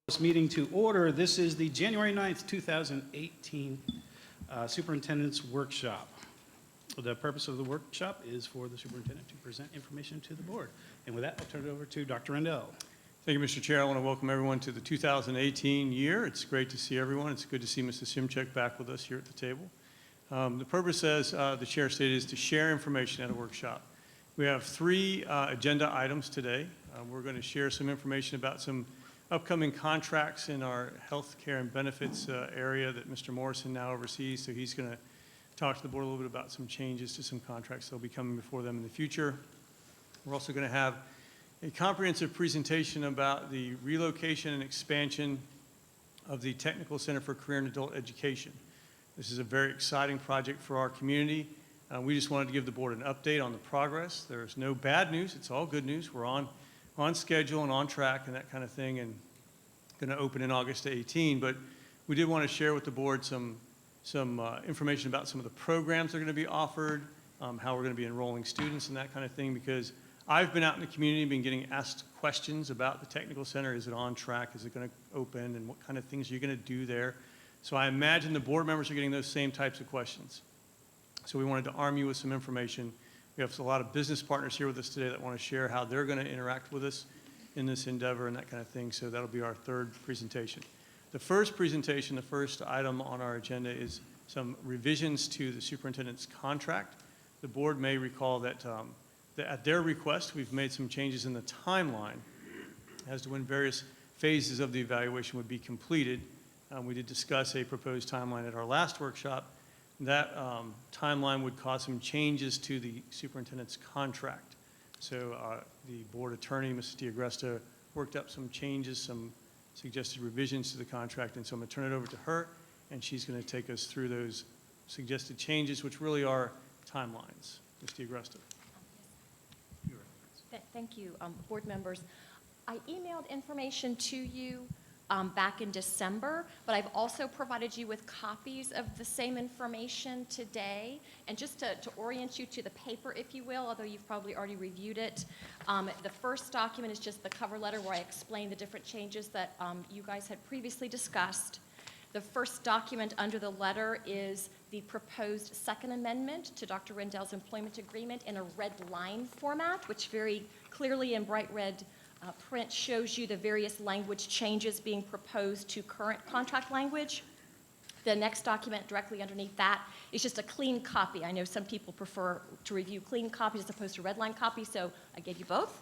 This meeting to order. This is the January 9th, 2018 Superintendent's Workshop. The purpose of the workshop is for the superintendent to present information to the board. And with that, I'll turn it over to Dr. Rendell. Thank you, Mr. Chair. I want to welcome everyone to the 2018 year. It's great to see everyone. It's good to see Mrs. Simchek back with us here at the table. The purpose, as the chair stated, is to share information at a workshop. We have three agenda items today. We're going to share some information about some upcoming contracts in our health care and benefits area that Mr. Morrison now oversees. So he's going to talk to the board a little bit about some changes to some contracts that will be coming before them in the future. We're also going to have a comprehensive presentation about the relocation and expansion of the Technical Center for Career and Adult Education. This is a very exciting project for our community. We just wanted to give the board an update on the progress. There's no bad news. It's all good news. We're on schedule and on track and that kind of thing, and going to open in August 18. But we did want to share with the board some information about some of the programs that are going to be offered, how we're going to be enrolling students and that kind of thing, because I've been out in the community, been getting asked questions about the Technical Center. Is it on track? Is it going to open? And what kind of things are you going to do there? So I imagine the board members are getting those same types of questions. So we wanted to arm you with some information. We have a lot of business partners here with us today that want to share how they're going to interact with us in this endeavor and that kind of thing. So that'll be our third presentation. The first presentation, the first item on our agenda is some revisions to the superintendent's contract. The board may recall that at their request, we've made some changes in the timeline as to when various phases of the evaluation would be completed. We did discuss a proposed timeline at our last workshop. That timeline would cause some changes to the superintendent's contract. So the board attorney, Mrs. D'Agresta, worked up some changes, some suggested revisions to the contract, and so I'm going to turn it over to her, and she's going to take us through those suggested changes, which really are timelines. Ms. D'Agresta. Thank you, board members. I emailed information to you back in December, but I've also provided you with copies of the same information today. And just to orient you to the paper, if you will, although you've probably already reviewed it, the first document is just the cover letter where I explain the different changes that you guys had previously discussed. The first document under the letter is the proposed second amendment to Dr. Rendell's employment agreement in a red line format, which very clearly in bright red print shows you the various language changes being proposed to current contract language. The next document directly underneath that is just a clean copy. I know some people prefer to review clean copies as opposed to red line copies, so I gave you both.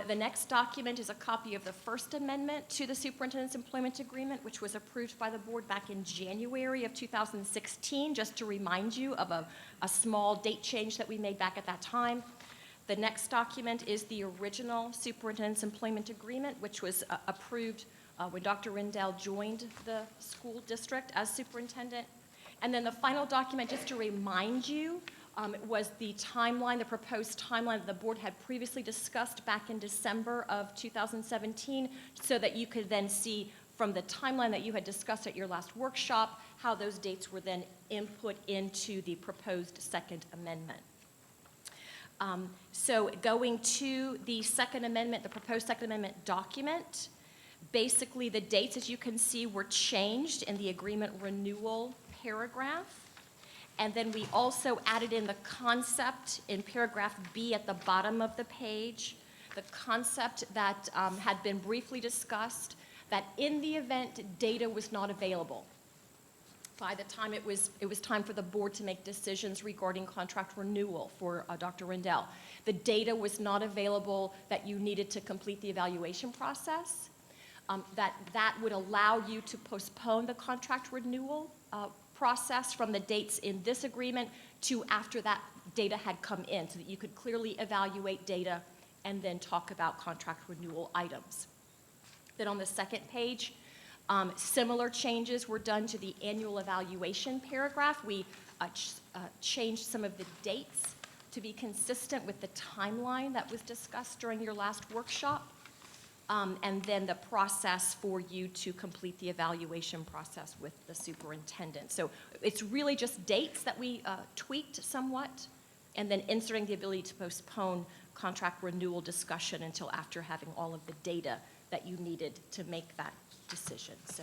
The next document is a copy of the first amendment to the superintendent's employment agreement, which was approved by the board back in January of 2016, just to remind you of a small date change that we made back at that time. The next document is the original superintendent's employment agreement, which was approved when Dr. Rendell joined the school district as superintendent. And then the final document, just to remind you, was the timeline, the proposed timeline that the board had previously discussed back in December of 2017, so that you could then see from the timeline that you had discussed at your last workshop, how those dates were then input into the proposed second amendment. So going to the second amendment, the proposed second amendment document, basically the dates, as you can see, were changed in the agreement renewal paragraph. And then we also added in the concept in paragraph B at the bottom of the page, the concept that had been briefly discussed, that in the event data was not available, by the time it was time for the board to make decisions regarding contract renewal for Dr. Rendell. The data was not available that you needed to complete the evaluation process. That would allow you to postpone the contract renewal process from the dates in this agreement to after that data had come in, so that you could clearly evaluate data and then talk about contract renewal items. Then on the second page, similar changes were done to the annual evaluation paragraph. We changed some of the dates to be consistent with the timeline that was discussed during your last workshop, and then the process for you to complete the evaluation process with the superintendent. So it's really just dates that we tweaked somewhat, and then inserting the ability to postpone contract renewal discussion until after having all of the data that you needed to make that decision. So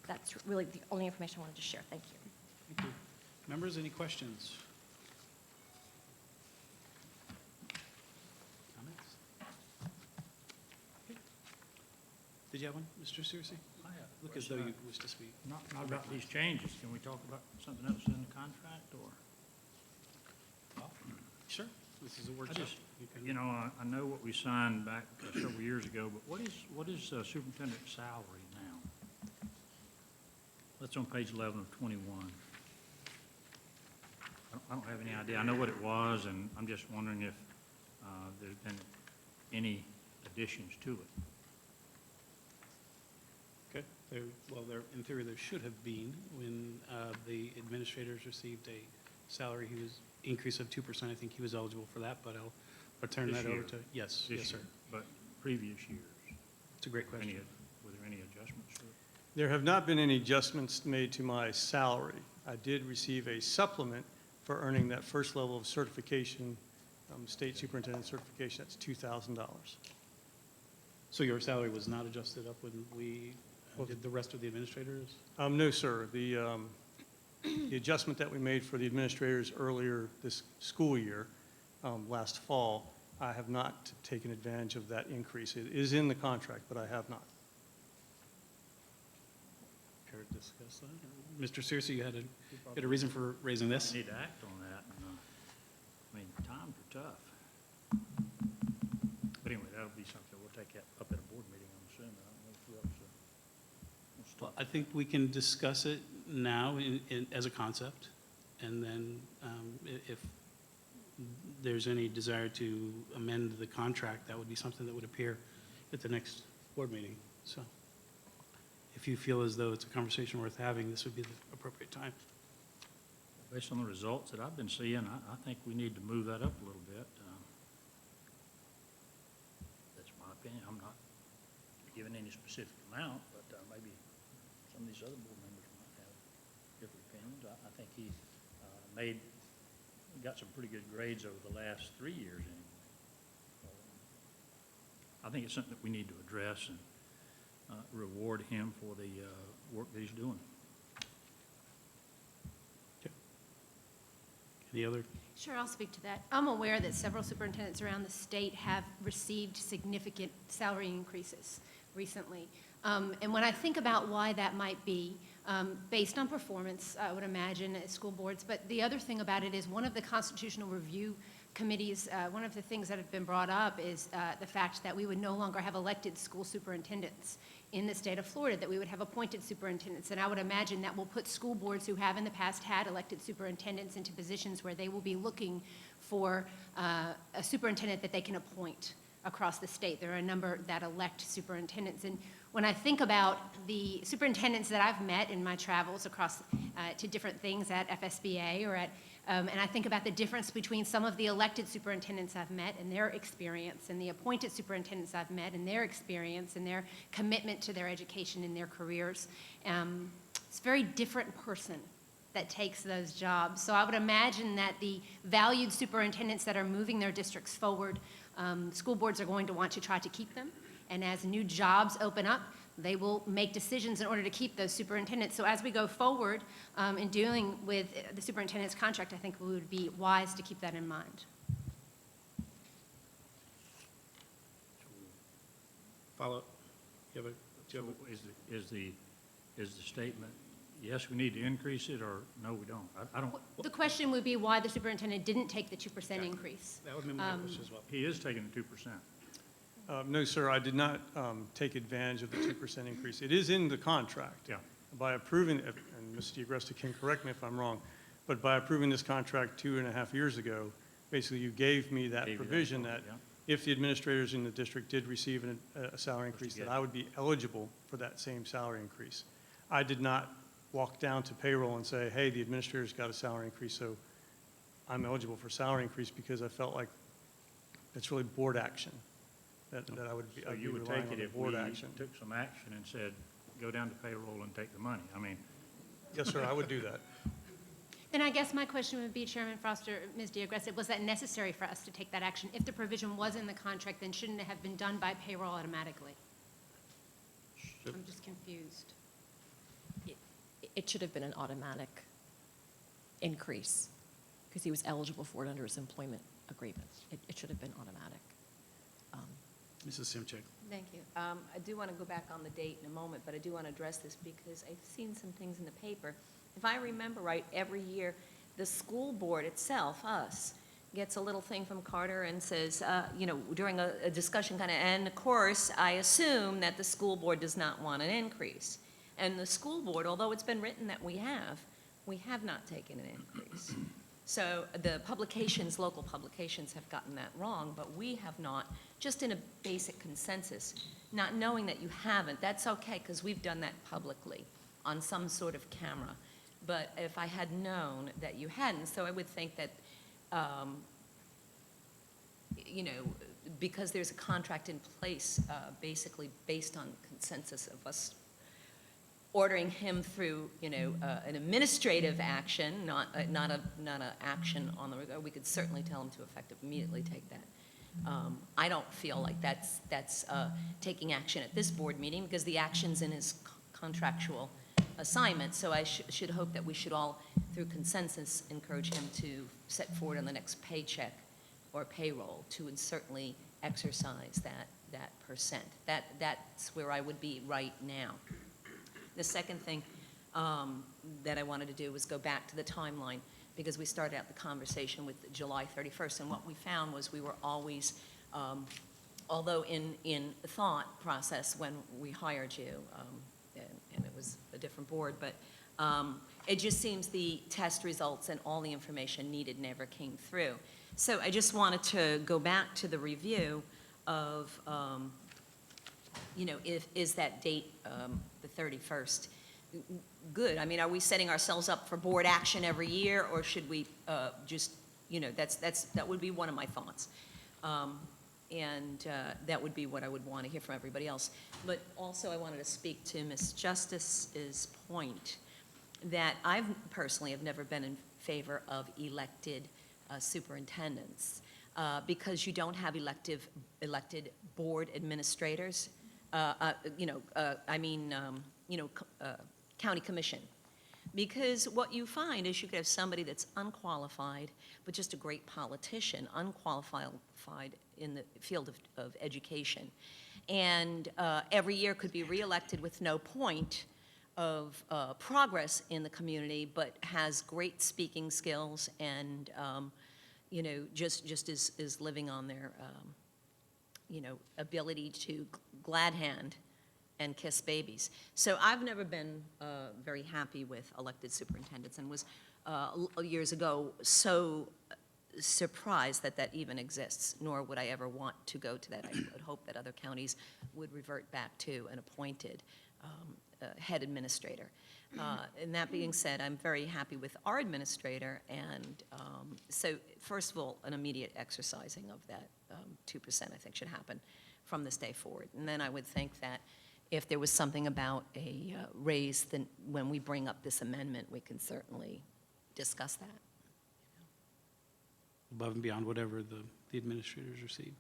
that's really the only information I wanted to share. Thank you. Thank you. Members, any questions? Comments? Okay. Did you have one, Mr. Searcy? I have a Look as though question. you wish to speak. Not about these changes. Can we talk about something else in the contract, or? Sure. This is a I workshop. just, can- you know, I know what we signed back several years ago, but what is superintendent's salary now? That's on page 11 of 21. I don't have any idea. I know what it was, and I'm just wondering if there's been any additions to it. Okay. In theory, there should have been when the administrators received a salary. He was increase of 2%. I think he was eligible for that, but I'll turn This that over year. to, yes, This yes, sir. year, but previous years. It's a great question. Were there any adjustments to it? There have not been any adjustments made to my salary. I did receive a supplement for earning that first level of certification, state superintendent certification. That's $2,000. So your salary was not adjusted up when we did the rest of the administrators? No, sir. The adjustment that we made for the administrators earlier this school year, last fall, I have not taken advantage of that increase. It is in the contract, but I have not. Care to discuss that? Mr. Searcy, you had a reason for raising this? We need to act on that, and, I mean, times are tough. But anyway, that'll be something we'll take up at a board meeting, I'm assuming. I don't know if who else wants to Well, talk. I think we can discuss it now as a concept, and then if there's any desire to amend the contract, that would be something that would appear at the next board meeting. So if you feel as though it's a conversation worth having, this would be the appropriate time. Based on the results that I've been seeing, I think we need to move that up a little bit. That's my opinion. I'm not giving any specific amount, but maybe some of these other board members might have different opinions. I think he got some pretty good grades over the last 3 years anyway. So, I think it's something that we need to address and reward him for the work that he's doing. Any other? Sure, I'll speak to that. I'm aware that several superintendents around the state have received significant salary increases recently. And when I think about why that might be, based on performance, I would imagine at school boards, but the other thing about it is one of the constitutional review committees, one of the things that have been brought up is the fact that we would no longer have elected school superintendents in the state of Florida, that we would have appointed superintendents. And I would imagine that will put school boards who have in the past had elected superintendents into positions where they will be looking for a superintendent that they can appoint across the state. There are a number that elect superintendents. And when I think about the superintendents that I've met in my travels across to different things at FSBA or at and I think about the difference between some of the elected superintendents I've met and their experience and the appointed superintendents I've met and their experience and their commitment to their education and their careers. It's a very different person that takes those jobs. So I would imagine that the valued superintendents that are moving their districts forward, school boards are going to want to try to keep them. And as new jobs open up, they will make decisions in order to keep those superintendents. So as we go forward in dealing with the superintendent's contract, I think we would be wise to keep that in mind. Follow up? Do you have a? Is the statement, yes, we need to increase it, or no, we don't? I don't, The question would be why the superintendent didn't take the 2% increase. That would be my question as well. he is taking the 2%. No, sir, I did not take advantage of the 2% increase. It is in the contract. Yeah. By approving, and Ms. DiAgresta can correct me if I'm wrong, but by approving this contract 2.5 years ago, basically you gave me that Gave you that provision authority, that yeah. if the administrators in the district did receive a salary increase, get. that I would be eligible for that same salary increase. I did not walk down to payroll and say, hey, the administrators got a salary increase, so I'm eligible for salary increase, because I felt like it's really board action. That I would be, So I'd be you would relying take on it the if board we action. took some action and said, go down to payroll and take the money? I mean, Yes, sir, I would do that. Then I guess my question would be, Chairman Foster, Ms. DeAgressa, was that necessary for us to take that action? If the provision was in the contract, then shouldn't it have been done by payroll automatically? I'm just confused. It should have been an automatic increase because he was eligible for it under his employment agreement. It should have been automatic. Mrs. Simchek. Thank you. I do want to go back on the date in a moment, but I do want to address this because I've seen some things in the paper. If I remember right, every year, the school board itself, us, gets a little thing from Carter and says, during a discussion kind of, and of course, I assume that the school board does not want an increase. And the school board, although it's been written that we have not taken an increase. So the publications, local publications have gotten that wrong, but we have not, just in a basic consensus, not knowing that you haven't, that's okay, because we've done that publicly on some sort of camera. But if I had known that you hadn't, so I would think that, because there's a contract in place, basically based on consensus of us ordering him through, an administrative action, not a action on the regard. We could certainly tell him to effective immediately take that. I don't feel like that's taking action at this board meeting because the action's in his contractual assignment. So I should hope that we should all, through consensus, encourage him to set forward on the next paycheck or payroll to certainly exercise that percent. That's where I would be right now. The second thing that I wanted to do was go back to the timeline because we started out the conversation with July 31st, and what we found was we were always, although in thought process when we hired you, and it was a different board, but it just seems the test results and all the information needed never came through. So I just wanted to go back to the review of, is that date the 31st good? I mean, are we setting ourselves up for board action every year, or should we just, that would be one of my thoughts. And that would be what I would want to hear from everybody else. But also I wanted to speak to Ms. Justice's point that I personally have never been in favor of elected superintendents because you don't have elected board administrators. County commission. Because what you find is you could have somebody that's unqualified, but just a great politician, unqualified in the field of education. And every year could be reelected with no point of progress in the community, but has great speaking skills and, just is living on their, ability to glad hand and kiss babies. So I've never been very happy with elected superintendents and was years ago so surprised that that even exists, nor would I ever want to go to that. I would hope that other counties would revert back to an appointed head administrator. And that being said, I'm very happy with our administrator, and so first of all, an immediate exercising of that 2% I think should happen from this day forward. And then I would think that if there was something about a raise, then when we bring up this amendment, we can certainly discuss that. Above and beyond whatever the administrators received.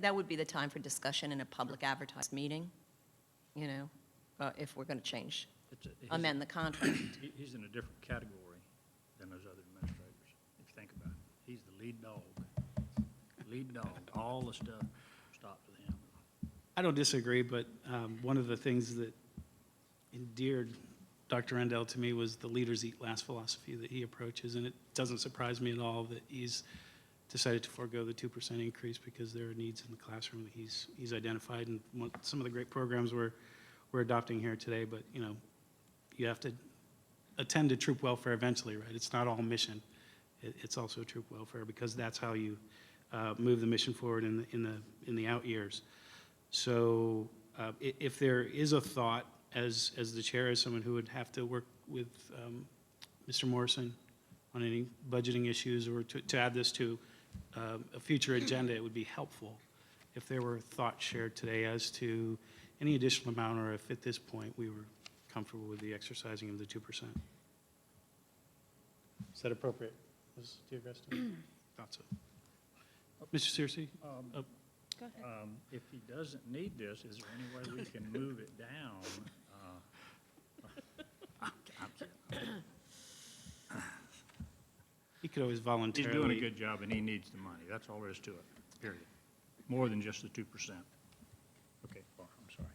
That would be the time for discussion in a public advertised meeting, if we're going to change, amend the contract. He's in a different category than those other administrators, if you think about it. He's the lead dog. Lead dog. All the stuff stops with him. I don't disagree, but one of the things that endeared Dr. Rendell to me was the leaders eat last philosophy that he approaches, and it doesn't surprise me at all that he's decided to forego the 2% increase because there are needs in the classroom that he's identified, and some of the great programs we're adopting here today. But you have to attend to troop welfare eventually, right? It's not all mission; it's also troop welfare because that's how you move the mission forward in the out years. So if there is a thought, as the chair, as someone who would have to work with Mr. Morrison on any budgeting issues, or to add this to a future agenda, it would be helpful if there were thoughts shared today as to any additional amount, or if at this point we were comfortable with the exercising of the 2%. Is that appropriate? Was to address to Thought so. Mr. Searcy? Oh, Go ahead. If he doesn't need this, is there any way we can move it down? I'm kidding. He could always He's voluntarily. doing a good job, and he needs the money. That's all there is to it, period. More than just the 2%. Okay, Barb, I'm sorry.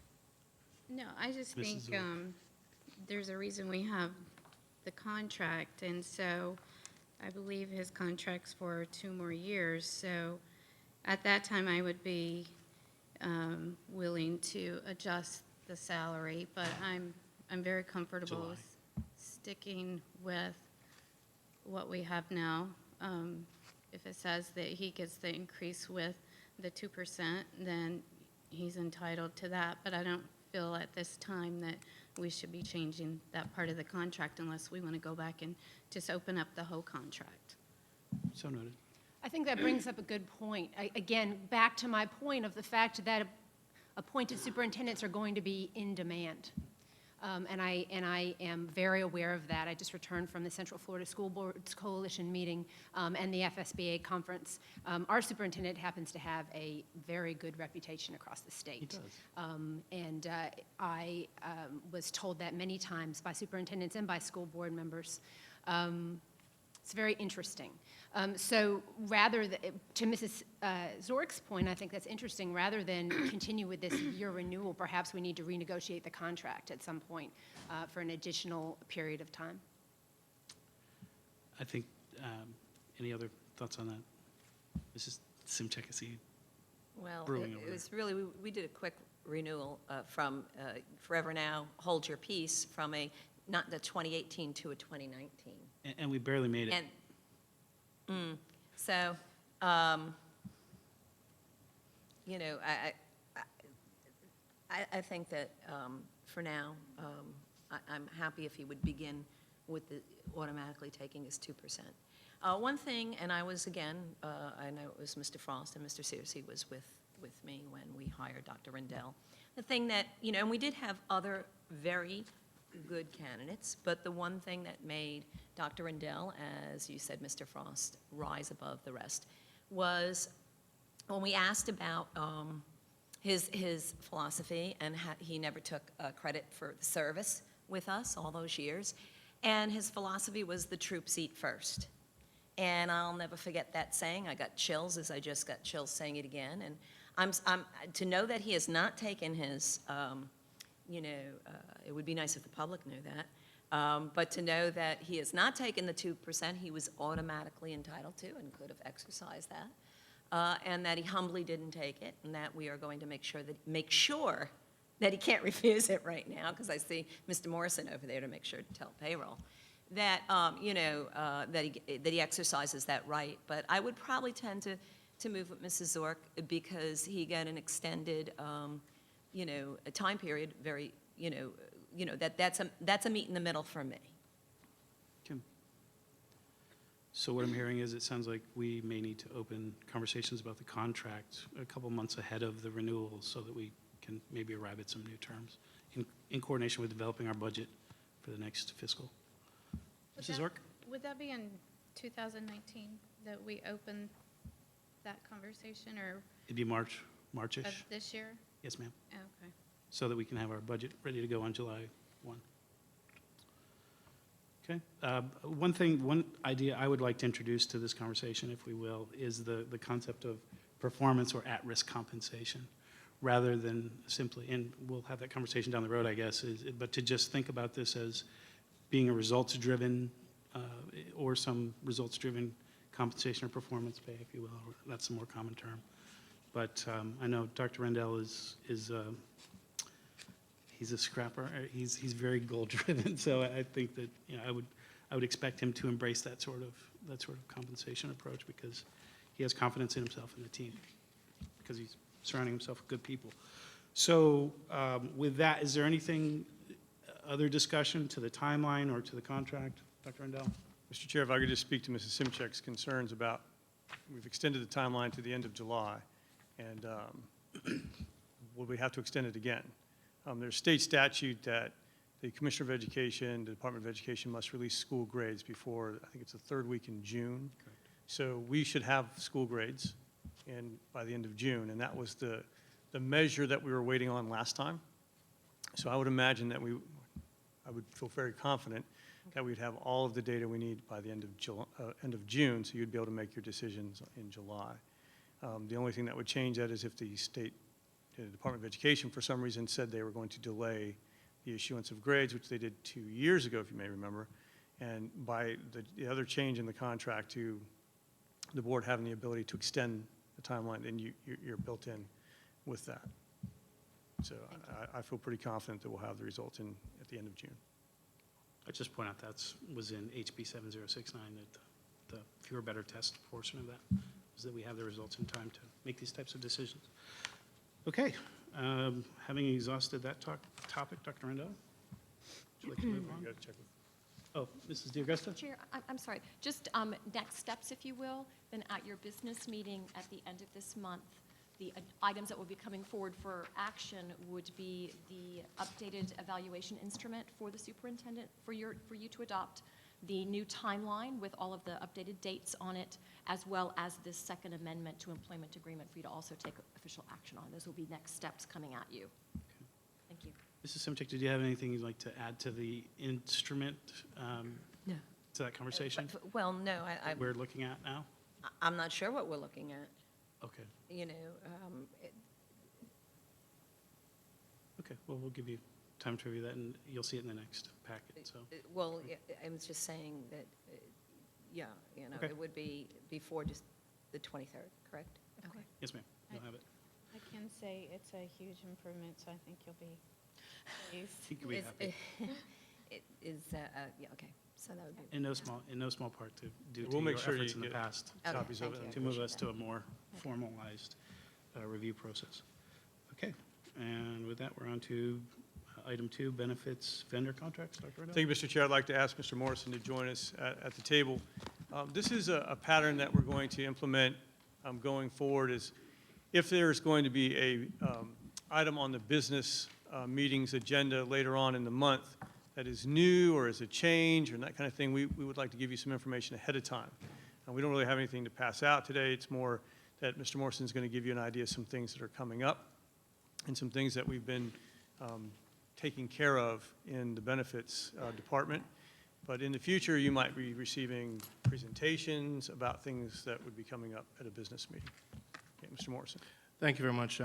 No, I just Mrs. think Zork. there's a reason we have the contract, and so I believe his contract's for 2 more years. So at that time, I would be willing to adjust the salary, but I'm very comfortable July. with sticking with what we have now. If it says that he gets the increase with the 2%, then he's entitled to that. But I don't feel at this time that we should be changing that part of the contract unless we want to go back and just open up the whole contract. So noted. I think that brings up a good point. Again, back to my point of the fact that appointed superintendents are going to be in demand. And I am very aware of that. I just returned from the Central Florida School Boards Coalition meeting and the FSBA conference. Our superintendent happens to have a very good reputation across the state. He does. And I was told that many times by superintendents and by school board members. It's very interesting. So rather, to Mrs. Zork's point, I think that's interesting. Rather than continue with this year renewal, perhaps we need to renegotiate the contract at some point for an additional period of time. I think, any other thoughts on that? Mrs. Simchek, I see. Well, Brewing over it was really, we did a quick renewal from Forever Now, Hold Your Peace, from not the 2018 to a 2019. And we barely made it. And, so, you know, I think that for now, I'm happy if he would begin with the automatically taking his 2%. One thing, and I was, again, I know it was Mr. Frost and Mr. Searcy was with me when we hired Dr. Rendell. The thing that, you know, and we did have other very good candidates, but the one thing that made Dr. Rendell, as you said, Mr. Frost, rise above the rest was when we asked about his philosophy, and he never took credit for the service with us all those years, and his philosophy was the troops eat first. And I'll never forget that saying. I got chills as I just got chills saying it again. And I'm to know that he has not taken his it would be nice if the public knew that. But to know that he has not taken the 2% he was automatically entitled to and could have exercised that, and that he humbly didn't take it, and that we are going to make sure that he can't refuse it right now, because I see Mr. Morrison over there to make sure to tell payroll, that, that he exercises that right. But I would probably tend to move with Mrs. Zork because he got an extended a time period, very, that's a meet in the middle for me. Kim? So what I'm hearing is it sounds like we may need to open conversations about the contract a couple months ahead of the renewal so that we can maybe arrive at some new terms in coordination with developing our budget for the next fiscal. Mrs. Zork? Would that be in 2019 that we open that conversation, or It'd be March-ish. of this year? Yes, ma'am. Oh, okay. So that we can have our budget ready to go on July 1. Okay. One idea I would like to introduce to this conversation, if we will, is the concept of performance or at-risk compensation, rather than simply, and we'll have that conversation down the road, I guess, but to just think about this as being a results-driven or some results-driven compensation or performance pay, if you will. That's a more common term. But I know Dr. Rendell is he's a scrapper. He's very goal-driven. So I think that I would expect him to embrace that sort of compensation approach because he has confidence in himself and the team because he's surrounding himself with good people. So with that, is there anything other discussion to the timeline or to the contract, Dr. Rendell? Mr. Chair, if I could just speak to Mrs. Simchek's concerns about, we've extended the timeline to the end of July, and will we have to extend it again? There's state statute that the Commissioner of Education, the Department of Education must release school grades before, I think it's the third week in June. So we should have school grades by the end of June, and that was the measure that we were waiting on last time. So I would imagine that I would feel very confident that we'd have all of the data we need by the end of June, so you'd be able to make your decisions in July. The only thing that would change that is if the Department of Education, for some reason, said they were going to delay the issuance of grades, which they did 2 years ago, if you may remember. And by the other change in the contract to the board having the ability to extend the timeline, then you're built in with that. So I feel pretty confident that we'll have the results at the end of June. I'd just point out was in HB 7069, that the fewer better test portion of that is that we have the results in time to make these types of decisions. Okay, having exhausted that topic, Dr. Rendell, would you like to move on? You gotta check with- Oh, Mrs. DiAugusta? Chair, I'm sorry, just next steps, if you will, then at your business meeting at the end of this month, the items that will be coming forward for action would be the updated evaluation instrument for the superintendent, for you to adopt, the new timeline with all of the updated dates on it, as well as this second amendment to employment agreement for you to also take official action on. Those will be next steps coming at you. Thank you. Mrs. Simchik, did you have anything you'd like to add to the instrument, No. to that conversation Well, no, we're looking at now? I'm not sure what we're looking at, Okay, you know. okay, well, we'll give you time to review that, and you'll see it in the next packet, so. Well, yeah, I was just saying that, yeah, you know, Okay. it would be before just the 23rd, correct? Okay. Yes, ma'am, you'll have it. I can say it's a huge improvement, so I think you'll be pleased. He could be happy. It is, yeah, okay, so that would be. In no small part due to We'll make your sure efforts you in the get past Okay, copies of thank it. you. to move appreciate us to that. a more formalized review process. Okay, and with that, we're on to item 2, benefits vendor contracts. Dr. Riddell? Thank you, Mr. Chair. I'd like to ask Mr. Morrison to join us at the table. This is a pattern that we're going to implement going forward. Is if there's going to be a item on the business meetings agenda later on in the month that is new or is a change or that kind of thing, we would like to give you some information ahead of time. We don't really have anything to pass out today. It's more that Mr. Morrison is going to give you an idea of some things that are coming up and some things that we've been taking care of in the benefits department. But in the future, you might be receiving presentations about things that would be coming up at a business meeting. Okay, Mr. Morrison. Thank you very much,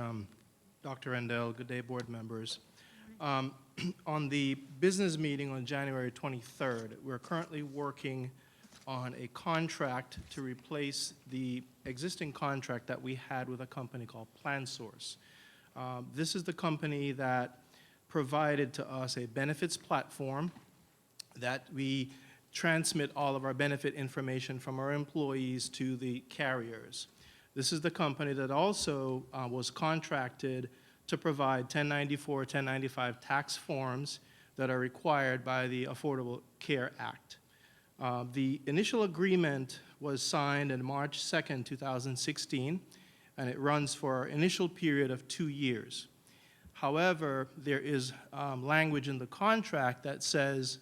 Dr. Rendell. Good day, board members. On the business meeting on January 23rd, we're currently working on a contract to replace the existing contract that we had with a company called PlanSource. This is the company that provided to us a benefits platform that we transmit all of our benefit information from our employees to the carriers. This is the company that also was contracted to provide 1094, 1095 tax forms that are required by the Affordable Care Act. The initial agreement was signed on March 2nd, 2016, and it runs for an initial period of 2 years. However, there is language in the contract that says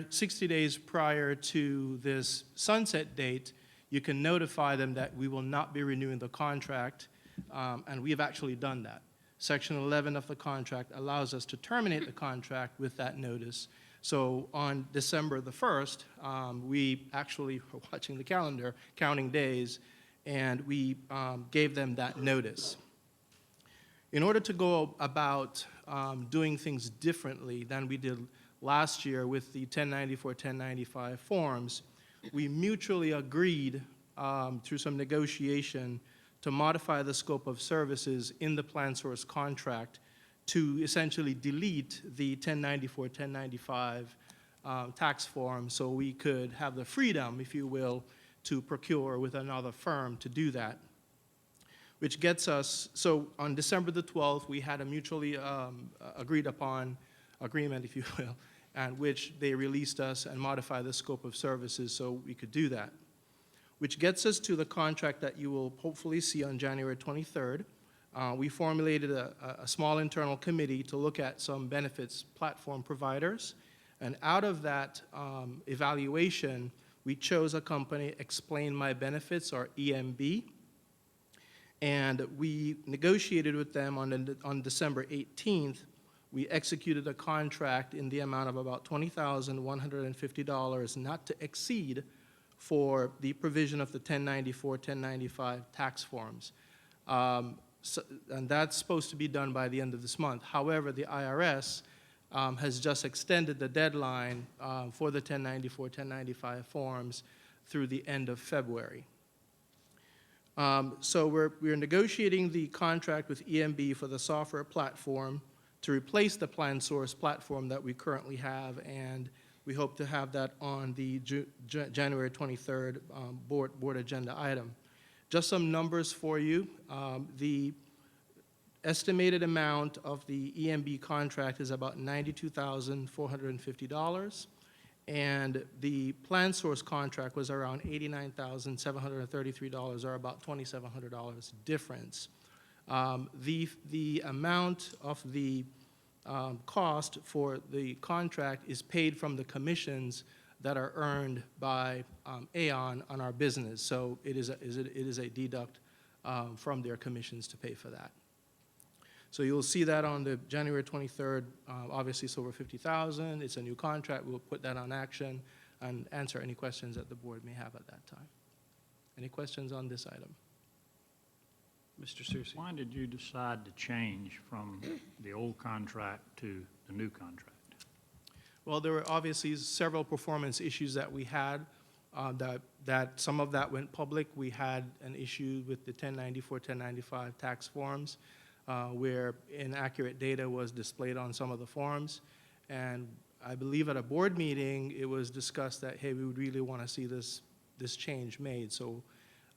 60 days prior to this sunset date, you can notify them that we will not be renewing the contract, and we have actually done that. Section 11 of the contract allows us to terminate the contract with that notice. So on December the 1st, we actually were watching the calendar, counting days, and we gave them that notice. In order to go about doing things differently than we did last year with the 1094, 1095 forms, we mutually agreed through some negotiation to modify the scope of services in the PlanSource contract to essentially delete the 1094, 1095 tax form so we could have the freedom, if you will, to procure with another firm to do that. Which gets us, so on December the 12th, we had a mutually agreed upon agreement, if you will, and which they released us and modified the scope of services so we could do that. Which gets us to the contract that you will hopefully see on January 23rd, we formulated a small internal committee to look at some benefits platform providers. And out of that evaluation, we chose a company, Explain My Benefits, or EMB. And we negotiated with them on December 18th. We executed a contract in the amount of about $20,150, not to exceed, for the provision of the 1094, 1095 tax forms. And that's supposed to be done by the end of this month. However, the IRS has just extended the deadline for the 1094, 1095 forms through the end of February. So we're negotiating the contract with EMB for the software platform to replace the PlanSource platform that we currently have, and we hope to have that on the January 23rd board agenda item. Just some numbers for you. The estimated amount of the EMB contract is about $92,450, and the PlanSource contract was around $89,733, or about $2,700 difference. The amount of the cost for the contract is paid from the commissions that are earned by Aon on our business. So it is a deduct from their commissions to pay for that. So you'll see that on the January 23rd. Obviously, it's over $50,000. It's a new contract. We'll put that on action and answer any questions that the board may have at that time. Any questions on this item? Mr. Searcy. Why did you decide to change from the old contract to the new contract? Well, there were obviously several performance issues that we had. That some of that went public. We had an issue with the 1094, 1095 tax forms, where inaccurate data was displayed on some of the forms. And I believe at a board meeting, it was discussed that, hey, we would really want to see this change made. So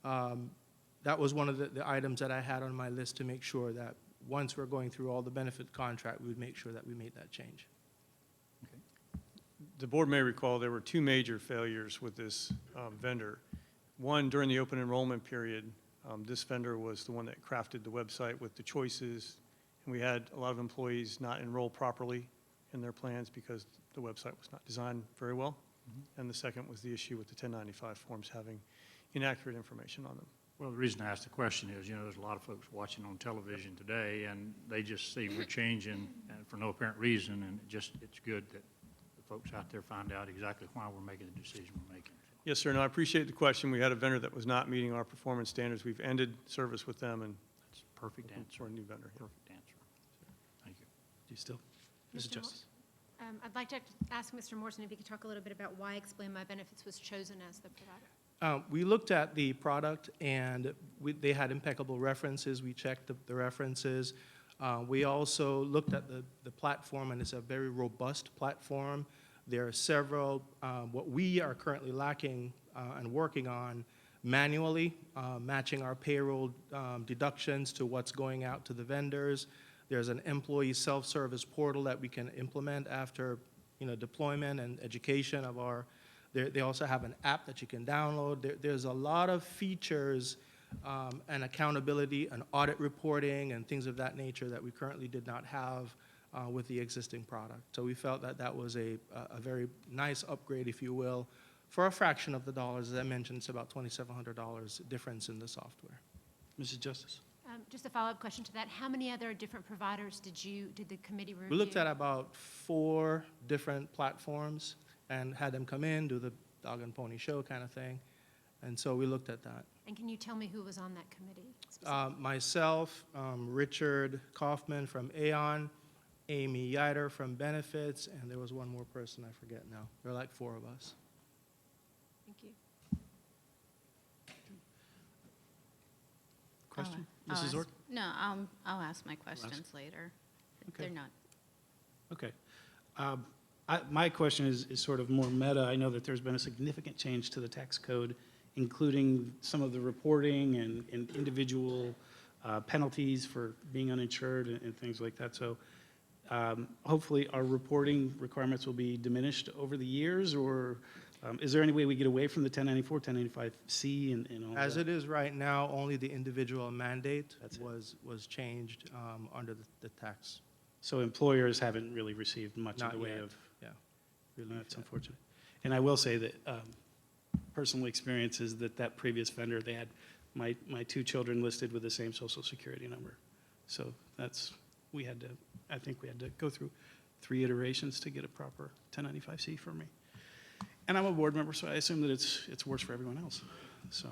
that was one of the items that I had on my list to make sure that once we're going through all the benefit contract, we would make sure that we made that change. The board may recall there were two major failures with this vendor. One, during the open enrollment period, this vendor was the one that crafted the website with the choices, and we had a lot of employees not enroll properly in their plans because the website was not designed very well. And the second was the issue with the 1095 forms having inaccurate information on them. Well, the reason I asked the question is, there's a lot of folks watching on television today, and they just see we're changing for no apparent reason, and it's good that the folks out there find out exactly why we're making the decision we're making. Yes, sir, and I appreciate the question. We had a vendor that was not meeting our performance standards. We've ended service with them, and That's a perfect answer. for a new vendor. Yeah. Perfect answer. Thank you. Do you still? Mrs. Mr. Justice. I'd like to ask Mr. Morrison if he could talk a little bit about why Explain My Benefits was chosen as the provider. We looked at the product, and they had impeccable references. We checked the references. We also looked at the platform, and it's a very robust platform. There are several, what we are currently lacking and working on manually, matching our payroll deductions to what's going out to the vendors. There's an employee self-service portal that we can implement after deployment and education of our. They also have an app that you can download. There's a lot of features and accountability and audit reporting and things of that nature that we currently did not have with the existing product. So we felt that that was a very nice upgrade, if you will, for a fraction of the dollars. As I mentioned, it's about $2,700 difference in the software. Mrs. Justice. Just a follow-up question to that. How many other different providers did the committee review? We looked at about 4 different platforms and had them come in, do the dog and pony show kind of thing. And so we looked at that. And can you tell me who was on that committee? Myself, Richard Kaufman from Aon, Amy Yider from Benefits, and there was one more person I forget now. There are like 4 of us. Thank you. Question? I'll Mrs. ask- Zork? No, I'll ask my questions later. Okay. They're not. Okay. My question is sort of more meta. I know that there's been a significant change to the tax code, including some of the reporting and individual penalties for being uninsured and things like that. So hopefully our reporting requirements will be diminished over the years, or Is there any way we get away from the 1094, 1095C and all that? As it is right now, only the individual mandate That's it. was changed under the tax. So employers haven't really received much of Not the way yet, of, yeah. really, that's unfortunate. And I will say that personal experience is that previous vendor, they had my two children listed with the same social security number. So that's, I think we had to go through 3 iterations to get a proper 1095C for me. And I'm a board member, so I assume that it's worse for everyone else, so.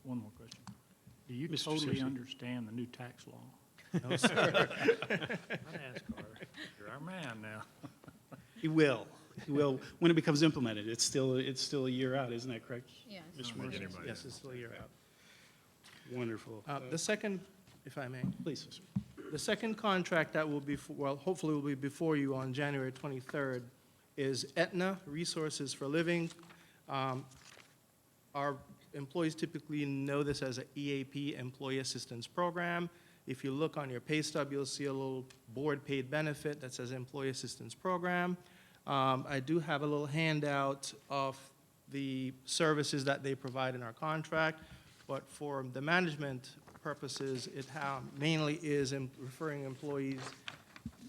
One more question. Do you Mr. totally Simpson. understand the new tax law? No, sir. I'd ask Carter. You're our man now. He will. He will, when it becomes implemented. It's still a year out, isn't that correct? Yes. Mr. Morrison? Yes, it's still a year out. Wonderful. The second, if I may, Please. the second contract that will be, hopefully will be before you on January 23rd is Aetna Resources for Living. Our employees typically know this as an EAP, Employee Assistance Program. If you look on your pay stub, you'll see a little board-paid benefit that says Employee Assistance Program. I do have a little handout of the services that they provide in our contract, but for the management purposes, it mainly is referring employees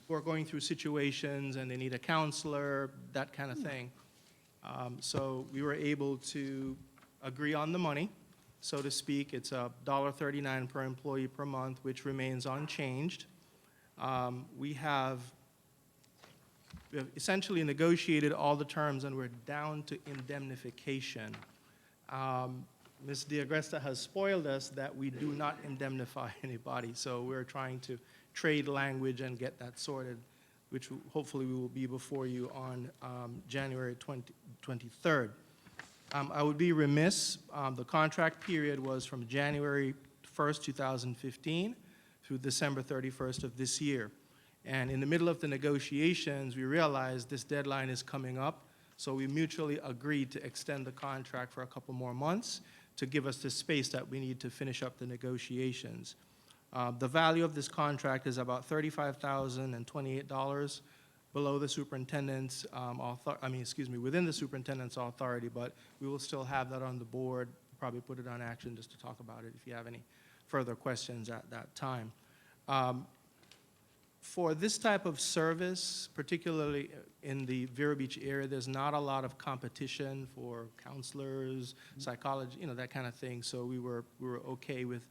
who are going through situations and they need a counselor, that kind of thing. So we were able to agree on the money, so to speak. It's $1.39 per employee per month, which remains unchanged. We have essentially negotiated all the terms, and we're down to indemnification. Ms. Diagresta has spoiled us that we do not indemnify anybody, so we're trying to trade language and get that sorted, which hopefully we will be before you on January 23rd. I would be remiss, the contract period was from January 1st, 2015 through December 31st of this year. And in the middle of the negotiations, we realized this deadline is coming up, so we mutually agreed to extend the contract for a couple more months to give us the space that we need to finish up the negotiations. The value of this contract is about $35,028 below the superintendent's, within the superintendent's authority, but we will still have that on the board, probably put it on action just to talk about it if you have any further questions at that time. For this type of service, particularly in the Vero Beach area, there's not a lot of competition for counselors, psychology, that kind of thing. So we were okay with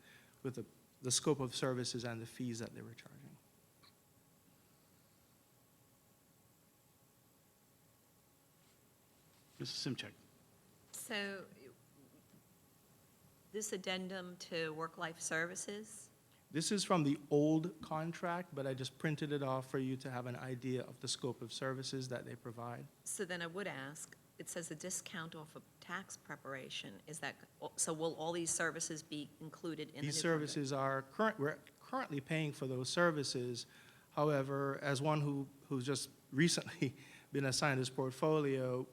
the scope of services and the fees that they were charging. Mrs. Simchek. So this addendum to work-life services, This is from the old contract, but I just printed it off for you to have an idea of the scope of services that they provide. so then I would ask, it says a discount off of tax preparation. Is that, so will all these services be included in the new These contract? services we're currently paying for those services. However, as one who's just recently been assigned this portfolio,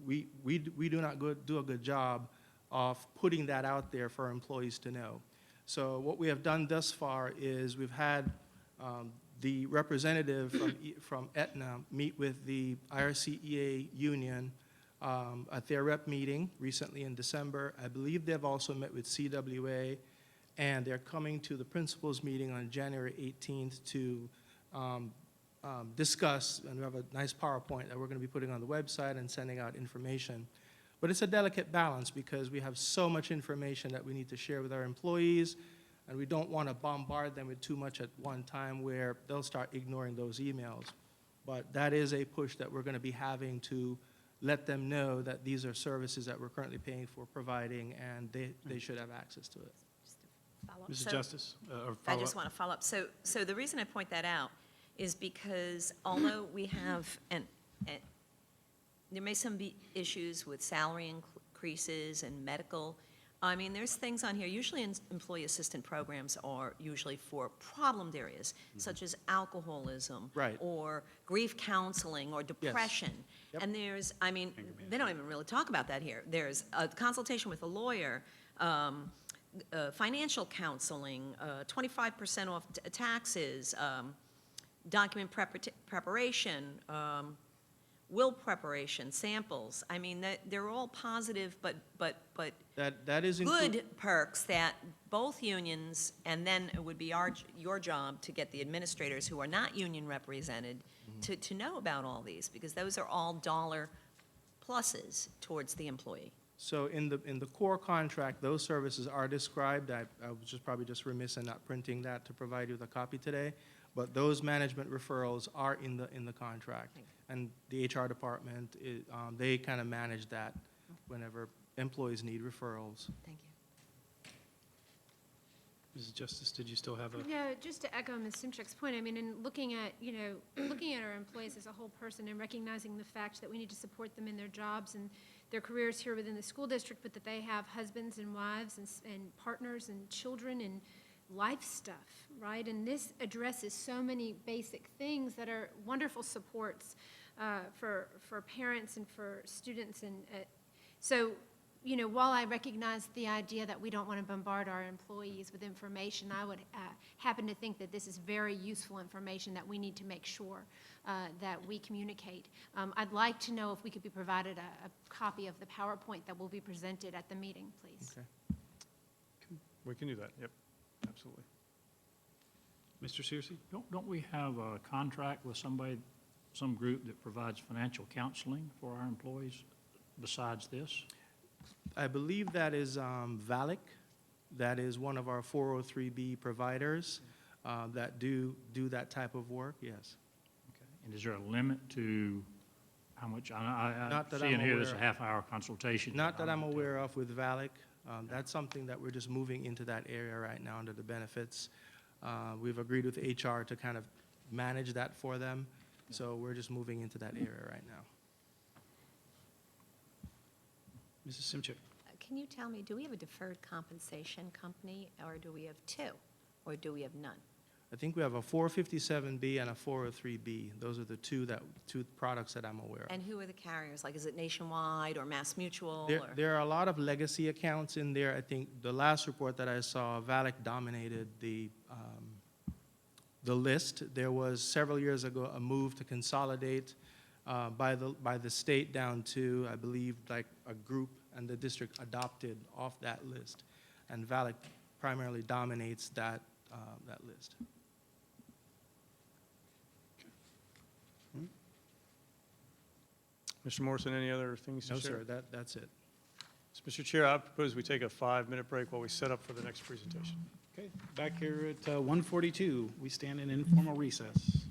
we do not do a good job of putting that out there for our employees to know. So what we have done thus far is we've had the representative from Aetna meet with the IRCEA union at their rep meeting recently in December. I believe they've also met with CWA, and they're coming to the principals meeting on January 18th to discuss, and we have a nice PowerPoint that we're going to be putting on the website and sending out information. But it's a delicate balance because we have so much information that we need to share with our employees, and we don't want to bombard them with too much at one time where they'll start ignoring those emails. But that is a push that we're going to be having to let them know that these are services that we're currently paying for providing, and they should have access to it. Follow-up. Mrs. So- Justice, or I follow just up? want to follow up. So the reason I point that out is because although we have, and there may some be issues with salary increases and medical, I mean, there's things on here, usually in employee assistant programs are usually for problemed areas, such as alcoholism. Right. Or grief counseling or depression. Yep. And there's, I mean, they don't even really talk about that here. There's a consultation with a lawyer, financial counseling, 25% off taxes, document preparation, will preparation, samples. I mean, they're all positive, but That is good perks that both unions, and then it would be your job to get the administrators who are not union represented to know about all these, because those are all dollar pluses towards the employee. So in the core contract, those services are described. I was probably just remiss in not printing that to provide you with a copy today. But those management referrals are in the contract. Thank And the HR department, they kind of manage that whenever employees need referrals. Thank you. Mrs. Justice, did you still have a? Yeah, just to echo Ms. Simchek's point, I mean, in looking at, looking at our employees as a whole person and recognizing the fact that we need to support them in their jobs and their careers here within the school district, but that they have husbands and wives and partners and children and life stuff, right? And this addresses so many basic things that are wonderful supports for parents and for students. And so, while I recognize the idea that we don't want to bombard our employees with information, I would happen to think that this is very useful information that we need to make sure that we communicate. I'd like to know if we could be provided a copy of the PowerPoint that will be presented at the meeting, please. Okay. We can do that, yep, absolutely. Mr. Searcy? Don't we have a contract with some group that provides financial counseling for our employees besides this? I believe that is VALIC. That is one of our 403B providers that do that type of work, yes. Okay. And is there a limit to how much, I Not that see in I'm here there's a aware of. half-hour consultation. Not that I'm aware of with VALIC. That's something that we're just moving into that area right now under the benefits. We've agreed with HR to kind of manage that for them, so we're just moving into that area right now. Mrs. Simchik? Can you tell me, do we have a deferred compensation company, or do we have two, or do we have none? I think we have a 457B and a 403B. Those are the two products that I'm aware of. And who are the carriers? Like, is it Nationwide or Mass Mutual? or- There are a lot of legacy accounts in there. I think the last report that I saw, VALIC dominated the list. There was several years ago a move to consolidate by the state down to, I believe, like a group, and the district adopted off that list. And VALIC primarily dominates that list. Mr. Morrison, any other things to No, share? sir, that's it. So, Mr. Chair, I propose we take a 5-minute break while we set up for the next presentation. Okay, back here at 1:42, we stand in informal recess.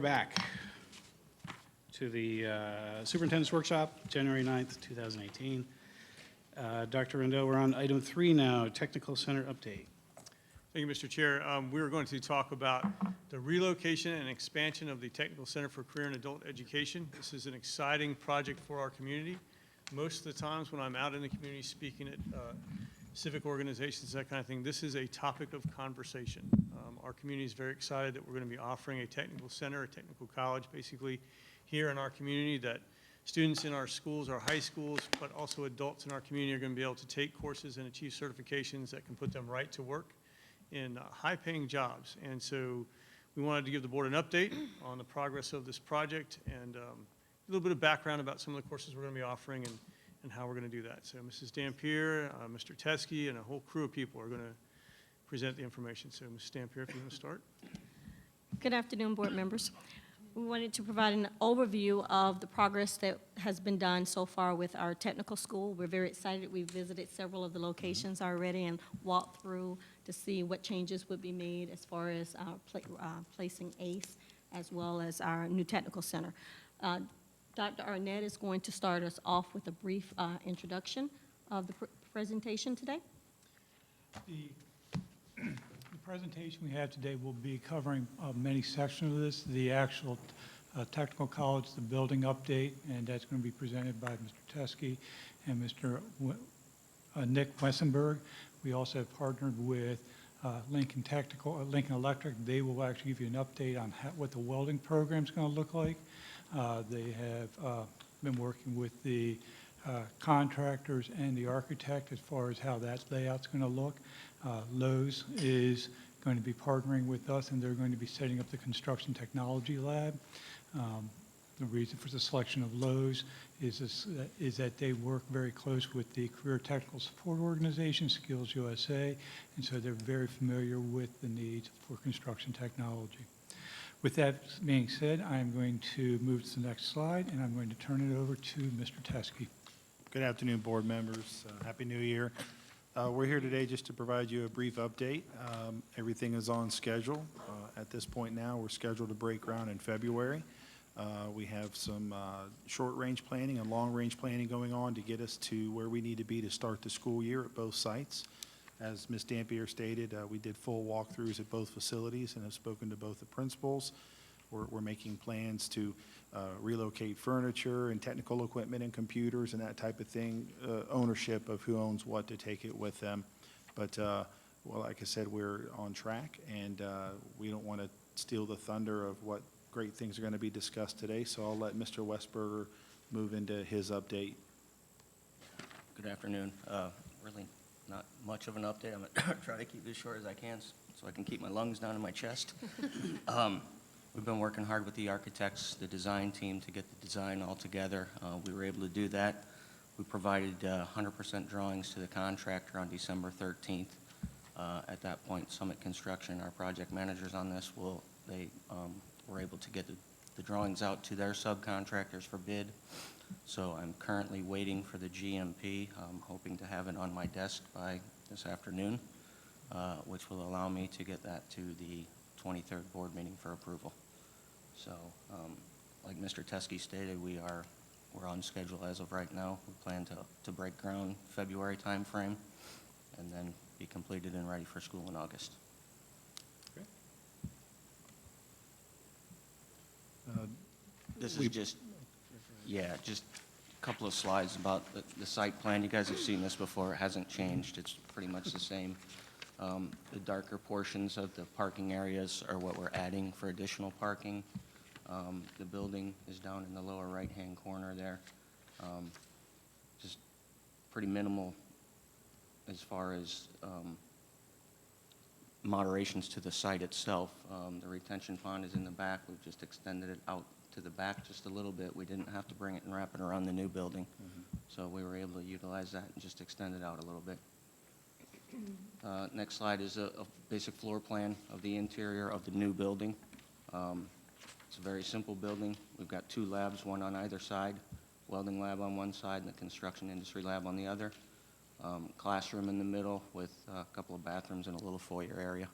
Back to the Superintendent's Workshop, January 9th, 2018. Dr. Rendell, we're on item 3 now, Technical Center update. Thank you, Mr. Chair. We are going to talk about the relocation and expansion of the Technical Center for Career and Adult Education. This is an exciting project for our community. Most of the times when I'm out in the community speaking at civic organizations, that kind of thing, this is a topic of conversation. Our community is very excited that we're going to be offering a technical center, a technical college, basically here in our community, that students in our schools, our high schools, but also adults in our community are going to be able to take courses and achieve certifications that can put them right to work in high-paying jobs. And so we wanted to give the board an update on the progress of this project and a little bit of background about some of the courses we're going to be offering and how we're going to do that. So Mrs. Dampier, Mr. Teskey, and a whole crew of people are going to present the information. So Mrs. Dampier, if you want to start. Good afternoon, board members. We wanted to provide an overview of the progress that has been done so far with our technical school. We're very excited. We've visited several of the locations already and walked through to see what changes would be made as far as placing ACE as well as our new technical center. Dr. Arnett is going to start us off with a brief introduction of the presentation today. The presentation we have today will be covering many sections of this. The actual technical college, the building update, and that's going to be presented by Mr. Teskey and Mr. Nick Wessenberg. We also have partnered with Lincoln Electric. They will actually give you an update on what the welding program is going to look like. They have been working with the contractors and the architect as far as how that layout's going to look. Lowe's is going to be partnering with us, and they're going to be setting up the construction technology lab. The reason for the selection of Lowe's is that they work very close with the Career Technical Support Organization, Skills USA, and so they're very familiar with the needs for construction technology. With that being said, I'm going to move to the next slide, and I'm going to turn it over to Mr. Teskey. Good afternoon, board members. Happy New Year. We're here today just to provide you a brief update. Everything is on schedule. At this point now, we're scheduled to break ground in February. We have some short-range planning and long-range planning going on to get us to where we need to be to start the school year at both sites. As Ms. Dampier stated, we did full walkthroughs at both facilities and have spoken to both the principals. We're making plans to relocate furniture and technical equipment and computers and that type of thing, ownership of who owns what to take it with them. But, well, like I said, we're on track, and we don't want to steal the thunder of what great things are going to be discussed today, so I'll let Mr. Westberger move into his update. Good afternoon. Really not much of an update. I'm going to try to keep this short as I can so I can keep my lungs down in my chest. We've been working hard with the architects, the design team, to get the design all together. We were able to do that. We provided 100% drawings to the contractor on December 13th. At that point, Summit Construction, our project managers on this, they were able to get the drawings out to their subcontractors for bid. So I'm currently waiting for the GMP. I'm hoping to have it on my desk by this afternoon, which will allow me to get that to the 23rd board meeting for approval. So, like Mr. Teskey stated, we're on schedule as of right now. We plan to break ground February timeframe and then be completed and ready for school in August. Okay. This is just a couple of slides about the site plan. You guys have seen this before. It hasn't changed. It's pretty much the same. The darker portions of the parking areas are what we're adding for additional parking. The building is down in the lower right-hand corner there. Just pretty minimal as far as moderations to the site itself. The retention pond is in the back. We've just extended it out to the back just a little bit. We didn't have to bring it and wrap it around the new building. So we were able to utilize that and just extend it out a little bit. Next slide is a basic floor plan of the interior of the new building. It's a very simple building. We've got two labs, one on either side, welding lab on one side and the construction industry lab on the other. Classroom in the middle with a couple of bathrooms and a little foyer area.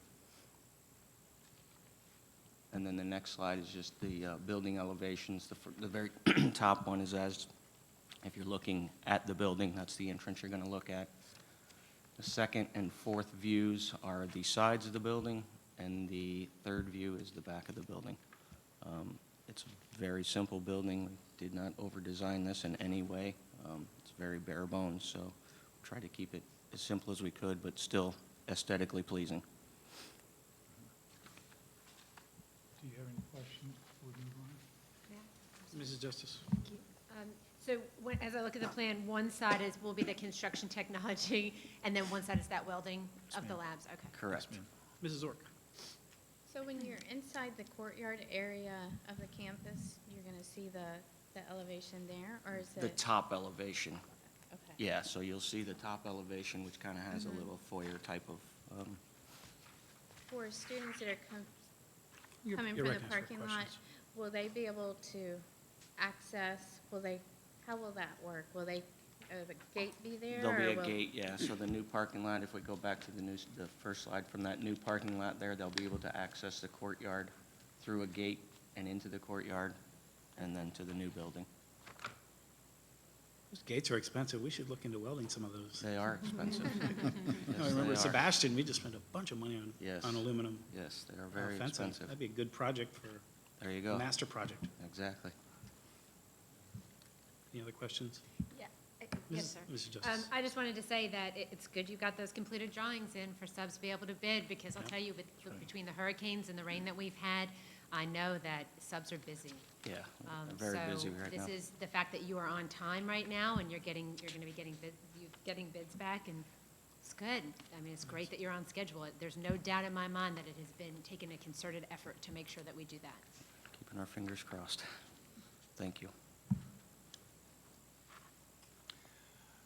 And then the next slide is just the building elevations. The very top one is if you're looking at the building, that's the entrance you're going to look at. The second and fourth views are the sides of the building, and the third view is the back of the building. It's a very simple building. We did not over-design this in any way. It's very bare bones, so we tried to keep it as simple as we could, but still aesthetically pleasing. Do you have any questions before we move on? Mrs. Justice. Thank you. So as I look at the plan, one side will be the construction technology, and then one side is that welding of the labs. Okay. Correct. Mrs. Ork. So when you're inside the courtyard area of the campus, you're going to see the elevation there, or is it? The top elevation. Okay. Yeah, so you'll see the top elevation, which kind of has a little foyer type of, For students that are coming you're from the recognized for parking lot, questions. will they be able to access, how will that work? Will the gate be there? there'll be or a will- gate, yeah. So the new parking lot, if we go back to the first slide from that new parking lot there, they'll be able to access the courtyard through a gate and into the courtyard, and then to the new building. Those gates are expensive. We should look into welding some of those. They are expensive. I Yes, remember they are. Sebastian, we just spent a bunch of money on, Yes. on aluminum Yes, they are very fencing. expensive. That'd be a good project for There you a go. master project. Exactly. Any other questions? Yeah. Mrs. Mrs. Justice. I just wanted to say that it's good you got those completed drawings in for subs to be able to bid, because I'll tell you, between the hurricanes and the rain that we've had, I know that subs are busy. Yeah, they're very busy right now. So this is the fact that you are on time right now, and you're going to be getting bids back, and it's good. I mean, it's great that you're on schedule. There's no doubt in my mind that it has been taken a concerted effort to make sure that we do that. Keeping our fingers crossed. Thank you.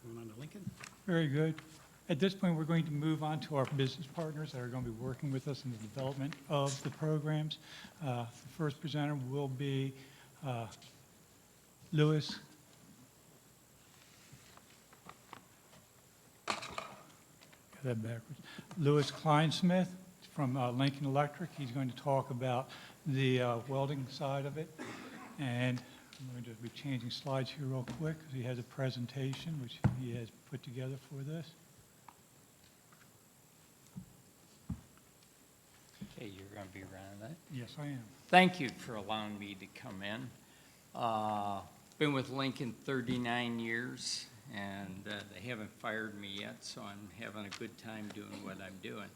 Moving on to Lincoln. Very good. At this point, we're going to move on to our business partners that are going to be working with us in the development of the programs. The first presenter will be Louis. Got that backwards. Louis Kleinsmith from Lincoln Electric. He's going to talk about the welding side of it. And I'm going to be changing slides here real quick because he has a presentation which he has put together for this. Okay, you're going to be running that. Yes, I am. Thank you for allowing me to come in. Been with Lincoln 39 years, and they haven't fired me yet, so I'm having a good time doing what I'm doing.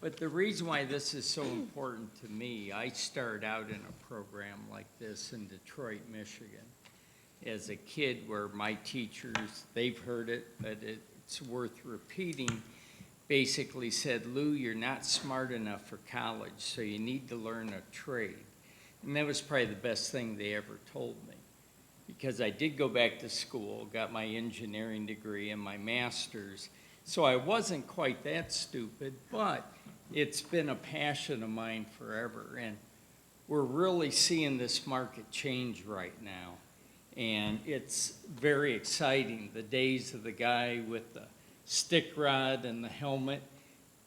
But the reason why this is so important to me, I started out in a program like this in Detroit, Michigan, as a kid, where my teachers, they've heard it, but it's worth repeating, basically said, Lou, you're not smart enough for college, so you need to learn a trade. And that was probably the best thing they ever told me, because I did go back to school, got my engineering degree and my master's, so I wasn't quite that stupid, but it's been a passion of mine forever, and we're really seeing this market change right now, and it's very exciting. The days of the guy with the stick rod and the helmet,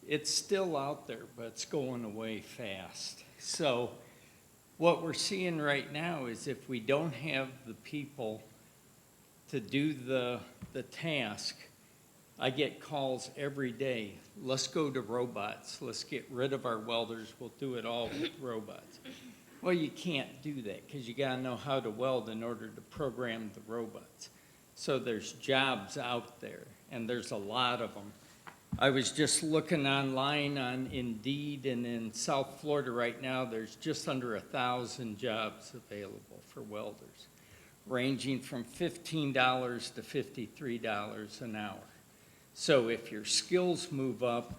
it's still out there, but it's going away fast. So what we're seeing right now is if we don't have the people to do the task, I get calls every day, let's go to robots, let's get rid of our welders, we'll do it all with robots. Well, you can't do that because you got to know how to weld in order to program the robots. So there's jobs out there, and there's a lot of them. I was just looking online on Indeed, and in South Florida right now, there's just under 1,000 jobs available for welders, ranging from $15 to $53 an hour. So if your skills move up,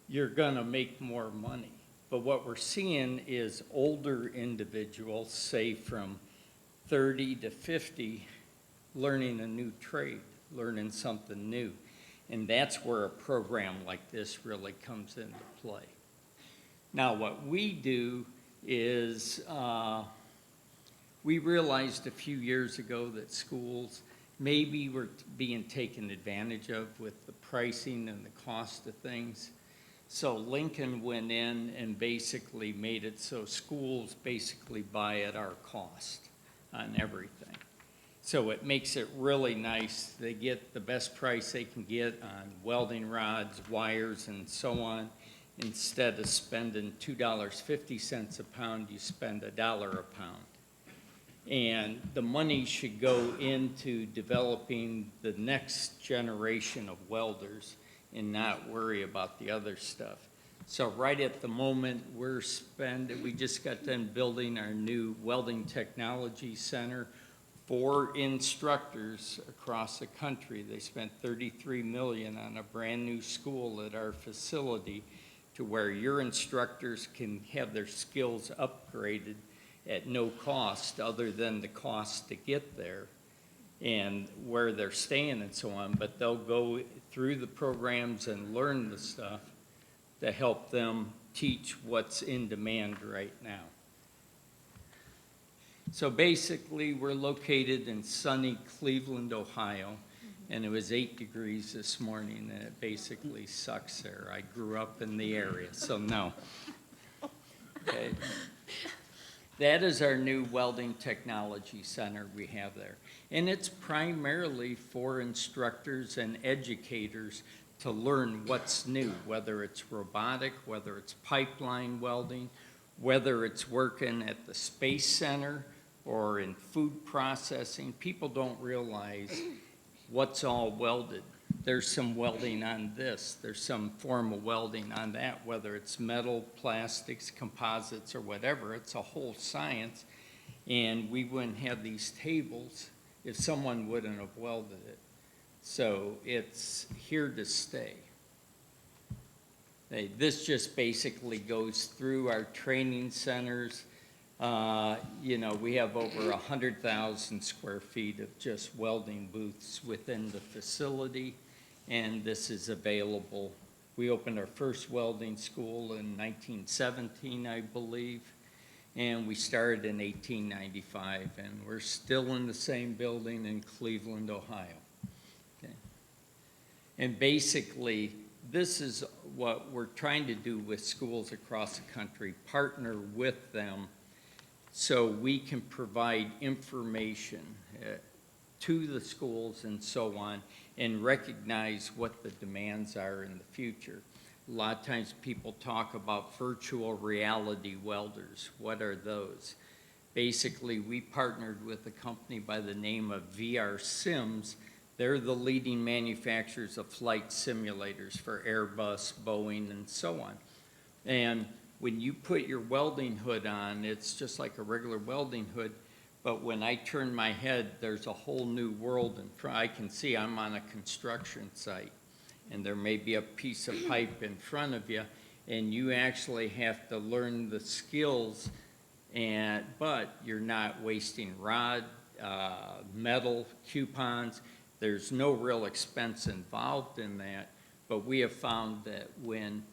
you're gonna make more money. But what we're seeing is older individuals, say from 30 to 50, learning a new trade, learning something new. And that's where a program like this really comes into play. Now, what we do is we realized a few years ago that schools maybe were being taken advantage of with the pricing and the cost of things. So Lincoln went in and basically made it so schools basically buy at our cost on everything. So it makes it really nice. They get the best price they can get on welding rods, wires, and so on. Instead of spending $2.50 a pound, you spend $1 a pound. And the money should go into developing the next generation of welders and not worry about the other stuff. So right at the moment, we just got done building our new welding technology center for instructors across the country. They spent $33 million on a brand new school at our facility to where your instructors can have their skills upgraded at no cost other than the cost to get there and where they're staying and so on, but they'll go through the programs and learn the stuff to help them teach what's in demand right now. So basically, we're located in sunny Cleveland, Ohio, and it was 8 degrees this morning, and it basically sucks there. I grew up in the area, so no. Okay. That is our new welding technology center we have there. And it's primarily for instructors and educators to learn what's new, whether it's robotic, whether it's pipeline welding, whether it's working at the Space Center or in food processing. People don't realize what's all welded. There's some welding on this. There's some form of welding on that, whether it's metal, plastics, composites, or whatever. It's a whole science, and we wouldn't have these tables if someone wouldn't have welded it. So it's here to stay. This just basically goes through our training centers. We have over 100,000 square feet of just welding booths within the facility, and this is available. We opened our first welding school in 1917, I believe, and we started in 1895, and we're still in the same building in Cleveland, Ohio. Okay. And basically, this is what we're trying to do with schools across the country, partner with them so we can provide information to the schools and so on and recognize what the demands are in the future. A lot of times people talk about virtual reality welders. What are those? Basically, we partnered with a company by the name of VR Sims. They're the leading manufacturers of flight simulators for Airbus, Boeing, and so on. And when you put your welding hood on, it's just like a regular welding hood, but when I turn my head, there's a whole new world in front. I can see I'm on a construction site, and there may be a piece of pipe in front of you, and you actually have to learn the skills, but you're not wasting rod, metal, coupons. There's no real expense involved in that, but we have found that when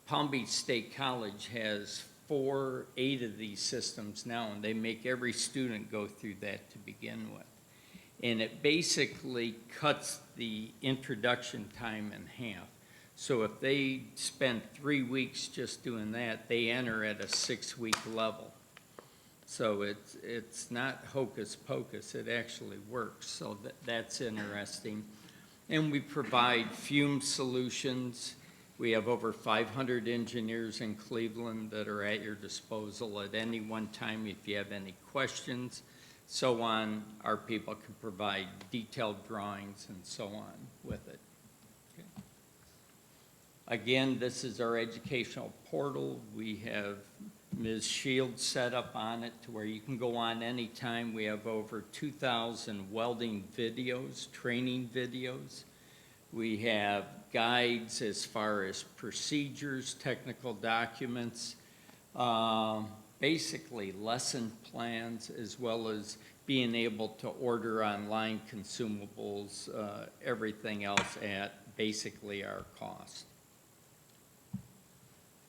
Palm Beach State College has 8 of these systems now, and they make every student go through that to begin with. And it basically cuts the introduction time in half. So if they spend 3 weeks just doing that, they enter at a 6-week level. So it's not hocus pocus, it actually works. So that's interesting. And we provide fume solutions. We have over 500 engineers in Cleveland that are at your disposal at any one time if you have any questions. So on, our people can provide detailed drawings and so on with it. Okay. Again, this is our educational portal. We have Ms. Shields set up on it to where you can go on anytime. We have over 2,000 welding videos, training videos. We have guides as far as procedures, technical documents, basically lesson plans, as well as being able to order online consumables, everything else at basically our cost.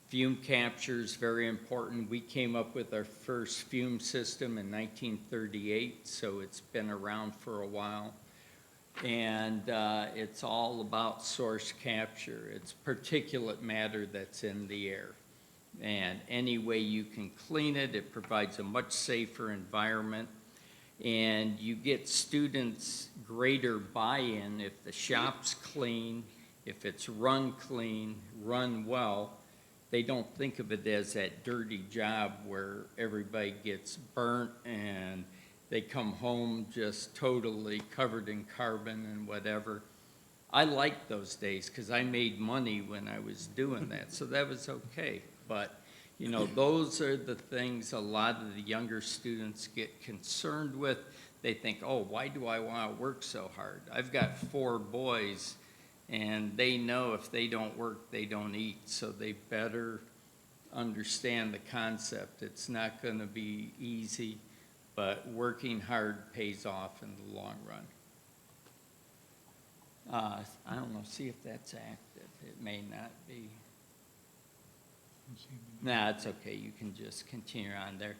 Fume capture is very important. We came up with our first fume system in 1938, so it's been around for a while. And it's all about source capture. It's particulate matter that's in the air. And any way you can clean it, it provides a much safer environment. And you get students greater buy-in if the shop's clean, if it's run clean, run well. They don't think of it as that dirty job where everybody gets burnt and they come home just totally covered in carbon and whatever. I liked those days because I made money when I was doing that, so that was okay. But, you know, those are the things a lot of the younger students get concerned with. They think, oh, why do I want to work so hard? I've got 4 boys, and they know if they don't work, they don't eat, so they better understand the concept. It's not going to be easy, but working hard pays off in the long run. I don't know, see if that's active. It may not be. Nah, it's okay, you can just continue on there.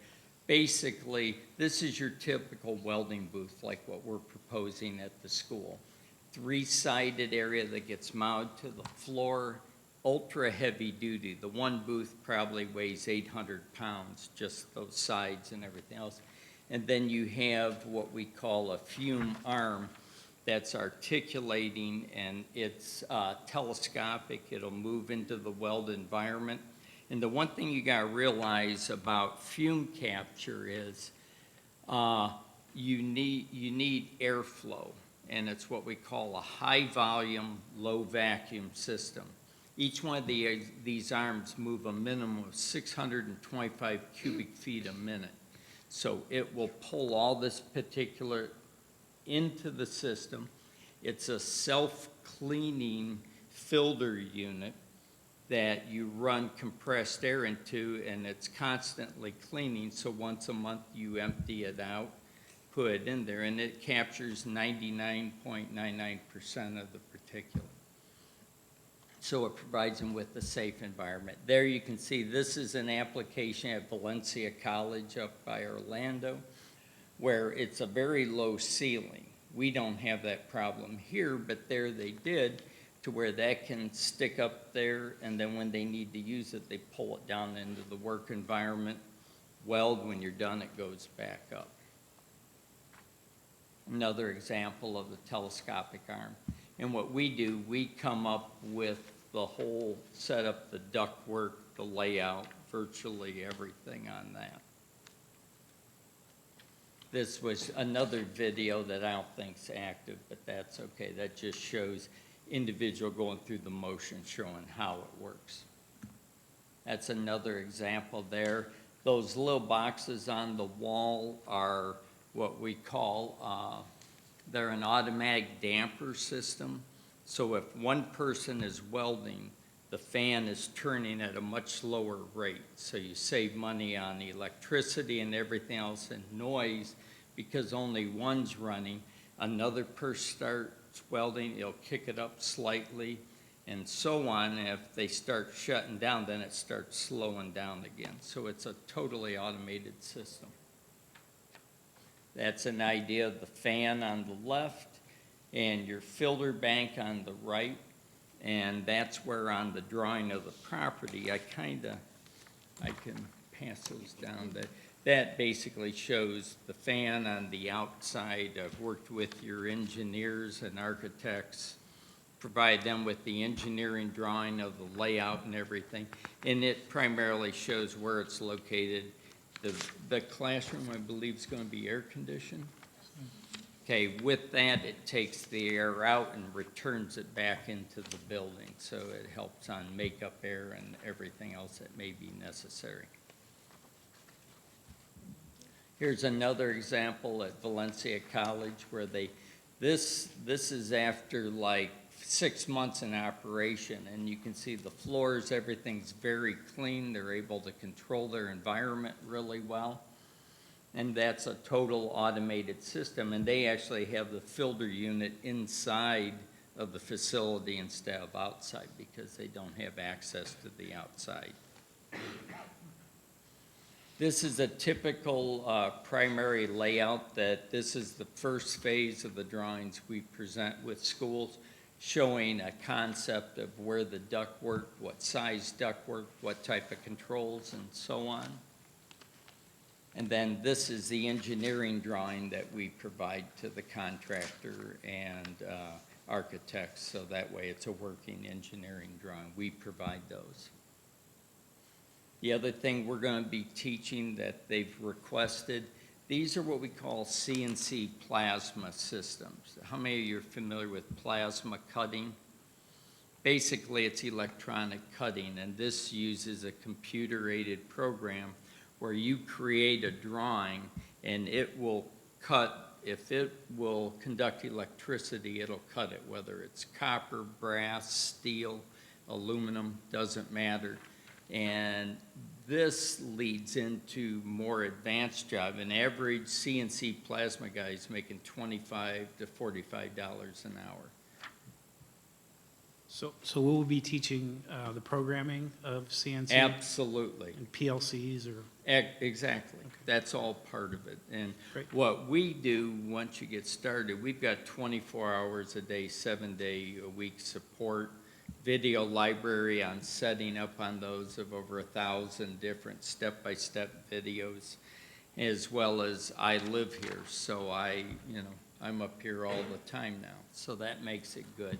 Basically, this is your typical welding booth, like what we're proposing at the school. 3-sided area that gets mounted to the floor, ultra heavy duty. The one booth probably weighs 800 pounds, just those sides and everything else. And then you have what we call a fume arm that's articulating, and it's telescopic. It'll move into the weld environment. And the one thing you gotta realize about fume capture is you need airflow, and it's what we call a high volume, low vacuum system. Each one of these arms move a minimum of 625 cubic feet a minute. So it will pull all this particular into the system. It's a self-cleaning filter unit that you run compressed air into, and it's constantly cleaning. So once a month you empty it out, put it in there, and it captures 99.99% of the particulate. So it provides them with a safe environment. There you can see this is an application at Valencia College up by Orlando, where it's a very low ceiling. We don't have that problem here, but there they did, to where that can stick up there, and then when they need to use it, they pull it down into the work environment. Weld, when you're done, it goes back up. Another example of the telescopic arm. And what we do, we come up with the whole setup, the ductwork, the layout, virtually everything on that. This was another video that I don't think's active, but that's okay. That just shows individual going through the motion, showing how it works. That's another example there. Those little boxes on the wall are what we call, they're an automatic damper system. So if one person is welding, the fan is turning at a much lower rate. So you save money on electricity and everything else and noise because only one's running. Another person starts welding, it'll kick it up slightly and so on. And if they start shutting down, then it starts slowing down again. So it's a totally automated system. That's an idea of the fan on the left and your filter bank on the right. And that's where on the drawing of the property, I can pass those down. That basically shows the fan on the outside. I've worked with your engineers and architects, provide them with the engineering drawing of the layout and everything. And it primarily shows where it's located. The classroom, I believe, is going to be air conditioned. Okay, with that, it takes the air out and returns it back into the building. So it helps on makeup air and everything else that may be necessary. Here's another example at Valencia College where this is after like 6 months in operation, and you can see the floors, everything's very clean. They're able to control their environment really well. And that's a total automated system, and they actually have the filter unit inside of the facility instead of outside because they don't have access to the outside. This is a typical primary layout that this is the first phase of the drawings we present with schools, showing a concept of where the ductwork, what size ductwork, what type of controls, and so on. And then this is the engineering drawing that we provide to the contractor and architects, so that way it's a working engineering drawing. We provide those. The other thing we're going to be teaching that they've requested, these are what we call CNC plasma systems. How many of you are familiar with plasma cutting? Basically, it's electronic cutting, and this uses a computer-aided program where you create a drawing and it will cut, if it will conduct electricity, it'll cut it, whether it's copper, brass, steel, aluminum, doesn't matter. And this leads into more advanced job. An average CNC plasma guy is making $25 to $45 an hour. So we'll be teaching the programming of CNC? Absolutely. And PLCs or? Exactly. Okay. That's all part of it. And Great. what we do once you get started, we've got 24 hours a day, 7-day-a-week support, video library on setting up on those of over 1,000 different step-by-step videos, as well as I live here, so I'm up here all the time now, so that makes it good.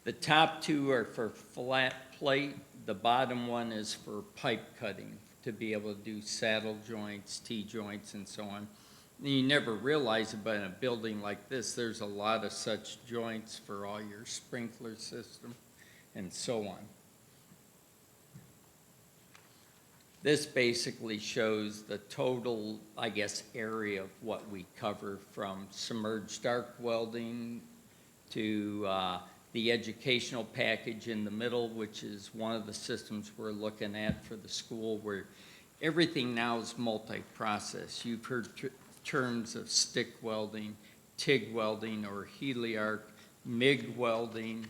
The top two are for flat plate. The bottom one is for pipe cutting, to be able to do saddle joints, T-joints, and so on. And you never realize it, but in a building like this, there's a lot of such joints for all your sprinkler system and so on. This basically shows the total, I guess, area of what we cover, from submerged arc welding to the educational package in the middle, which is one of the systems we're looking at for the school, where everything now is multi-process. You've heard terms of stick welding, TIG welding, or heliarc, MIG welding,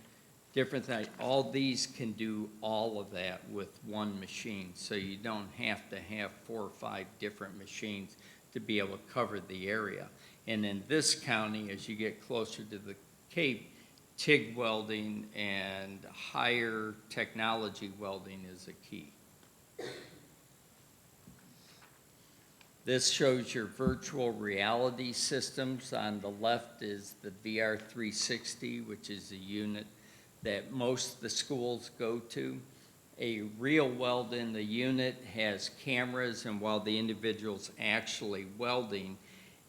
different things. All these can do all of that with one machine, so you don't have to have 4 or 5 different machines to be able to cover the area. And in this county, as you get closer to the Cape, TIG welding and higher technology welding is a key. This shows your virtual reality systems. On the left is the VR 360, which is a unit that most of the schools go to. A real weld in the unit has cameras, and while the individual's actually welding,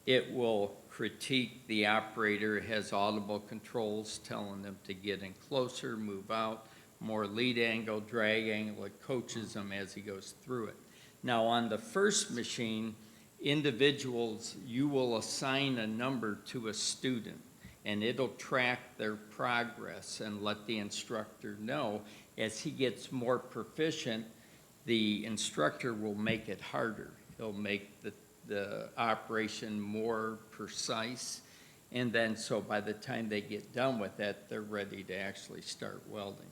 it will critique the operator. It has audible controls telling them to get in closer, move out, more lead angle, drag angle. It coaches them as he goes through it. Now on the first machine, individuals, you will assign a number to a student, and it'll track their progress and let the instructor know. As he gets more proficient, the instructor will make it harder. He'll make the operation more precise, and then so by the time they get done with that, they're ready to actually start welding.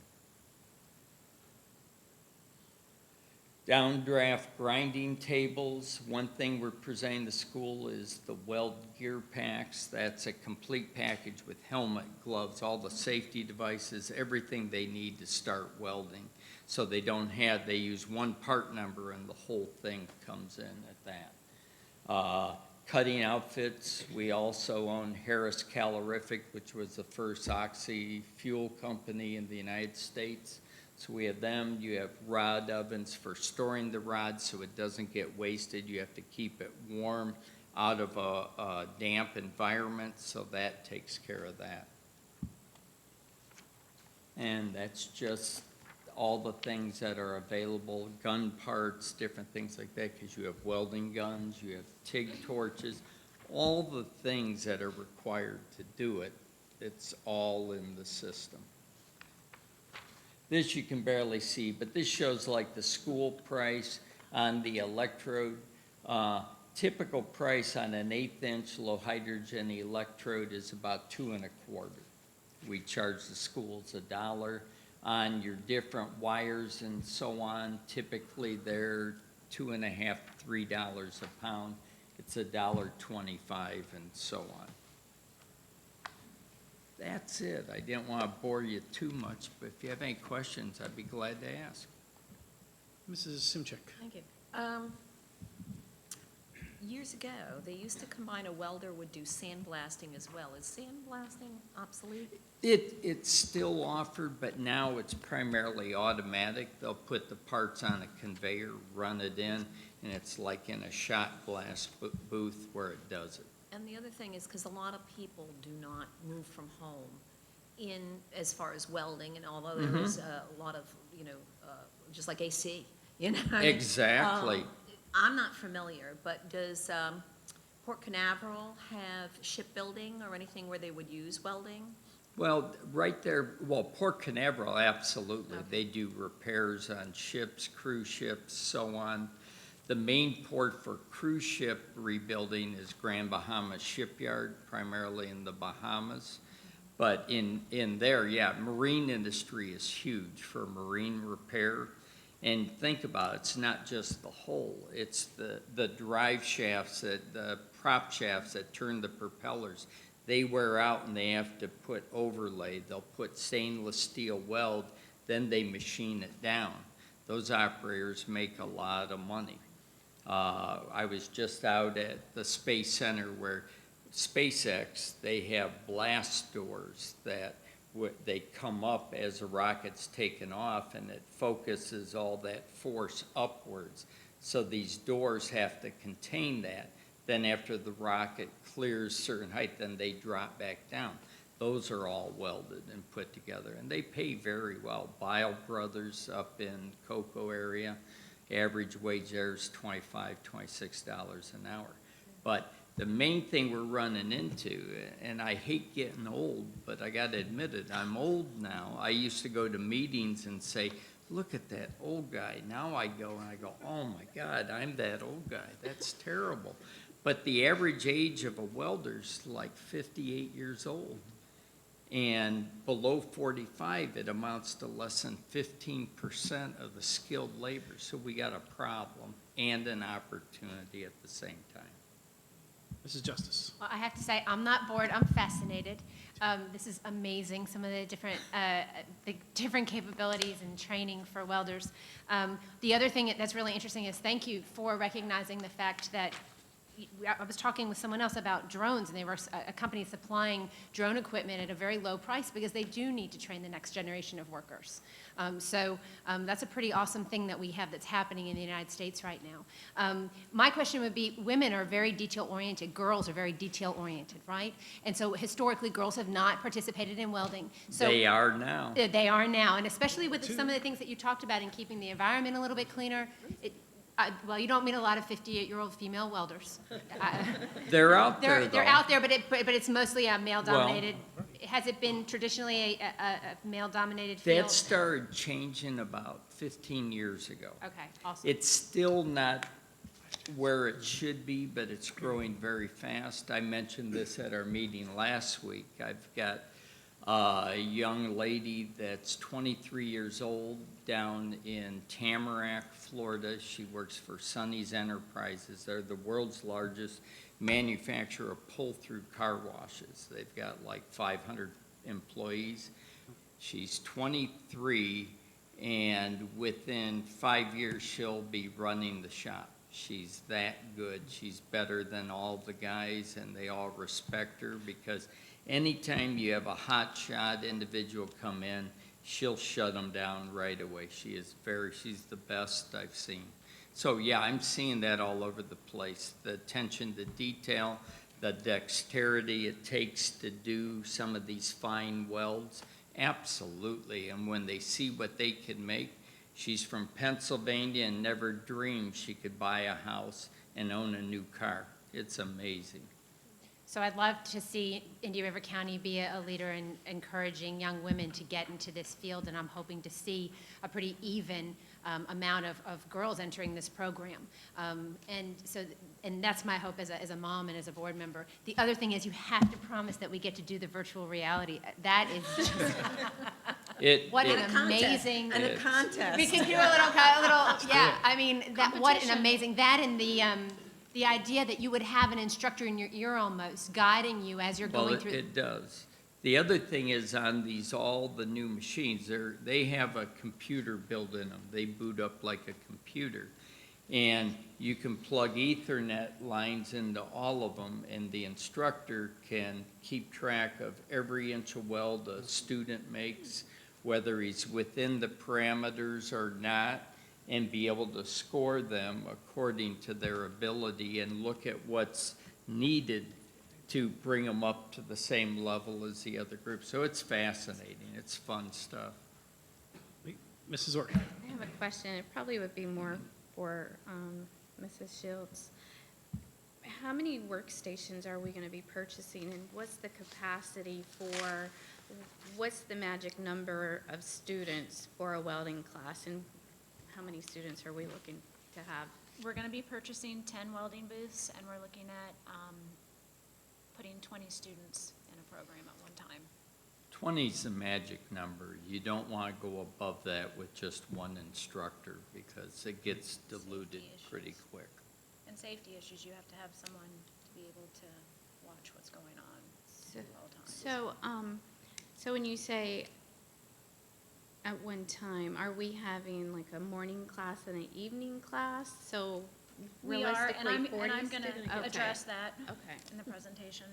Downdraft grinding tables. One thing we're presenting to school is the weld gear packs. That's a complete package with helmet, gloves, all the safety devices, everything they need to start welding. So they use one part number and the whole thing comes in at that. Cutting outfits, we also own Harris Calorific, which was the first oxy fuel company in the United States. So we have them. You have rod ovens for storing the rods so it doesn't get wasted. You have to keep it warm out of a damp environment, so that takes care of that. And that's just all the things that are available, gun parts, different things like that, because you have welding guns, you have TIG torches, all the things that are required to do it, it's all in the system. This you can barely see, but this shows like the school price on the electrode. Typical price on an 1/8" low hydrogen electrode is about $2 1/4. We charge the schools $1. On your different wires and so on, typically they're 2.5, $3 a pound. It's $1.25 and so on. That's it. I didn't want to bore you too much, but if you have any questions, I'd be glad to ask. Mrs. Simchek. Thank you. Years ago, they used to combine a welder would do sandblasting as well. Is sandblasting obsolete? It's still offered, but now it's primarily automatic. They'll put the parts on a conveyor, run it in, and it's like in a shot glass booth where it does it. And the other thing is, because a lot of people do not move from home in, as far as welding, and although there is a lot of, just like AC, Exactly. I'm not familiar, but does Port Canaveral have shipbuilding or anything where they would use welding? Well, right there, Port Canaveral, absolutely. They do repairs on ships, cruise ships, so on. The main port for cruise ship rebuilding is Grand Bahama Shipyard, primarily in the Bahamas. But in there, yeah, marine industry is huge for marine repair. And think about it, it's not just the hull, it's the drive shafts, the prop shafts that turn the propellers. They wear out and they have to put overlay. They'll put stainless steel weld, then they machine it down. Those operators make a lot of money. I was just out at the Space Center where SpaceX, they have blast doors that they come up as a rocket's taken off, and it focuses all that force upwards. So these doors have to contain that. Then after the rocket clears certain height, then they drop back down. Those are all welded and put together, and they pay very well. Bile Brothers up in Cocoa area, average wage there is $25, $26 an hour. But the main thing we're running into, and I hate getting old, but I got to admit it, I'm old now. I used to go to meetings and say, look at that old guy. Now I go and I go, oh my God, I'm that old guy. That's terrible. But the average age of a welder's like 58 years old. And below 45, it amounts to less than 15% of the skilled labor. So we got a problem and an opportunity at the same time. Mrs. Justice. Well, I have to say, I'm not bored, I'm fascinated. This is amazing, some of the different capabilities and training for welders. The other thing that's really interesting is thank you for recognizing the fact that I was talking with someone else about drones, and they were a company supplying drone equipment at a very low price because they do need to train the next generation of workers. So that's a pretty awesome thing that we have that's happening in the United States right now. My question would be, women are very detail-oriented, girls are very detail-oriented, right? And so historically, girls have not participated in welding. So They are now. They are now, and especially with some of the things that you talked about in keeping the environment a little bit cleaner. Well, you don't meet a lot of 58-year-old female welders. They're out there, They're though. out there, but it's mostly a male-dominated. Has it been traditionally a male-dominated field? That started changing about 15 years ago. Okay, awesome. It's still not where it should be, but it's growing very fast. I mentioned this at our meeting last week. I've got a young lady that's 23 years old down in Tamarack, Florida. She works for Sonny's Enterprises. They're the world's largest manufacturer of pull-through car washes. They've got like 500 employees. She's 23, and within 5 years, she'll be running the shop. She's that good. She's better than all the guys, and they all respect her because anytime you have a hotshot individual come in, she'll shut them down right away. She's the best I've seen. So yeah, I'm seeing that all over the place. The attention to detail, the dexterity it takes to do some of these fine welds, absolutely. And when they see what they can make, she's from Pennsylvania and never dreamed she could buy a house and own a new car. It's amazing. So I'd love to see Indian River County be a leader in encouraging young women to get into this field, and I'm hoping to see a pretty even amount of girls entering this program. And that's my hope as a mom and as a board member. The other thing is you have to promise that we get to do the virtual reality. That is just, What And an a contest. amazing. And a contest. We can do a little, yeah, I mean, what an amazing, that and the idea that you would have an instructor in your ear almost, guiding you as you're Well, going through. it does. The other thing is on all the new machines, they have a computer built in them. They boot up like a computer. And you can plug Ethernet lines into all of them, and the instructor can keep track of every inch of weld a student makes, whether he's within the parameters or not, and be able to score them according to their ability and look at what's needed to bring them up to the same level as the other group. So it's fascinating. It's fun stuff. Mrs. Orr. I have a question. It probably would be more for Mrs. Shields. How many workstations are we going to be purchasing, and what's the capacity for, what's the magic number of students for a welding class, and how many students are we looking to have? We're going to be purchasing 10 welding booths, and we're looking at putting 20 students in a program at one time. 20 is the magic number. You don't want to go above that with just one instructor because it gets diluted pretty quick. And safety issues, you have to have someone to be able to watch what's going on at all times. So when you say at one time, are we having like a morning class and an evening class? So We are, and realistically, 40 I'm going students? to Okay. address that Okay. in the presentation.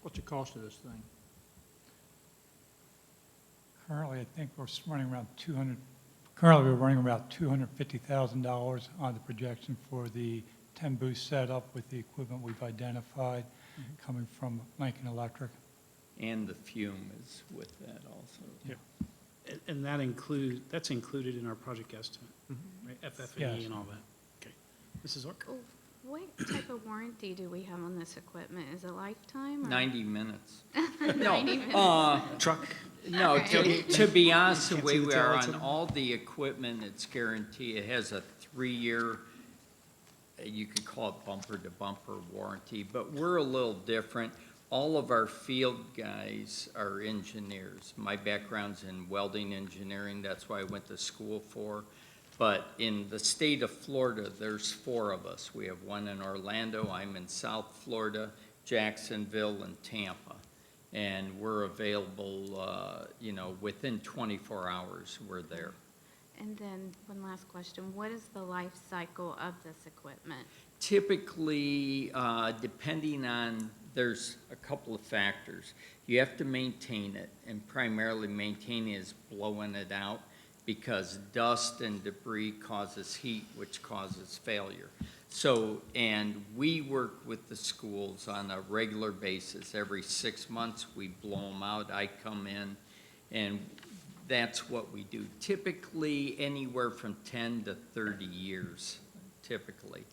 What's the cost of this thing? Currently, I think we're running around currently we're running about $250,000 on the projection for the 10 booth setup with the equipment we've identified coming from Lincoln Electric. And the fume is with that also. Yep. And that's included in our project estimate, right? FF&E Yes. and all that. Okay. Mrs. Orr? Oh, what type of warranty do we have on this equipment? Is it lifetime? Or? 90 minutes. 90 minutes. Truck? No, Okay. to be honest, the Can't way see the we tail are lights on on it. all the equipment, it's guaranteed. It has a 3-year, you could call it bumper-to-bumper warranty, but we're a little different. All of our field guys are engineers. My background's in welding engineering. That's what I went to school for. But in the state of Florida, there's 4 of us. We have one in Orlando, I'm in South Florida, Jacksonville, and Tampa. And we're available, within 24 hours, we're there. And then one last question. What is the life cycle of this equipment? Typically, depending on, there's a couple of factors. You have to maintain it, and primarily maintaining is blowing it out, because dust and debris causes heat, which causes failure. So, and we work with the schools on a regular basis. Every 6 months, we blow them out. I come in, and that's what we do. Typically, anywhere from 10 to 30 years, typically.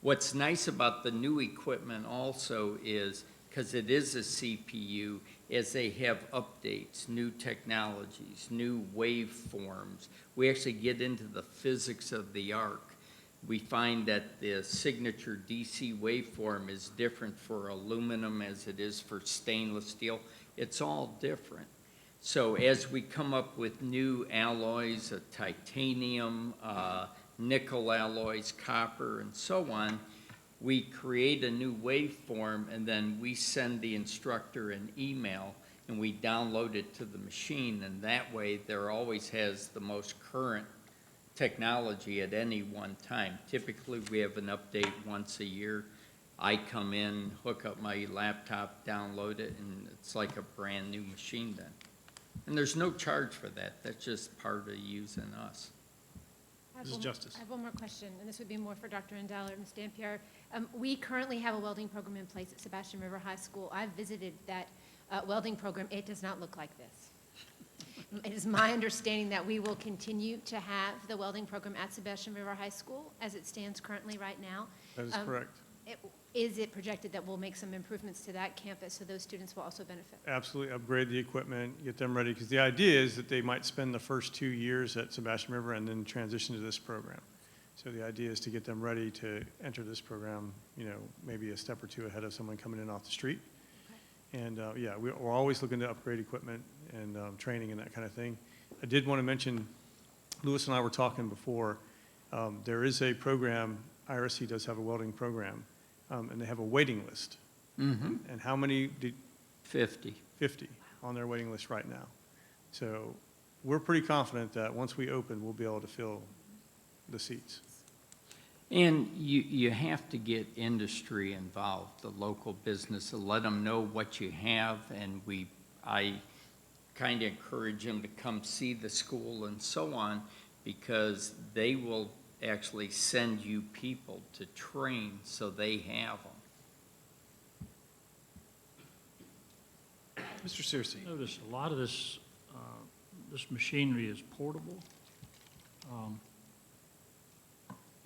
What's nice about the new equipment also is, because it is a CPU, as they have updates, new technologies, new waveforms, we actually get into the physics of the arc. We find that the signature DC waveform is different for aluminum as it is for stainless steel. It's all different. So as we come up with new alloys, titanium, nickel alloys, copper, and so on, we create a new waveform, and then we send the instructor an email, and we download it to the machine, and that way there always has the most current technology at any one time. Typically, we have an update once a year. I come in, hook up my laptop, download it, and it's like a brand new machine then. And there's no charge for that. That's just part of using us. Mrs. Justice. I have one more question, and this would be more for Dr. Endell or Ms. Dampierre. We currently have a welding program in place at Sebastian River High School. I've visited that welding program. It does not look like this. It is my understanding that we will continue to have the welding program at Sebastian River High School as it stands currently right now. That is correct. Is it projected that we'll make some improvements to that campus so those students will also benefit? Absolutely upgrade the equipment, get them ready, because the idea is that they might spend the first 2 years at Sebastian River and then transition to this program. So the idea is to get them ready to enter this program, maybe a step or 2 ahead of someone coming in off the street. Okay. And yeah, we're always looking to upgrade equipment and training and that kind of thing. I did want to mention, Louis and I were talking before, there is a program, IRC does have a welding program, and they have a waiting list. Mm-hmm. And how many did, 50. 50 on their waiting list right now. So we're pretty confident that once we open, we'll be able to fill the seats. And you have to get industry involved, the local business, to let them know what you have, and I kind of encourage them to come see the school and so on, because they will actually send you people to train so they have them. Mr. Searcy. Notice a lot of this, this machinery is portable.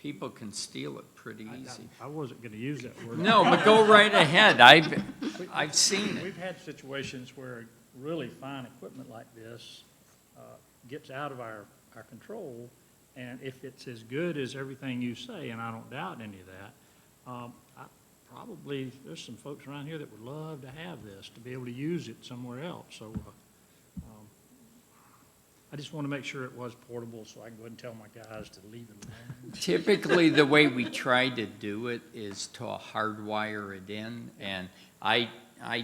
People can steal it pretty easy. I wasn't going to use that word. No, but go right ahead. I've seen it. We've had situations where really fine equipment like this gets out of our control, and if it's as good as everything you say, and I don't doubt any of that, probably there's some folks around here that would love to have this, to be able to use it somewhere else. So I just want to make sure it was portable so I can go ahead and tell my guys to leave it alone. Typically, the way we try to do it is to hardwire it in, and I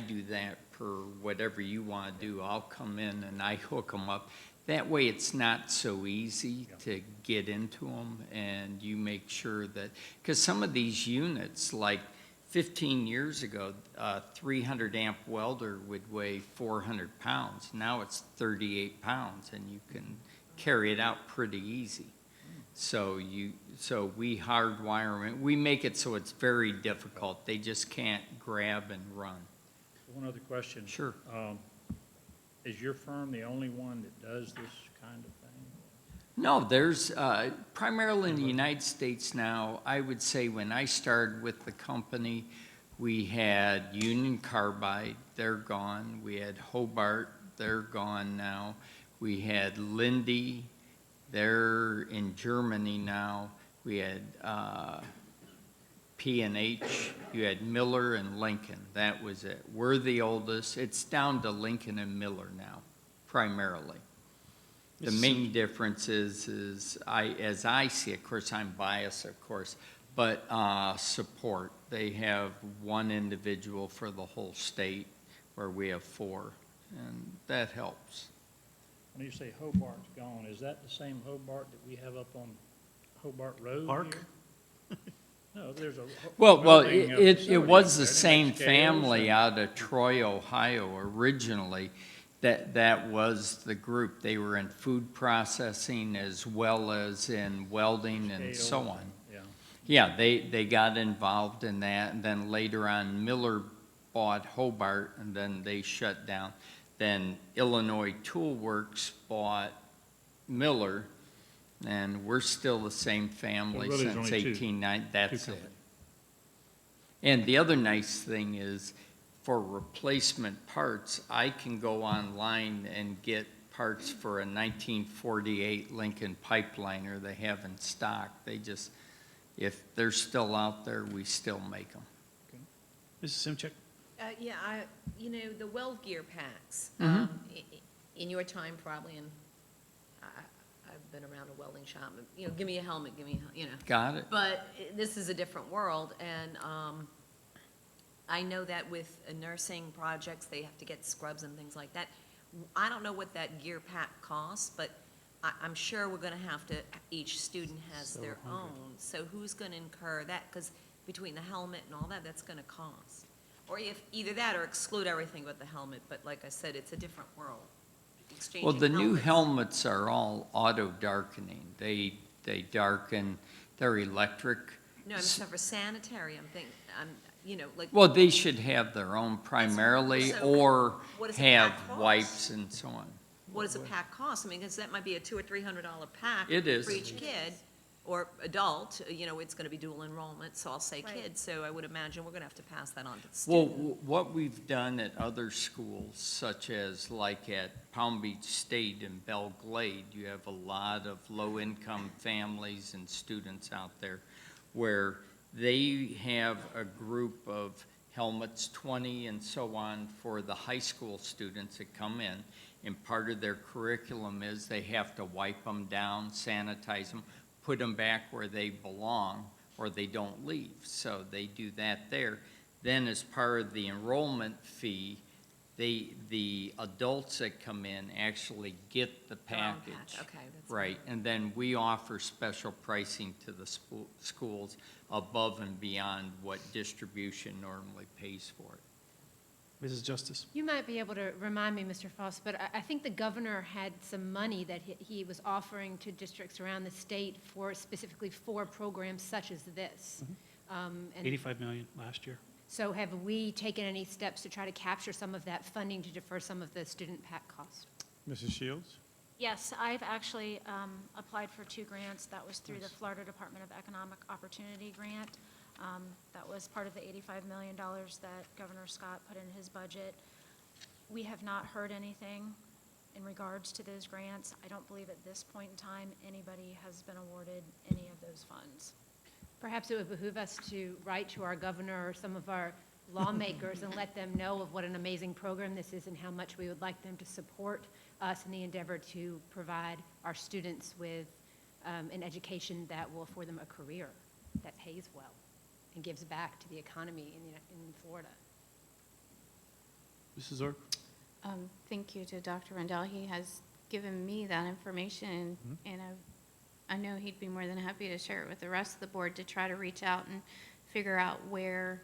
do that for whatever you want to do. I'll come in and I hook them up. That way, it's not so easy to get into them, and you make sure that, because some of these units, like 15 years ago, a 300 amp welder would weigh 400 pounds. Now it's 38 pounds, and you can carry it out pretty easy. So we hardwire them. We make it so it's very difficult. They just can't grab and run. One other question. Sure. Is your firm the only one that does this kind of thing? No, there's primarily in the United States now. I would say when I started with the company, we had Union Carbide, they're gone. We had Hobart, they're gone now. We had Lindy, they're in Germany now. We had P&H, you had Miller and Lincoln, that was it. We're the oldest. It's down to Lincoln and Miller now, primarily. The main difference is as I see it, of course, I'm biased, of course, but support. They have one individual for the whole state, where we have 4, and that helps. When you say Hobart's gone, is that the same Hobart that we have up on Hobart Road Park? here? No, there's a. Well, building, it facility was the there. They same make scales family and- out of Troy, Ohio, originally. That was the group. They were in food processing as well as in welding and so Scales, on. Yeah. Yeah, they got involved in that, and then later on, Miller bought Hobart, and then they shut down. Then Illinois Tool Works bought Miller, and we're still the same family really there's since only two- 1890. That's two it. companies. And the other nice thing is, for replacement parts, I can go online and get parts for a 1948 Lincoln pipeliner they have in stock. They just, if they're still out there, we still make them. Mrs. Simchek? Yeah, the weld gear packs, Mhm. in your time probably, and I've been around a welding shop, give me a helmet, Got it? But this is a different world, and I know that with nursing projects, they have to get scrubs and things like that. I don't know what that gear pack costs, but I'm sure we're gonna have to, each student has their own. So who's gonna incur that? Because between the helmet and all that, that's gonna cost. Or if, either that or exclude everything but the helmet, but like I said, it's a different world. Well, the new helmets. helmets are all auto darkening. They darken, they're electric. No, I'm sorry, for sanitary, I'm thinking, like. Well, they should have their own primarily, So, or what does a have pack cost? wipes and so on. What does a pack cost? I mean, because that might be a $200 or $300 pack. It is. For each kid or adult, it's gonna be dual enrollment, so I'll say Right. kids. So I would imagine we're gonna have to pass that on to the Well, student. what we've done at other schools, such as like at Palm Beach State and Belle Glade, you have a lot of low-income families and students out there where they have a group of helmets, 20 and so on, for the high school students that come in, And part of their curriculum is they have to wipe them down, sanitize them, put them back where they belong, or they don't leave. So they do that there. Then as part of the enrollment fee, the adults that come in actually get the Their own package. Okay, that's. Right, and then we offer special pricing to the schools above and beyond what distribution normally pays for it. Mrs. Justice? You might be able to remind me, Mr. Foss, but I think the governor had some money that he was offering to districts around the state for, specifically for programs such as this. And 85 million last year. so have we taken any steps to try to capture some of that funding to defer some of the student PAC cost? Mrs. Shields? Yes, I've actually applied for 2 grants. That was through the Florida Department of Economic Opportunity Grant. That was part of the $85 million that Governor Scott put in his budget. We have not heard anything in regards to those grants. I don't believe at this point in time anybody has been awarded any of those funds. Perhaps it would behoove us to write to our governor or some of our lawmakers and let them know of what an amazing program this is and how much we would like them to support us in the endeavor to provide our students with an education that will afford them a career that pays well and gives back to the economy in Florida. Mrs. Zork? Thank you to Dr. Rendell. He has given me that information, and I know he'd be more than happy to share it with the rest of the board to try to reach out and figure out where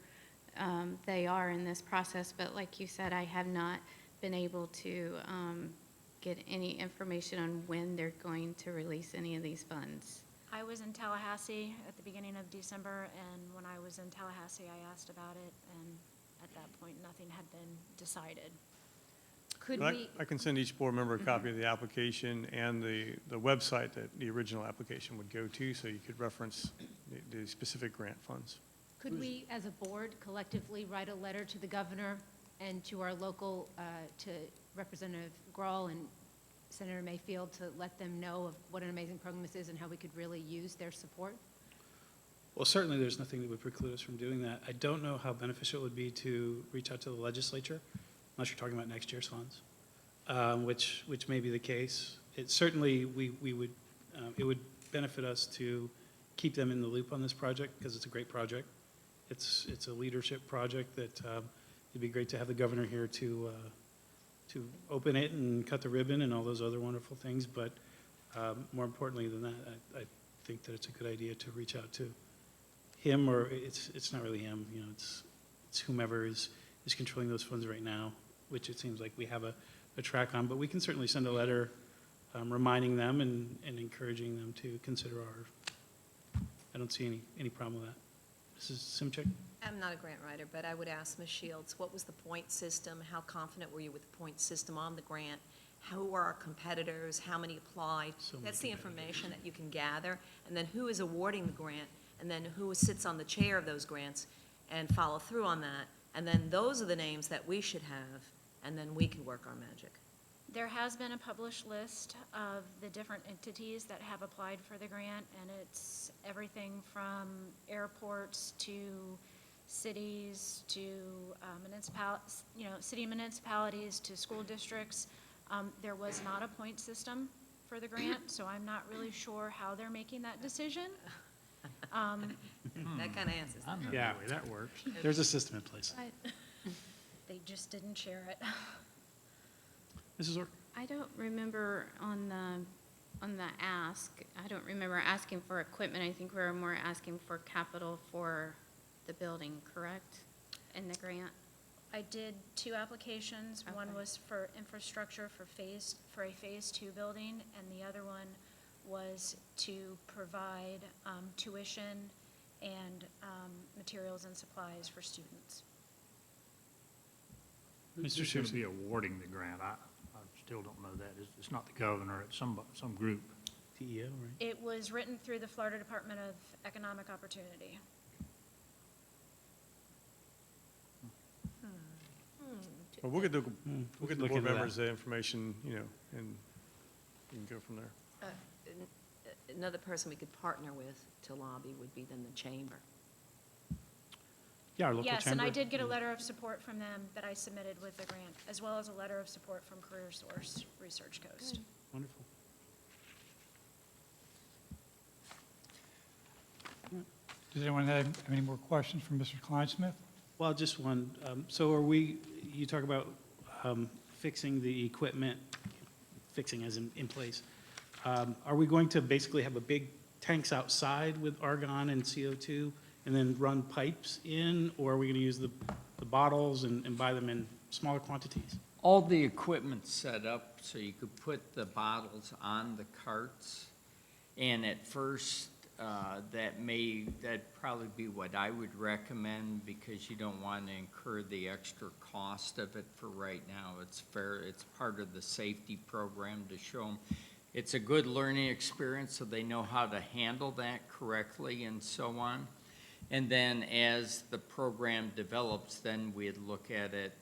they are in this process. But like you said, I have not been able to get any information on when they're going to release any of these funds. I was in Tallahassee at the beginning of December, and when I was in Tallahassee, I asked about it, and at that point, nothing had been decided. Could But we, I can send each board member a copy of the application and the website that the original application would go to, so you could reference the specific grant funds. could we, as a board, collectively write a letter to the governor and to our local, to Representative Grawl and Senator Mayfield to let them know of what an amazing program this is and how we could really use their support? Well, certainly there's nothing that would preclude us from doing that. I don't know how beneficial it would be to reach out to the legislature, unless you're talking about next year's funds, which may be the case. It certainly, we would, it would benefit us to keep them in the loop on this project because it's a great project. It's a leadership project that it'd be great to have the governor here to open it and cut the ribbon and all those other wonderful things. But more importantly than that, I think that it's a good idea to reach out to him, or it's not really him, you know, it's whomever is controlling those funds right now, which it seems like we have a track on. But we can certainly send a letter reminding them and encouraging them to consider I don't see any problem with that. Mrs. Simchik? I'm not a grant writer, but I would ask Ms. Shields, what was the point system? How confident were you with the point system on the grant? Who are our competitors? How many applied? So many That's the competitors. information that you can gather. And then who is awarding the grant? And then who sits on the chair of those grants and follow through on that? And then those are the names that we should have, and then we can work our magic. There has been a published list of the different entities that have applied for the grant, and it's everything from airports to cities to city municipalities to school districts. There was not a point system for the grant, so I'm not really sure how they're making that decision. That kind of answers that. I know Yeah. the way that works. There's a system in place. They just didn't share it. Mrs. Orr? I don't remember on the ask, I don't remember asking for equipment. I think we were more asking for capital for the building, correct? In the grant? I did 2 applications. One Okay. was for infrastructure for a phase 2 building, and the other one was to provide tuition and materials and supplies for students. Mr. Who's going to Simpson? be awarding the grant? I still don't know that. It's not the governor, it's some group. DEO, right? It was written through the Florida Department of Economic Opportunity. Well, we'll get the look board into that. members the information, you know, and we can go from there. Another person we could partner with to lobby would be then the chamber. Yeah, our local Yes, and I chamber. did get a letter of support from them that I submitted with the grant, as well as a letter of support from Career Source Research Coast. Wonderful. Does anyone have any more questions for Mr. Kleinsmith? Well, just one. So you talk about fixing the equipment, fixing as in place. Are we going to basically have a big tanks outside with argon and CO2 and then run pipes in? Or are we going to use the bottles and buy them in smaller quantities? All the equipment's set up so you could put the bottles on the carts. And at first, that'd probably be what I would recommend because you don't want to incur the extra cost of it for right now. It's fair, it's part of the safety program to show them. It's a good learning experience so they know how to handle that correctly and so on. And then as the program develops, then we'd look at it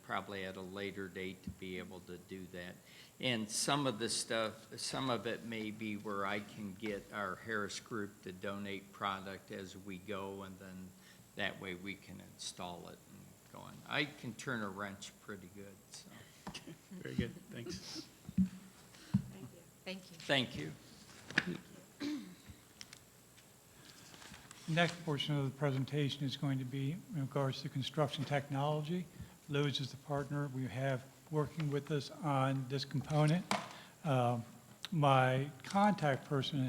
probably at a later date to be able to do that. And some of the stuff, some of it may be where I can get our Harris group to donate product as we go, and then that way we can install it and go on. I can turn a wrench pretty good, so. Very good, thanks. Thank you. Thank you. Next portion of the presentation is going to be in regards to construction technology. Lowe's is the partner we have working with us on this component. My contact person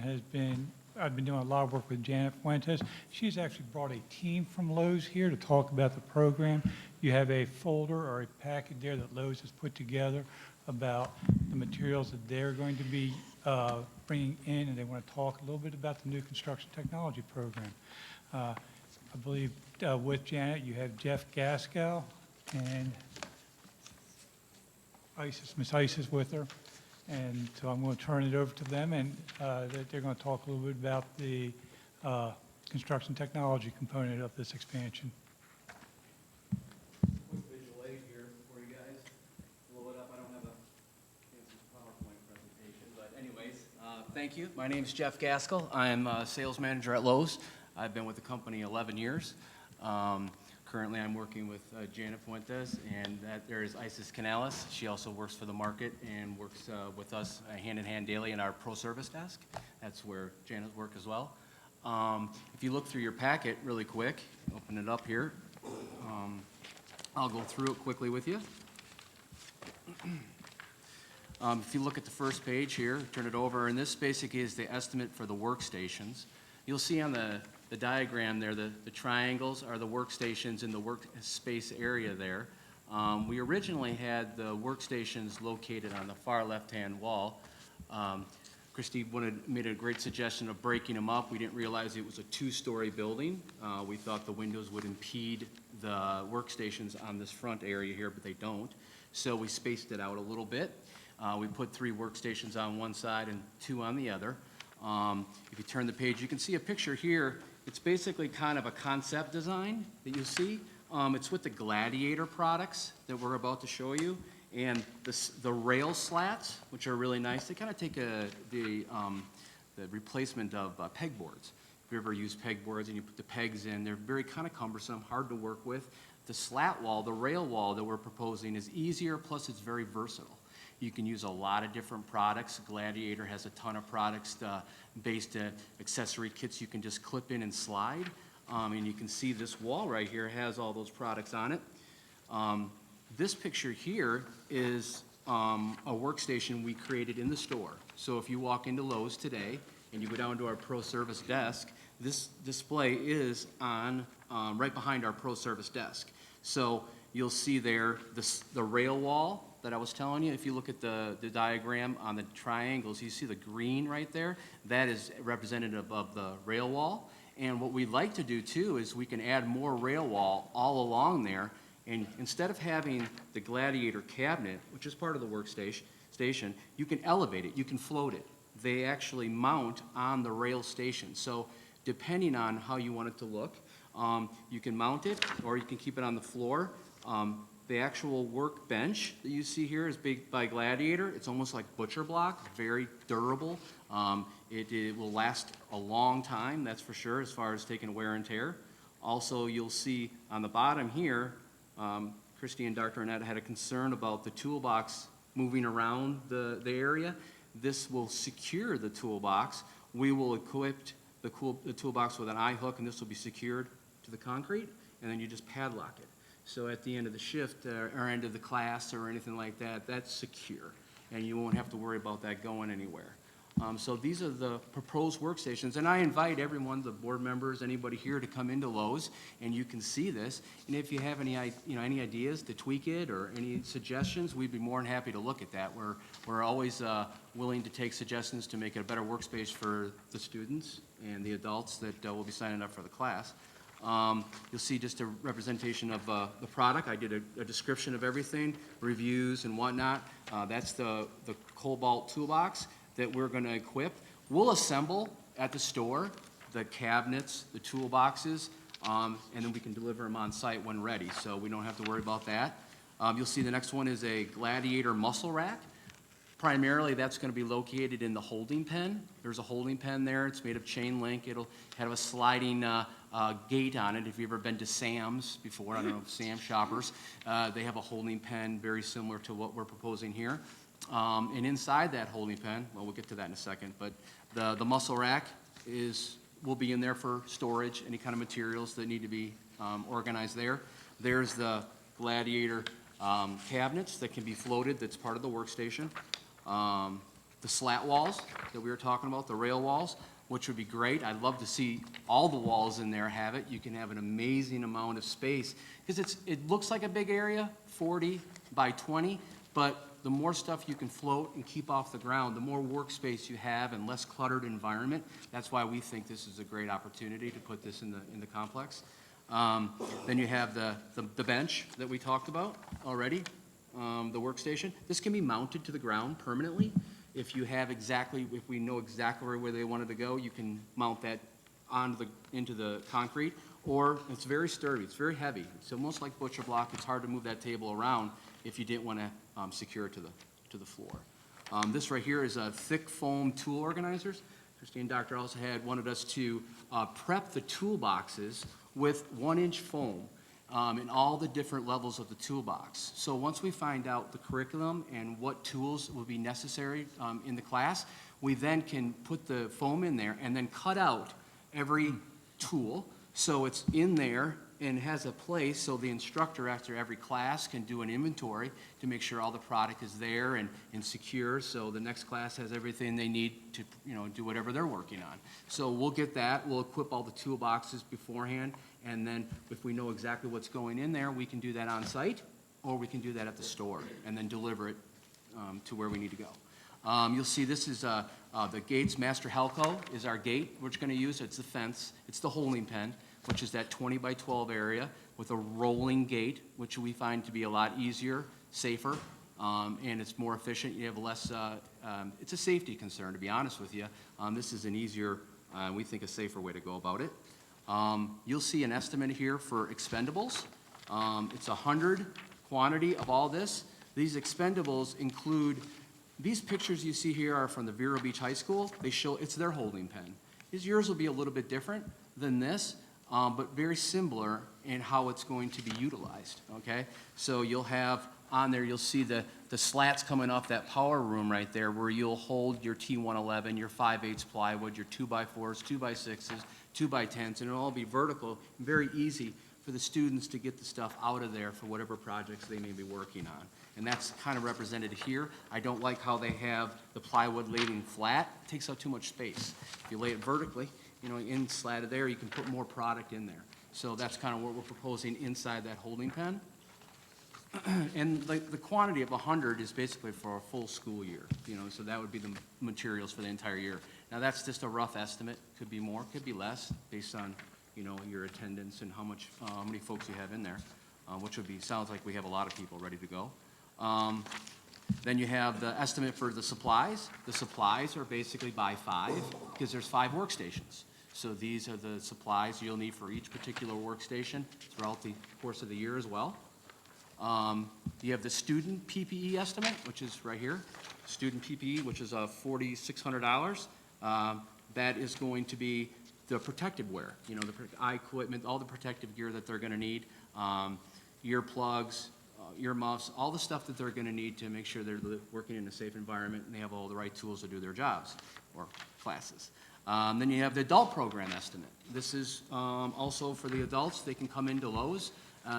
I've been doing a lot of work with Janet Fuentes. She's actually brought a team from Lowe's here to talk about the program. You have a folder or a packet there that Lowe's has put together about the materials that they're going to be bringing in, and they want to talk a little bit about the new construction technology program. I believe with Janet, you have Jeff Gaskell and Miss Isis with her. And so I'm going to turn it over to them, and they're going to talk a little bit about the construction technology component of this expansion. Quick visual aid here for you guys. Blow it up. I don't have a fancy PowerPoint presentation, but anyways, thank you. My name is Jeff Gaskell. I'm a sales manager at Lowe's. I've been with the company 11 years. Currently, I'm working with Janet Fuentes, and there is Isis Canales. She also works for the market and works with us hand in hand daily in our pro service desk. That's where Janet's work as well. If you look through your packet really quick, open it up here. I'll go through it quickly with you. If you look at the first page here, turn it over, and this basically is the estimate for the workstations. You'll see on the diagram there, the triangles are the workstations in the workspace area there. We originally had the workstations located on the far left-hand wall. Christy made a great suggestion of breaking them up. We didn't realize it was a two-story building. We thought the windows would impede the workstations on this front area here, but they don't. So we spaced it out a little bit. We put 3 workstations on one side and 2 on the other. If you turn the page, you can see a picture here. It's basically kind of a concept design that you see. It's with the Gladiator products that we're about to show you. And the rail slats, which are really nice, they kind of take the replacement of pegboards. If you ever use pegboards and you put the pegs in, they're very kind of cumbersome, hard to work with. The slat wall, the rail wall that we're proposing is easier, plus it's very versatile. You can use a lot of different products. Gladiator has a ton of products based accessory kits you can just clip in and slide. And you can see this wall right here has all those products on it. This picture here is a workstation we created in the store. So if you walk into Lowe's today and you go down to our pro service desk, this display is on right behind our pro service desk. So you'll see there the rail wall that I was telling you. If you look at the diagram on the triangles, you see the green right there. That is representative of the rail wall. And what we'd like to do too is we can add more rail wall all along there. And instead of having the Gladiator cabinet, which is part of the workstation, you can elevate it, you can float it. They actually mount on the rail station. So depending on how you want it to look, you can mount it or you can keep it on the floor. The actual workbench that you see here is made by Gladiator. It's almost like butcher block, very durable. It will last a long time, that's for sure, as far as taking wear and tear. Also, you'll see on the bottom here, Christy and Dr. Arnett had a concern about the toolbox moving around the area. This will secure the toolbox. We will equip the toolbox with an eye hook, and this will be secured to the concrete, and then you just padlock it. So at the end of the shift or end of the class or anything like that, that's secure, and you won't have to worry about that going anywhere. So these are the proposed workstations, and I invite everyone, the board members, anybody here to come into Lowe's, and you can see this. And if you have any ideas to tweak it or any suggestions, we'd be more than happy to look at that. We're always willing to take suggestions to make it a better workspace for the students and the adults that will be signing up for the class. You'll see just a representation of the product. I did a description of everything, reviews and whatnot. That's the Cobalt toolbox that we're going to equip. We'll assemble at the store the cabinets, the toolboxes, and then we can deliver them on site when ready, so we don't have to worry about that. You'll see the next one is a Gladiator muscle rack. Primarily, that's going to be located in the holding pen. There's a holding pen there. It's made of chain link. It'll have a sliding gate on it. If you've ever been to Sam's before, I don't know, Sam shoppers, they have a holding pen very similar to what we're proposing here. And inside that holding pen, well, we'll get to that in a second, but the muscle rack will be in there for storage, any kind of materials that need to be organized there. There's the Gladiator cabinets that can be floated, that's part of the workstation. The slat walls that we were talking about, the rail walls, which would be great. I'd love to see all the walls in there have it. You can have an amazing amount of space, because it looks like a big area, 40 by 20, but the more stuff you can float and keep off the ground, the more workspace you have and less cluttered environment. That's why we think this is a great opportunity to put this in the complex. Then you have the bench that we talked about already, the workstation. This can be mounted to the ground permanently. If we know exactly where they wanted to go, you can mount that into the concrete. Or it's very sturdy, it's very heavy. It's almost like butcher block. It's hard to move that table around if you didn't want to secure it to the floor. This right here is a thick foam tool organizers. Christine and Dr. also wanted us to prep the toolboxes with 1-inch foam in all the different levels of the toolbox. So once we find out the curriculum and what tools will be necessary in the class, we then can put the foam in there and then cut out every tool so it's in there and has a place so the instructor after every class can do an inventory to make sure all the product is there and secure, so the next class has everything they need to do whatever they're working on. So we'll get that, we'll equip all the toolboxes beforehand, and then if we know exactly what's going in there, we can do that on site, or we can do that at the store and then deliver it to where we need to go. You'll see this is the gates. Master Helco is our gate we're going to use. It's the fence, it's the holding pen, which is that 20 by 12 area with a rolling gate, which we find to be a lot easier, safer, and it's more efficient. You have less, it's a safety concern, to be honest with you. This is an easier, we think a safer way to go about it. You'll see an estimate here for expendables. It's 100 quantity of all this. These expendables include, these pictures you see here are from the Vero Beach High School. They show, it's their holding pen. Yours will be a little bit different than this. But very similar in how it's going to be utilized, okay? So you'll have on there, you'll see the slats coming off that power room right there where you'll hold your T111, your 5/8 plywood, your 2x4s, 2x6s, 2x10s, and it'll all be vertical, very easy for the students to get the stuff out of there for whatever projects they may be working on. And that's kind of represented here. I don't like how they have the plywood laying flat. It takes up too much space. If you lay it vertically, in slatted there, you can put more product in there. So that's kind of what we're proposing inside that holding pen. And the quantity of 100 is basically for a full school year, so that would be the materials for the entire year. Now, that's just a rough estimate. Could be more, could be less, based on, your attendance and how many folks you have in there, which sounds like we have a lot of people ready to go. Then you have the estimate for the supplies. The supplies are basically buy 5, because there's 5 workstations. So these are the supplies you'll need for each particular workstation throughout the course of the year as well. You have the student PPE estimate, which is right here. Student PPE, which is $4,600. That is going to be the protective wear, eye equipment, all the protective gear that they're gonna need, earplugs, earmuffs, all the stuff that they're gonna need to make sure they're working in a safe environment and they have all the right tools to do their jobs or classes. Then you have the adult program estimate. This is also for the adults. They can come into Lowe's,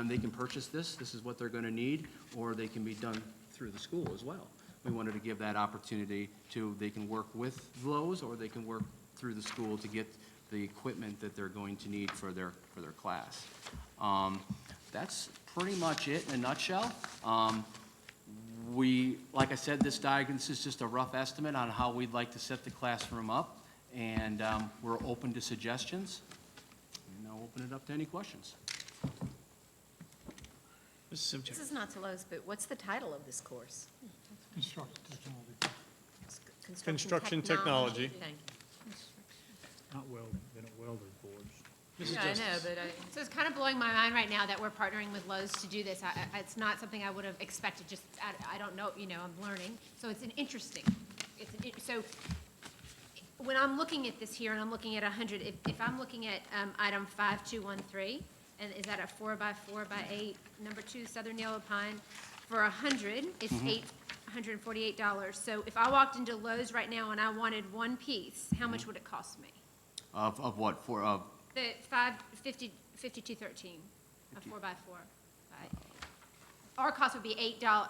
they can purchase this. This is what they're gonna need, or they can be done through the school as well. We wanted to give that opportunity they can work with Lowe's, or they can work through the school to get the equipment that they're going to need for their class. That's pretty much it in a nutshell. Like I said, this is just a rough estimate on how we'd like to set the classroom up, and we're open to suggestions. And I'll open it up to any questions. Mrs. Simchak. This is not to Lowe's, but what's the title of this course? Construction technology. Construction technology. Thank you. Not welding, they don't weld their boards. Mrs. Yeah, I Justice. know, but So it's kind of blowing my mind right now that we're partnering with Lowe's to do this. It's not something I would have expected, just, I don't know, I'm learning. So it's so when I'm looking at this here, and I'm looking at 100, if I'm looking at item 5213, and is that a 4x4x8, number 2, Southern Yellow Pine, for 100, it's $848. So if I walked into Lowe's right now and I wanted one piece, how much would it cost me? Of what, The 5213, a 4x4. Right. Our cost would be $8.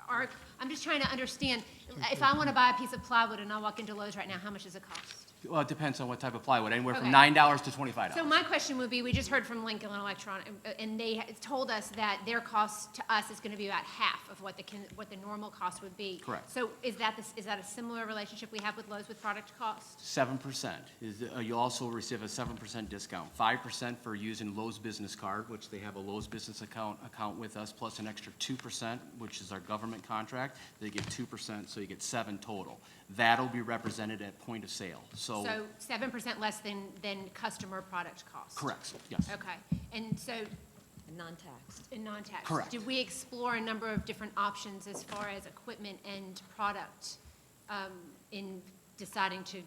I'm just trying to understand, if I want to buy a piece of plywood and I walk into Lowe's right now, how much does it cost? well, it depends on what type of plywood, anywhere from Okay. $9 to $25. So my question would be, we just heard from Lincoln Electronic, and they told us that their cost to us is going to be about half of what the normal cost would be. Correct. So is that a similar relationship we have with Lowe's with product cost? 7% you also receive a 7% discount, 5% for using Lowe's Business Card, which they have a Lowe's Business account with us, plus an extra 2%, which is our government contract. They get 2%, so you get 7 total. That'll be represented at point of sale. So 7% less than customer product cost? correct, yes. Okay, and so, non-taxed. in non-tax? Correct. Did we explore a number of different options as far as equipment and product in deciding to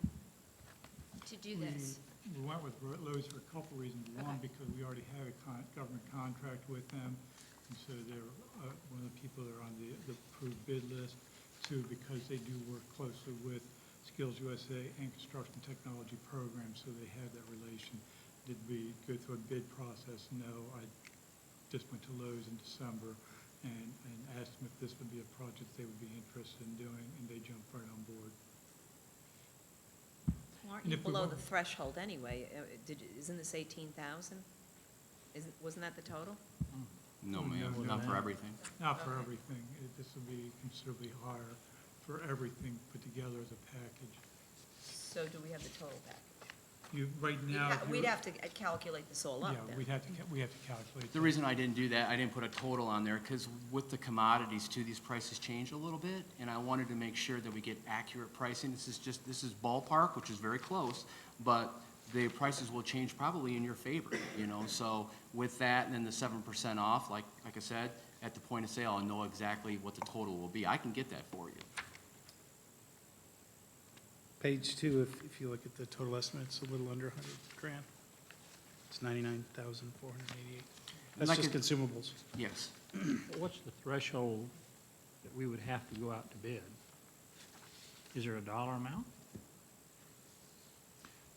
do this? We went with Lowe's for a couple reasons. One, because we already have a government contract with them, and so they're one of the people that are on the approved bid list. Two, because they do work closely with Skills USA and Construction Technology Programs, so they have that relation. Did we go through a bid process? No. I just went to Lowe's in December and asked them if this would be a project they would be interested in doing, and they jumped right on board. Aren't And you if we below want- the threshold anyway? Isn't this 18,000? Wasn't that the total? No, Oh, ma'am, no, not no. for everything. Not for everything. This will be considerably higher for everything put together as a package. So do we have the total back? Right now. We'd have to calculate this all up Yeah, then. we have to calculate. The that. reason I didn't do that, I didn't put a total on there, because with the commodities too, these prices change a little bit, and I wanted to make sure that we get accurate pricing. This is ballpark, which is very close, but the prices will change probably in your favor, so with that, and then the 7% off, like I said, at the point of sale, I'll know exactly what the total will be. I can get that for you. Page 2, if you look at the total estimate, it's a little under 100 grand. It's 99,488. That's Like just it- consumables. Yes. What's the threshold that we would have to go out to bid? Is there a dollar amount?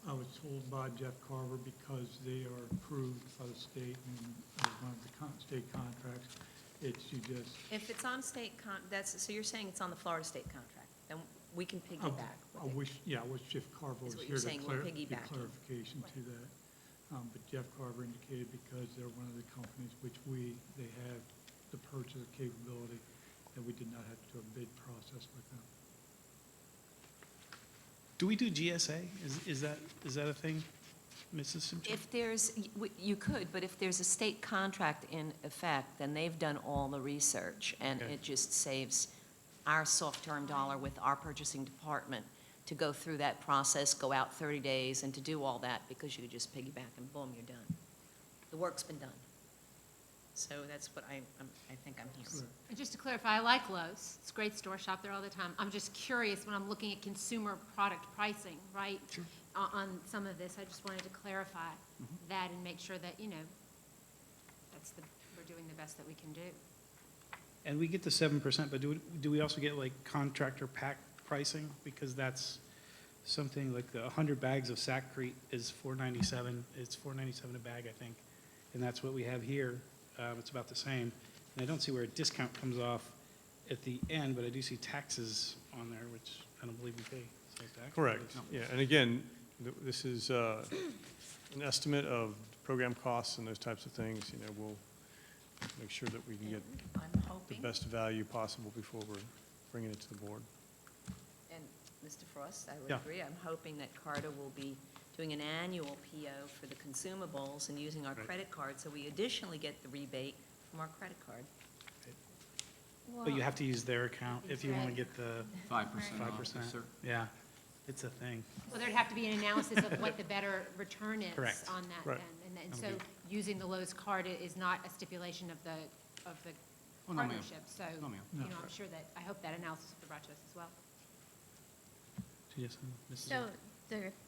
I was told by Jeff Carver, because they are approved by the state and as one of the state contracts, you just, If it's on state so you're saying it's on the Florida state contract, then we can piggyback I with it. wish Jeff Carver Is was what here you're to saying, we're give piggybacking. clarification to that. But Jeff Carver indicated because they're one of the companies which they have the purchase capability, that we did not have to do a bid process with them. Do we do GSA? Is that a thing, Mrs. Simchak? If you could, but if there's a state contract in effect, then they've done all the research, and Okay. it just saves our soft-term dollar with our purchasing department to go through that process, go out 30 days, and to do all that, because you could just piggyback and boom, you're done. The work's been done. So that's what I think I'm hearing. And just to clarify, I like Lowe's. It's a great store, shop there all the time. I'm just curious when I'm looking at consumer product pricing, right? Sure. on some of this. I just wanted to clarify that and make sure that, we're doing the best that we can do. And we get the 7%, but do we also get like contractor pack pricing? Because that's something like the 100 bags of Sackcrete is $4.97. It's $4.97 a bag, I think. And that's what we have here. It's about the same. And I don't see where a discount comes off at the end, but I do see taxes on there, which I don't believe we pay sales tax. Correct, yeah, and again, this is an estimate of program costs and those types of things. We'll make sure that we can get I'm the hoping, best value possible before we're bringing it to the board. and Mr. Frost, I would Yeah. agree, I'm hoping that Carter will be doing an annual PO for the consumables and using our Right. credit card, so we additionally get the rebate from our credit card. But you have to use their account if you want to Right. get the 5% off, 5%. yes, sir. Yeah, it's a thing. Well, there'd have to be an analysis of what the better return is Correct. on that Right. then. And so Okay. using the Lowe's card is not a stipulation of the Oh, no, ma'am. partnership. So, No, ma'am. I'm sure that, I hope that analysis will be brought to us as well. Yes, Mrs. So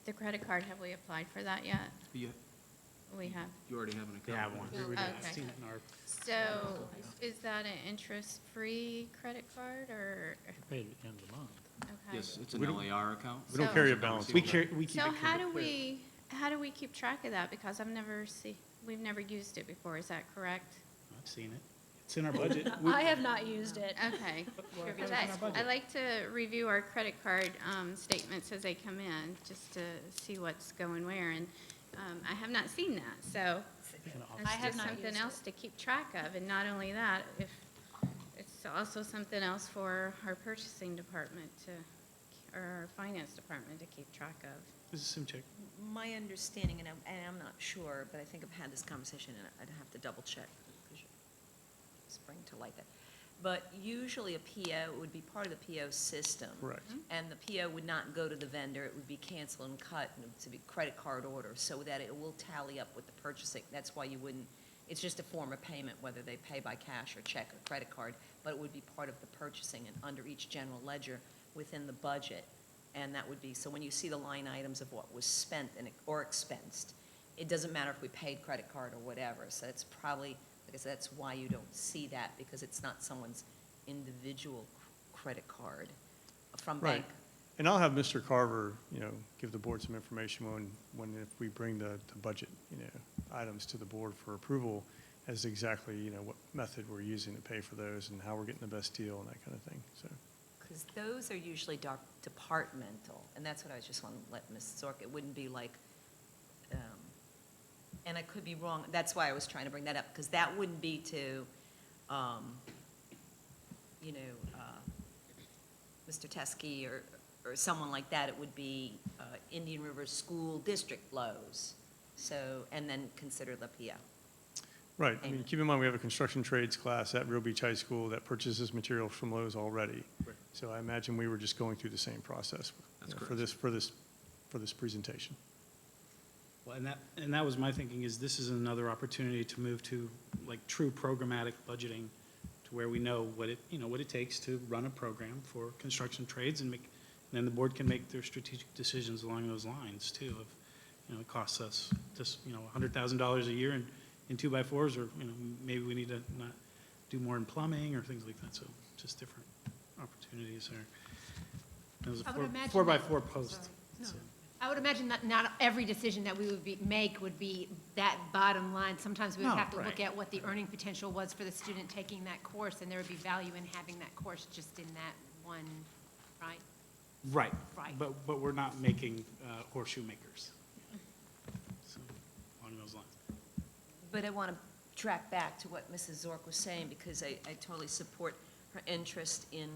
the credit card, have we applied for that yet? You We have. already have an account. We have one. We already have Okay. seen it in our, So is that an interest-free credit card or, Paid at the end of the month. okay? Yes, it's an We don't- LAR account. We don't So- carry a balance. we on that. keep it. So how do clear. how do we keep track of that? Because we've never used it before, is that correct? I've seen it. It's in our budget. I have not used it. Okay. Well, Because it's in our budget. I like to review our credit card statements as they come in, just to see what's going where, and I have not seen that, so I that's have just not something used else to keep track of, and not only that, if, it's also something else for our purchasing department or our finance department to keep track of. Mrs. Simchek. My understanding, and I'm not sure, but I think I've had this conversation, and I'd have to double check, because you spring to light that. But usually a PO would be part of the PO system. Correct. And the PO would not go to the vendor, it would be canceled and cut, and it would be credit card order, so that it will tally up with the purchasing. That's why you wouldn't, it's just a form of payment, whether they pay by cash or check or credit card, but it would be part of the purchasing and under each general ledger within the budget. And that would be, so when you see the line items of what was spent or expensed, it doesn't matter if we paid credit card or whatever, so it's probably, like I said, that's why you don't see that, because it's not someone's individual credit card from Right. bank. And I'll have Mr. Carver, give the board some information if we bring the budget, items to the board for approval as exactly, what method we're using to pay for those and how we're getting the best deal and that kind of thing, so. Because those are usually departmental, and that's what I was just want to let Ms. Zork, it wouldn't be like, and I could be wrong, that's why I was trying to bring that up, because that wouldn't be to, Mr. Teskey or someone like that, it would be Indian River School District Lowe's, so, and then consider the PO. Right, I mean, Payment. keep in mind, we have a construction trades class at Real Beach High School that purchases materials from Lowe's already. Right. So I imagine we were just going through the same process That's for this presentation. Well, and that was my thinking, is this is another opportunity to move to like true programmatic budgeting, to where we know what it takes to run a program for construction trades, and then the board can make their strategic decisions along those lines too. Of, it costs us just, $100,000 a year in 2x4s, or maybe we need to not do more in plumbing or things like that. So just different opportunities there. It was a I would imagine 4x4 post. No. So- I would imagine that not every decision that we would make would be that bottom line. Sometimes we would No, have to look right. at what the earning potential was for the student taking that course, and there would be value in having that course just in that one, right? Right. Right. But we're not making horseshoe makers. So, along those lines. But I want to track back to what Mrs. Zork was saying, because I totally support her interest in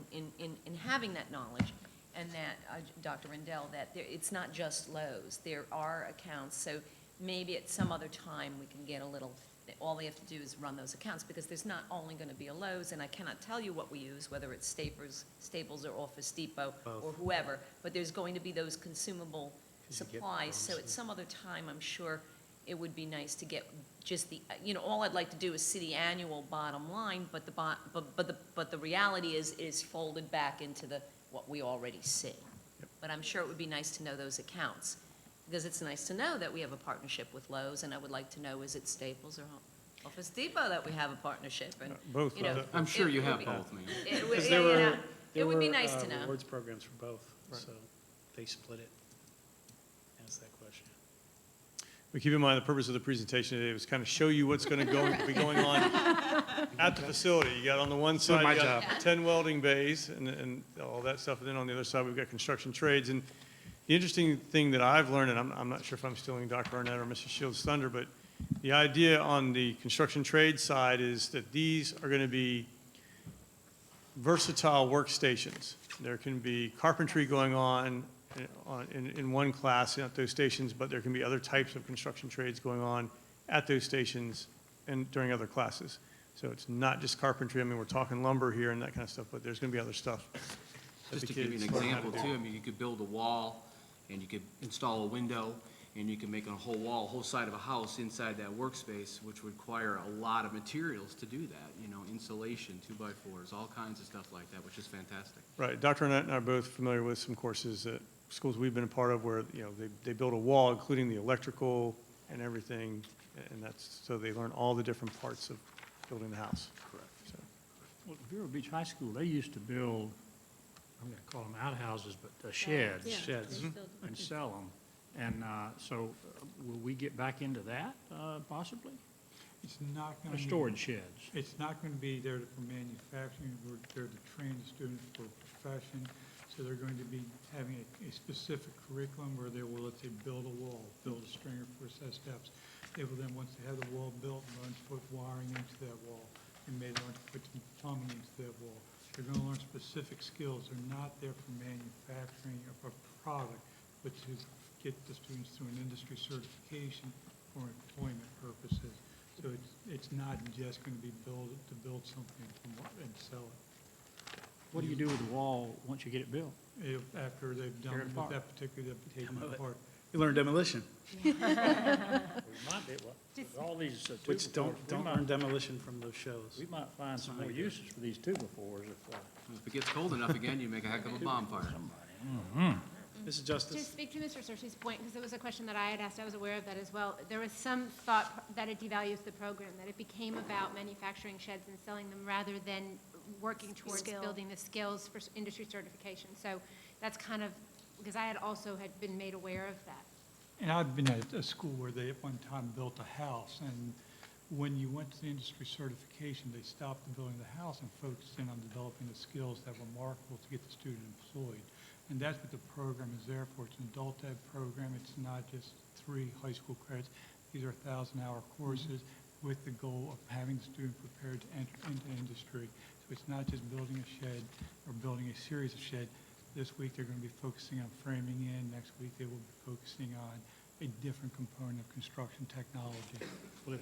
having that knowledge, and that, Dr. Rendell, that it's not just Lowe's. There are accounts, so maybe at some other time we can get a little, all they have to do is run those accounts, because there's not only going to be a Lowe's, and I cannot tell you what we use, whether it's Staples or Office Depot Both. or whoever, but there's going to be those consumable 'Cause you get supplies, so bonuses. at some other time, I'm sure it would be nice to get just the, all I'd like to do is see the annual bottom line, but the reality is, it is folded back into what we already see. But I'm sure it would be nice to know those accounts. because it's nice to know that we have a partnership with Lowe's, and I would like to know, is it Staples or Office Depot that we have a partnership? And Both, you know, rather. I'm sure it you would have be- both, ma'am. It would, Because yeah, there were, you know, there it would be were, nice to know. rewards programs for both, Right. so they split it. Ask that question. But keep in mind, the purpose of the presentation today was kind of show you what's going to be going on at the facility. You got on the one side, my you got job. 10 welding bays and all that stuff, and then on the other side, we've got construction trades. And the interesting thing that I've learned, and I'm not sure if I'm stealing Dr. Arnett or Mrs. Shields' thunder, but the idea on the construction trade side is that these are going to be versatile workstations. There can be carpentry going on in one class at those stations, but there can be other types of construction trades going on at those stations and during other classes. So it's not just carpentry. I mean, we're talking lumber here and that kind of stuff, but there's going to be other stuff. that Just the to give you an kids learn how to example do. too, I mean, you could build a wall, and you could install a window, and you can make a whole wall, a whole side of a house inside that workspace, which would require a lot of materials to do that, you know, insulation, 2x4s, all kinds of stuff like that, which is fantastic. Right. Dr. Arnett and I are both familiar with some courses at schools we've been a part of where, you know, they build a wall, including the electrical and everything, and that's, so they learn all the different parts of building the house. Correct. So, Well, Vero Beach High School, they used to build, I'm gonna call them outhouses, but sheds. Yeah. Sheds. And sell them. And so will we get back into that possibly? It's not going Or to. storage sheds? It's not going to be there for manufacturing, we're there to train the students for a profession. So they're going to be having a specific curriculum where they will, let's say, build a wall, build a stringer for set steps. They will then, once they have the wall built, learn to put wiring into that wall. They may learn to put some plumbing into that wall. They're going to learn specific skills. They're not there for manufacturing of a product, but to get the students through an industry certification for employment purposes. So it's not just going to be to build something and sell it. What do you do with the wall once you get it built? After they've done Tear it with apart. that particular, they've taken it apart. You learn demolition, We might be, with all these two which don't learn demolition from those shows. we might find some more uses for these two-by-fours if If it gets cold enough again, you make a heck of a bonfire. Mrs. To Justice? speak to Mr. Searcy's point, because it was a question that I had asked, I was aware of that as well. There was some thought that it devalues the program, that it became about manufacturing sheds and selling them rather than working towards Skill. building the skills for industry certification. So that's kind of, because I had also been made aware of that. And I'd been at a school where they at one time built a house, and when you went to the industry certification, they stopped the building of the house and focused in on developing the skills that were marketable to get the student employed. And that's what the program is there for. It's an adult ed program. It's not just 3 high school credits. These are 1,000-hour courses with the goal of having the student prepared to enter into industry. So it's not just building a shed or building a series of sheds. This week, they're going to be focusing on framing in. Next week, they will be focusing on a different component of construction technology. Well,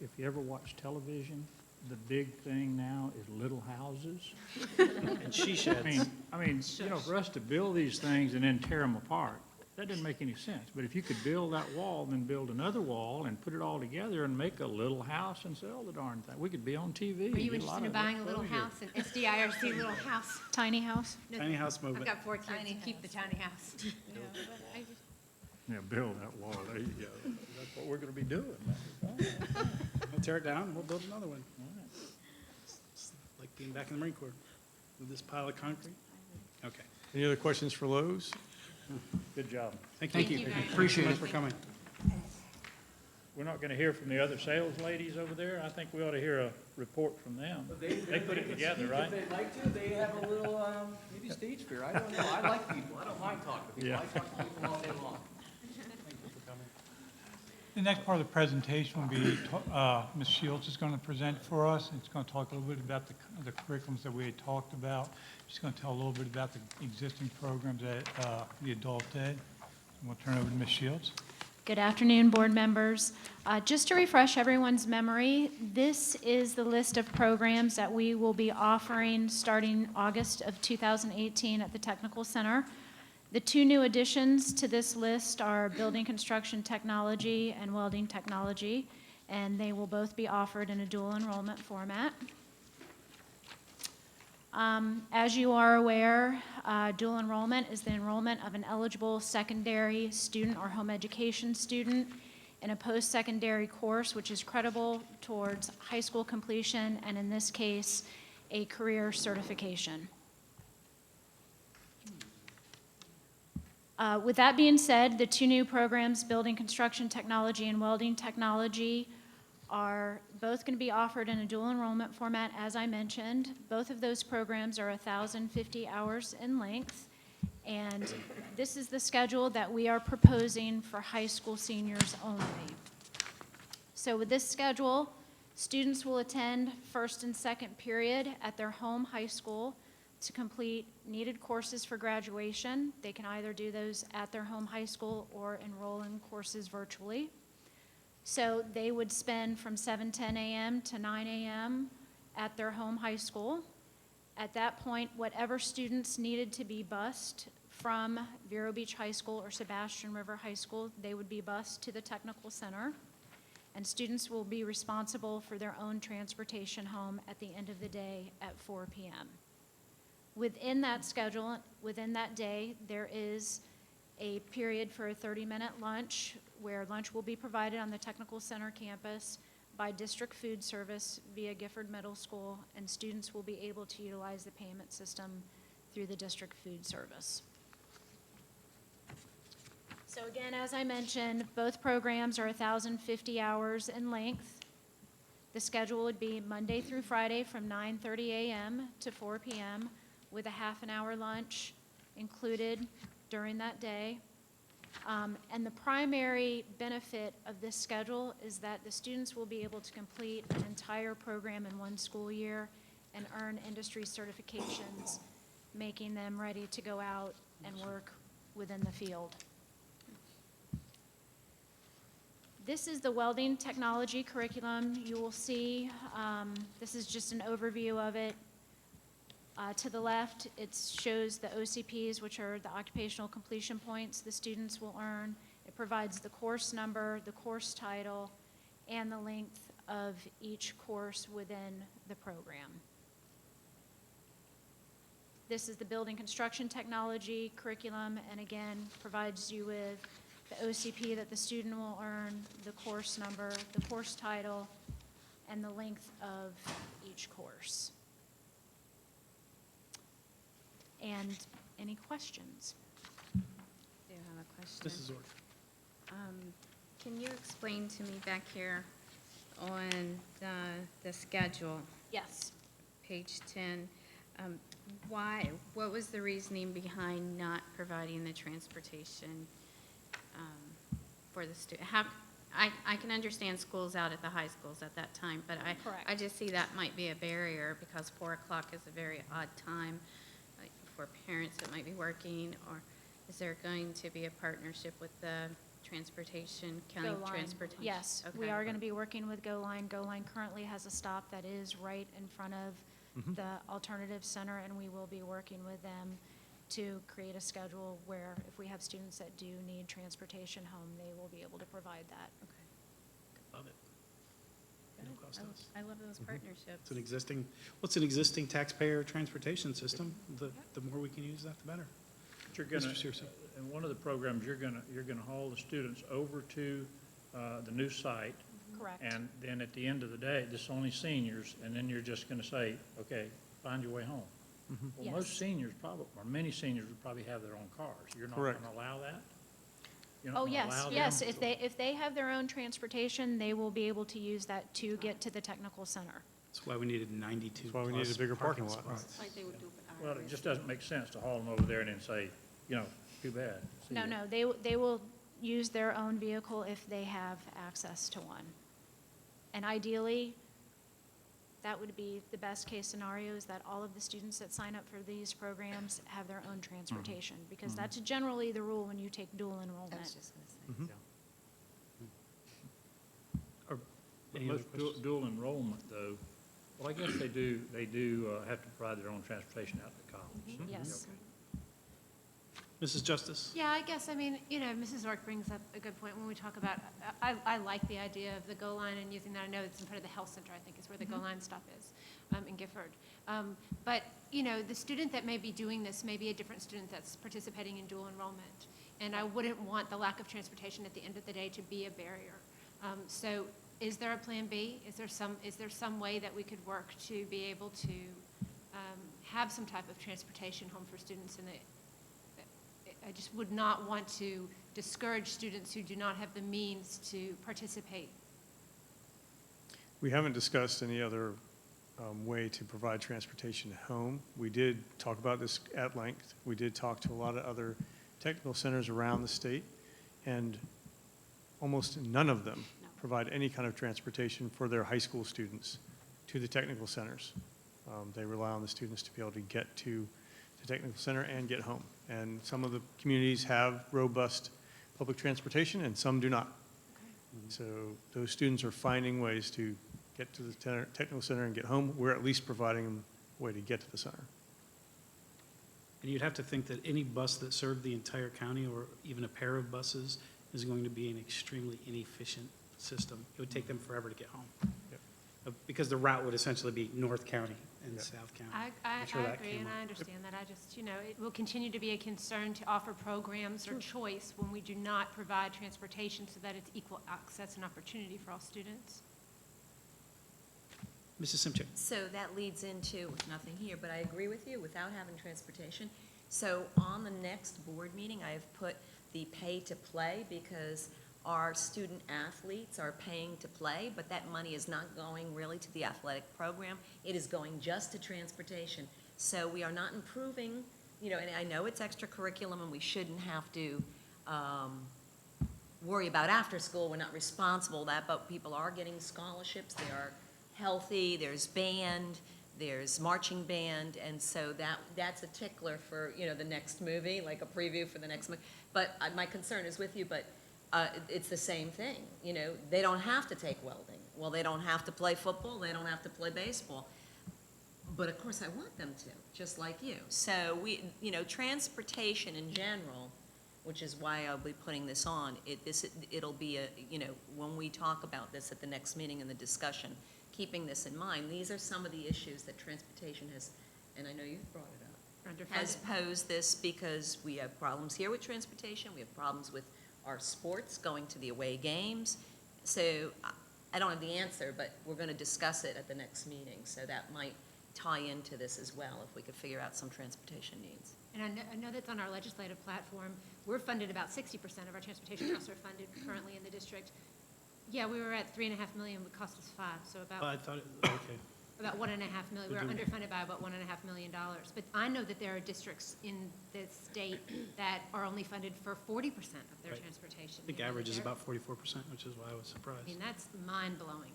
if you ever watch television, the big thing now is little houses. And she sheds. I mean, you know, for us to build these things and then tear them apart, that doesn't make any sense. But if you could build that wall, then build another wall and put it all together and make a little house and sell the darn thing, we could be on TV. Are you and get a lot interested in of buying a little exposure. house, an SDIRC little house? Tiny house? No, Tiny house I've movement. got 4 kids, keep the tiny house. Yeah, build that wall, there you go. That's what we're gonna be doing. We'll tear it down, we'll build another one. It's like being back in the Marine Corps with this pile of concrete. Okay. Any other questions for Lowe's? Good job. Thank you you. very much. Appreciate it for coming. We're not gonna hear from the other sales ladies over there. I think we ought to hear a report from them. They put it together, right? If they'd like to, they have a little, maybe stage fear, I don't know, I like people, I don't mind talking to people, Yeah. I talk to people all day long. The next part of the presentation will be, Ms. Shields is going to present for us. It's going to talk a little bit about the curriculums that we had talked about. She's going to tell a little bit about the existing programs at the adult ed. And we'll turn it over to Ms. Shields. Good afternoon, board members. Just to refresh everyone's memory, this is the list of programs that we will be offering starting August of 2018 at the Technical Center. The 2 new additions to this list are building construction technology and welding technology, and they will both be offered in a dual enrollment format. As you are aware, dual enrollment is the enrollment of an eligible secondary student or home education student in a post-secondary course which is credible towards high school completion, and in this case, a career certification. With that being said, the two new programs, building construction technology and welding technology, are both going to be offered in a dual enrollment format, as I mentioned. Both of those programs are 1,050 hours in length, and this is the schedule that we are proposing for high school seniors only. So with this schedule, students will attend first and second period at their home high school to complete needed courses for graduation. They can either do those at their home high school or enroll in courses virtually. So they would spend from 7:10 a.m. to 9 a.m. at their home high school. At that point, whatever students needed to be bused from Vero Beach High School or Sebastian River High School, they would be bused to the technical center. And students will be responsible for their own transportation home at the end of the day at 4 p.m. Within that schedule, within that day, there is a period for a 30-minute lunch where lunch will be provided on the Technical Center campus by District Food Service via Gifford Middle School, and students will be able to utilize the payment system through the District Food Service. So again, as I mentioned, both programs are 1,050 hours in length. The schedule would be Monday through Friday from 9:30 a.m. to 4 p.m. with a half-an-hour lunch included during that day. And the primary benefit of this schedule is that the students will be able to complete an entire program in one school year and earn industry certifications, making them ready to go out and work within the field. This is the welding technology curriculum. You will see, this is just an overview of it. To the left, it shows the OCPs, which are the occupational completion points the students will earn. It provides the course number, the course title, and the length of each course within the program. This is the building construction technology curriculum, and again, provides you with the OCP that the student will earn, the course number, the course title, and the length of each course. And any questions? I do have a question. Mrs. Zork. Can you explain to me back here on the schedule, Yes. page 10, what was the reasoning behind not providing the transportation for the student? I can understand schools out at the high schools at that time, but Correct. I just see that might be a barrier because 4 o'clock is a very odd time for parents that might be working, or is there going to be a partnership with the transportation, county Go Line. transportation? Yes, we Okay. are going to be working with Go Line. Go Line currently has a stop that is right in front of the alternative center, and we will be working with them to create a schedule where if we have students that do need transportation home, they will be able to provide that. Love it. No cost to us. I love those partnerships. It's an existing taxpayer transportation system. The more we can use that, the better. You're gonna, Mr. Searcy. in one of the programs, you're gonna haul the students over to the new site, Correct. and then at the end of the day, this is only seniors, and then you're just gonna say, okay, find your way home. Well, most Yes. seniors probably, or many seniors would probably have their own cars. You're not Correct. gonna allow that? You're not Oh, gonna yes, allow yes. them? If they have their own transportation, they will be able to use that to get to the technical center. That's why we needed 92 That's why we needed a plus bigger parking lot. spots. Well, it just doesn't make sense to haul them over there and then say, too bad. See No, ya. no, they will use their own vehicle if they have access to one. And ideally, that would be the best-case scenario, is that all of the students that sign up for these programs have their own transportation, because that's generally the rule when you take dual I was enrollment. just gonna say. Any other Most questions? dual enrollment, though, well, I guess they do have to provide their own transportation out to college. Yes. Mrs. Justice? Yeah, I guess, I mean, Mrs. Ork brings up a good point when we talk about, I like the idea of the goal line and using that. I know it's in front of the health center, I think is where the goal line stop is, in Gifford. But, the student that may be doing this may be a different student that's participating in dual enrollment. And I wouldn't want the lack of transportation at the end of the day to be a barrier. So is there a plan B? Is there some way that we could work to be able to have some type of transportation home for students in the, I just would not want to discourage students who do not have the means to participate. We haven't discussed any other way to provide transportation home. We did talk about this at length. We did talk to a lot of other technical centers around the state, and almost none of them provide any kind of transportation for their high school students to the technical centers. They rely on the students to be able to get to the technical center and get home. And some of the communities have robust public transportation and some do not. So those students are finding ways to get to the technical center and get home. We're at least providing them a way to get to the center. And you'd have to think that any bus that served the entire county, or even a pair of buses, is going to be an extremely inefficient system. It would take them forever to get home. Yep. Because the route would essentially be North County and Yep. South County. I I'm sure that agree, came and up. I understand that. I just, it will continue to be a concern to offer programs or choice when we do not provide transportation so that it's equal access and opportunity for all students. Mrs. Simchick? So that leads into, with nothing here, but I agree with you, without having transportation. So on the next board meeting, I have put the pay to play, because our student athletes are paying to play, but that money is not going really to the athletic program. It is going just to transportation. So we are not improving, and I know it's extracurriculum and we shouldn't have to worry about after school. We're not responsible for that, but people are getting scholarships. They are healthy. There's band, there's marching band, and so that's a tickler for, the next movie, like a preview for the next movie. But my concern is with you, but it's the same thing. They don't have to take welding. Well, they don't have to play football. They don't have to play baseball. But of course, I want them to, just like you. So transportation in general, which is why I'll be putting this on. It'll be when we talk about this at the next meeting in the discussion, keeping this in mind. These are some of the issues that transportation has, and I know you've brought it up, has posed this, because we have problems here with transportation. We have problems with our sports going to the away games. So I don't have the answer, but we're going to discuss it at the next meeting. So that might tie into this as well, if we could figure out some transportation needs. And I know that's on our legislative platform. We're funded, about 60% of our transportation costs are funded currently in the district. Yeah, we were at $3.5 million, would cost us $5 million, so I thought, okay. about $1.5 million. We were underfunded by about $1.5 million. But I know that there are districts in the state that are only funded for 40% of their Right. transportation. I think average is about 44%, which is why I was I surprised. mean, that's mind-blowing.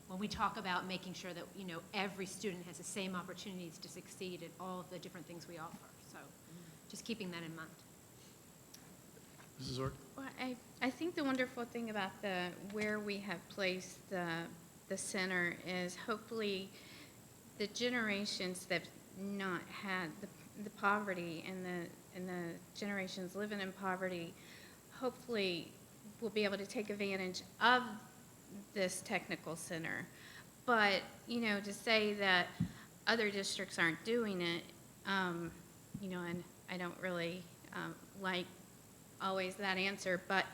When we talk about making sure that, every student has the same opportunities to succeed at all of the different things we offer. So just keeping that in mind. Mrs. Ork? Well, I think the wonderful thing about where we have placed the center is hopefully the generations that have not had the poverty and the generations living in poverty, hopefully will be able to take advantage of this technical center. But, to say that other districts aren't doing it, and I don't really like always that answer, but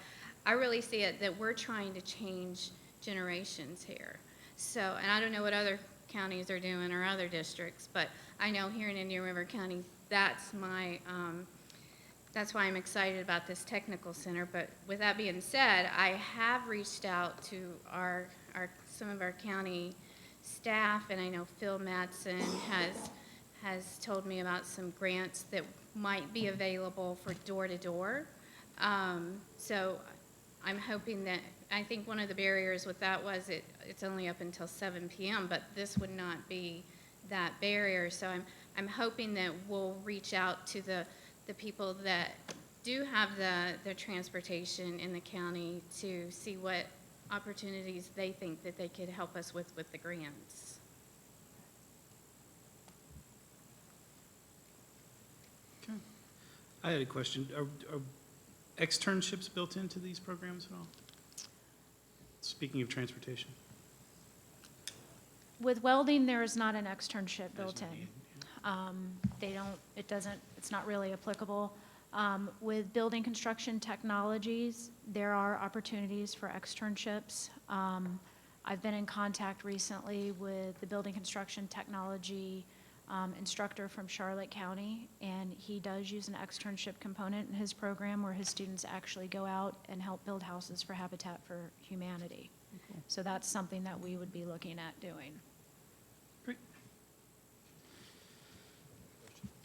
I really see it that we're trying to change generations here. So, and I don't know what other counties are doing or other districts, but I know here in Indian River County, that's why I'm excited about this technical center. But with that being said, I have reached out to some of our county staff, and I know Phil Madsen has told me about some grants that might be available for door-to-door. So I'm hoping that, I think one of the barriers with that was it's only up until 7 p.m., but this would not be that barrier. So I'm hoping that we'll reach out to the people that do have the transportation in the county to see what opportunities they think that they could help us with the grants. I had a question. Are externships built into these programs at all? Speaking of transportation. With welding, there is not an externship built not in. needed, It's not really applicable. With building construction technologies, there are opportunities for externships. I've been in contact recently with the building construction technology instructor from Charlotte County, and he does use an externship component in his program where his students actually go out and help build houses for Habitat for Humanity. So that's something that we would be looking at doing. Great.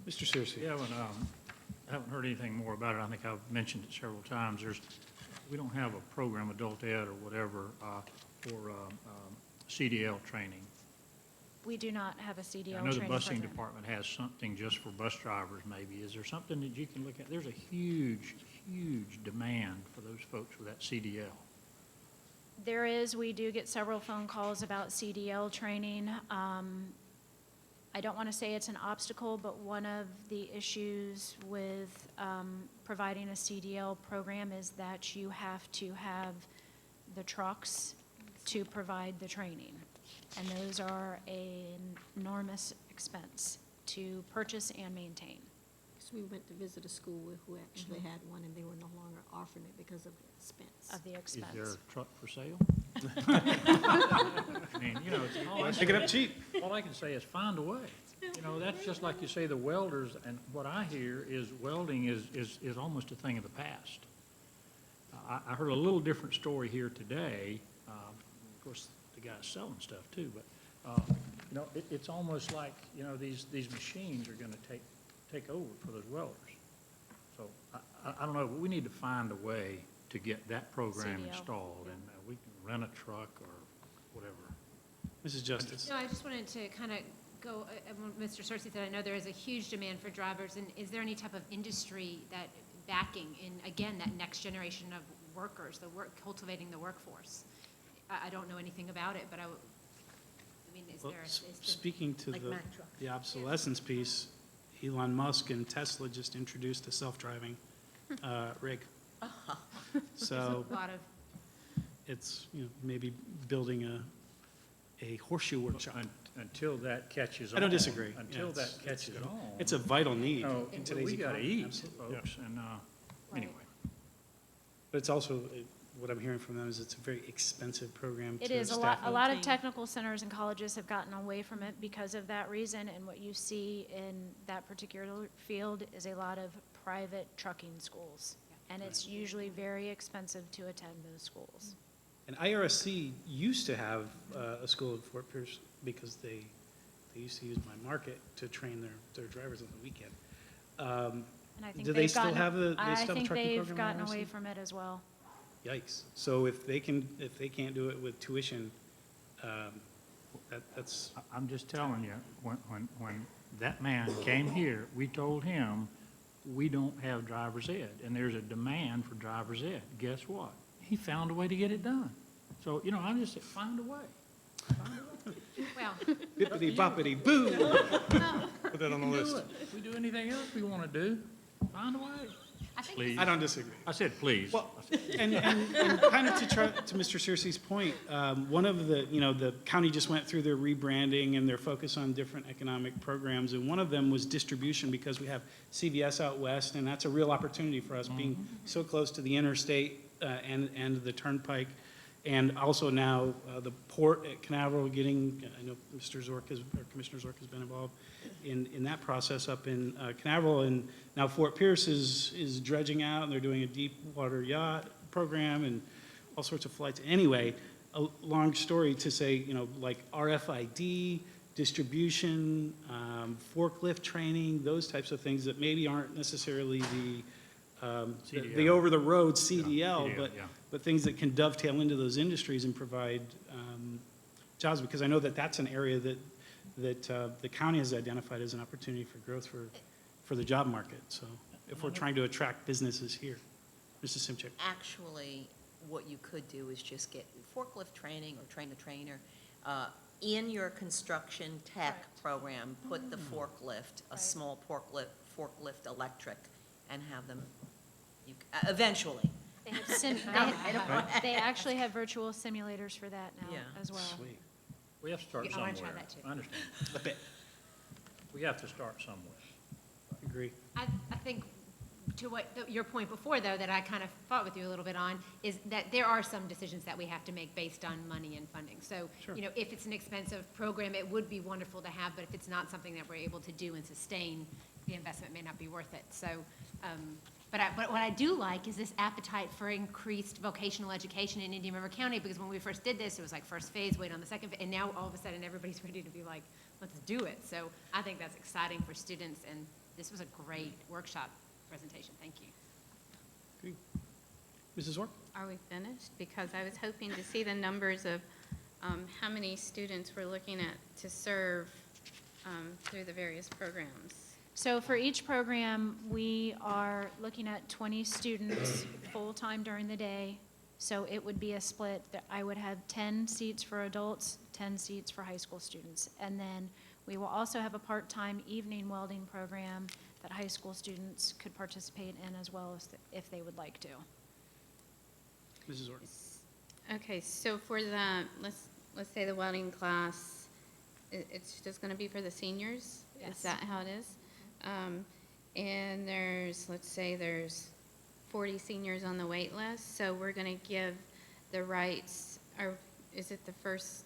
Mr. Searcy. Yeah, I haven't heard anything more about it. I think I've mentioned it several times. We don't have a program, adult ed or whatever, for CDL training. We do not have a CDL I know the training busing program. department has something just for bus drivers maybe. Is there something that you can look at? There's a huge, huge demand for those folks with that CDL. There is, we do get several phone calls about CDL training. I don't want to say it's an obstacle, but one of the issues with providing a CDL program is that you have to have the trucks to provide the training. And those are an enormous expense to purchase and maintain. So we went to visit a school who actually had one, and they were no longer offering it because of the expense. Of the expense. Is there a truck for sale? I mean, you know, it's all I Pick it up cheap. All I can say is find a way. You know, that's just like you say, the welders, and what I hear is welding is almost a thing of the past. I heard a little different story here today. Of course, the guy's selling stuff too, but, you know, it's almost like, you know, these machines are gonna take over for those welders. So, I don't know, but we need to find a way to get that program CDL, installed, yeah. and we can rent a truck or whatever. Mrs. Justice. No, I just wanted to kind of go, Mr. Searcy said, I know there is a huge demand for drivers, and is there any type of industry that backing in, again, that next generation of workers, cultivating the workforce? I don't know anything about it, but I mean, is Well, there? speaking to like Mack trucks? the obsolescence piece, Elon Musk and Tesla just introduced a self-driving rig. So A lot of, it's, you know, maybe building a horseshoe workshop. Until that catches on. I don't disagree. Until Yeah, that catches on. It's a vital need Oh, in today's we gotta economy. eat, Absolutely. folks, and, anyway. But it's also, what I'm hearing from them is it's a very expensive program It to is, staff. a lot of technical centers and colleges have gotten away from it because of that reason, and what you see in that particular field is a lot of private trucking schools. And it's usually very expensive to attend those schools. And IRSC used to have a school in Fort Pierce because they used to use my market to train their drivers on the weekend. And I think Do they they've still gotten, have the, they I still have a think trucking they've program gotten at away IRSC? from it as well. Yikes. So if they can't do it with tuition, that's, I'm just telling you, when that man came here, we told him, we don't have driver's ed, and there's a demand for driver's ed. Guess what? He found a way to get it done. So, you know, I'm just saying, find a way. well, bippity boppity boo. Put that on the Do list. it. If we do anything else we want to do, find a way. I think Please. I don't disagree. I said, please. Well, and kind of to Mr. Searcy's point, one of the, you know, the county just went through their rebranding and their focus on different economic programs, and one of them was distribution, because we have CVS out west, and that's a real opportunity for us, being so close to the interstate and the turnpike, and also now the port at Canaveral getting, I know Mr. Zork has, or Commissioner Zork has been involved in that process up in Canaveral, and now Fort Pierce is dredging out, and they're doing a deep water yacht program and all sorts of flights. Anyway, a long story to say, you know, like RFID, distribution, forklift training, those types of things that maybe aren't necessarily the over-the-road CDL, but things that can dovetail into those industries and provide jobs, because I know that that's an area that the county has identified as an opportunity for growth for the job market. So if we're trying to attract businesses here. Mrs. Simchik. Actually, what you could do is just get forklift training or train the trainer. In your construction tech program, put the forklift, a small forklift electric, and have them, eventually. They they actually have virtual simulators for that now Yeah. as well. Sweet. We have to start Yeah, I wanna somewhere. try that too. I understand. A bit. We have to start somewhere. Agree. I think to your point before, though, that I kind of fought with you a little bit on, is that there are some decisions that we have to make based on money and funding. So, Sure. you know, if it's an expensive program, it would be wonderful to have, but if it's not something that we're able to do and sustain, the investment may not be worth it. So, but what I do like is this appetite for increased vocational education in Indian River County, because when we first did this, it was like first phase, wait on the second, and now all of a sudden, everybody's ready to be like, let's do it. So I think that's exciting for students, and this was a great workshop presentation. Thank you. Agree. Mrs. Orr? Are we finished? Because I was hoping to see the numbers of how many students we're looking at to serve through the various programs. So for each program, we are looking at 20 students full-time during the day. So it would be a split that I would have 10 seats for adults, 10 seats for high school students. And then we will also have a part-time evening welding program that high school students could participate in as well as if they would like to. Mrs. Orr? Okay, so for the, let's say the welding class, it's just gonna be for the seniors? Yes. Is that how it is? And let's say there's 40 seniors on the wait list, so we're gonna give the rights, or is it the first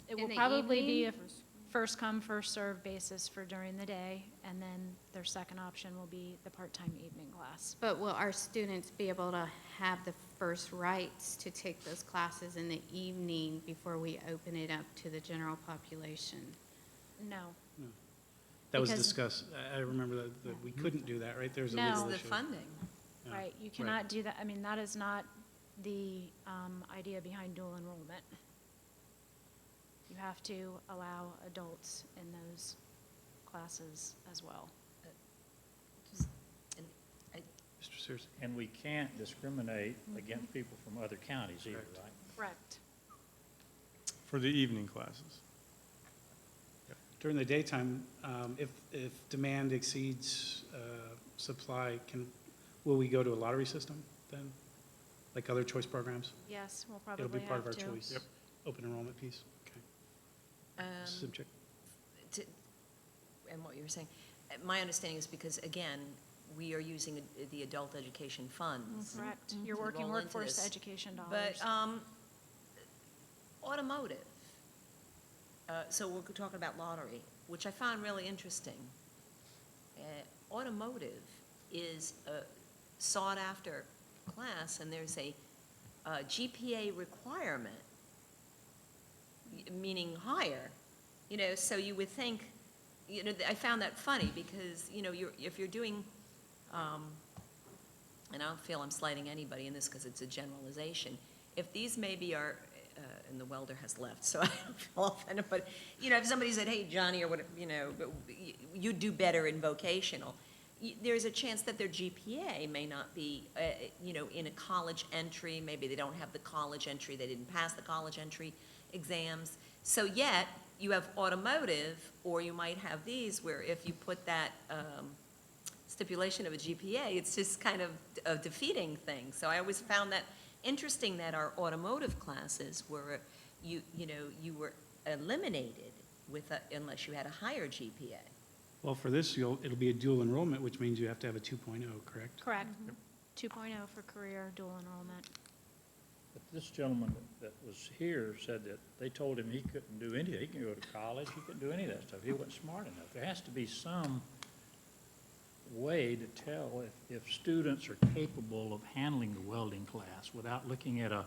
It in will the probably be a evening? first come, first served basis for during the day, and then their second option will be the part-time evening class. But will our students be able to have the first rights to take those classes in the evening before we open it up to the general population? No. That was Because- discussed. I remember that we couldn't do that, right? There's a No. legal It's issue. the funding. Yeah. Right, you cannot do that, I mean, that is not the idea behind dual enrollment. You have to allow adults in those classes as well. And Mr. Sears? And we can't discriminate against people from other counties either, Correct. right? Correct. For the evening classes. During the daytime, if demand exceeds supply, will we go to a lottery system then? Like other choice programs? Yes, we'll It'll probably be part of have our to. choice. Yep. Open enrollment piece? Okay. Mrs. Simchick? And what you were saying, my understanding is because, again, we are using the adult education funds. Correct. Your To working roll into workforce this. education But dollars. automotive, so we're talking about lottery, which I found really interesting. Automotive is a sought-after class, and there's a GPA requirement, meaning higher. You know, so you would think, you know, I found that funny because, you know, if you're doing, and I don't feel I'm slighting anybody in this because it's a generalization, if these maybe are, and the welder has left, so I don't feel offended, but, you know, if somebody said, hey, Johnny, or whatever, you know, you do better in vocational, there's a chance that their GPA may not be, you know, in a college entry, maybe they don't have the college entry, they didn't pass the college entry exams. So yet, you have automotive, or you might have these where if you put that stipulation of a GPA, it's just kind of a defeating thing. So I always found that interesting that our automotive classes were, you were eliminated unless you had a higher GPA. Well, for this, it'll be a dual enrollment, which means you have to have a 2.0, correct? Correct. 2.0 for career dual enrollment. But this gentleman that was here said that they told him he couldn't do anything. He couldn't go to college, he couldn't do any of that stuff. He wasn't smart enough. There has to be some way to tell if students are capable of handling the welding class without looking at a,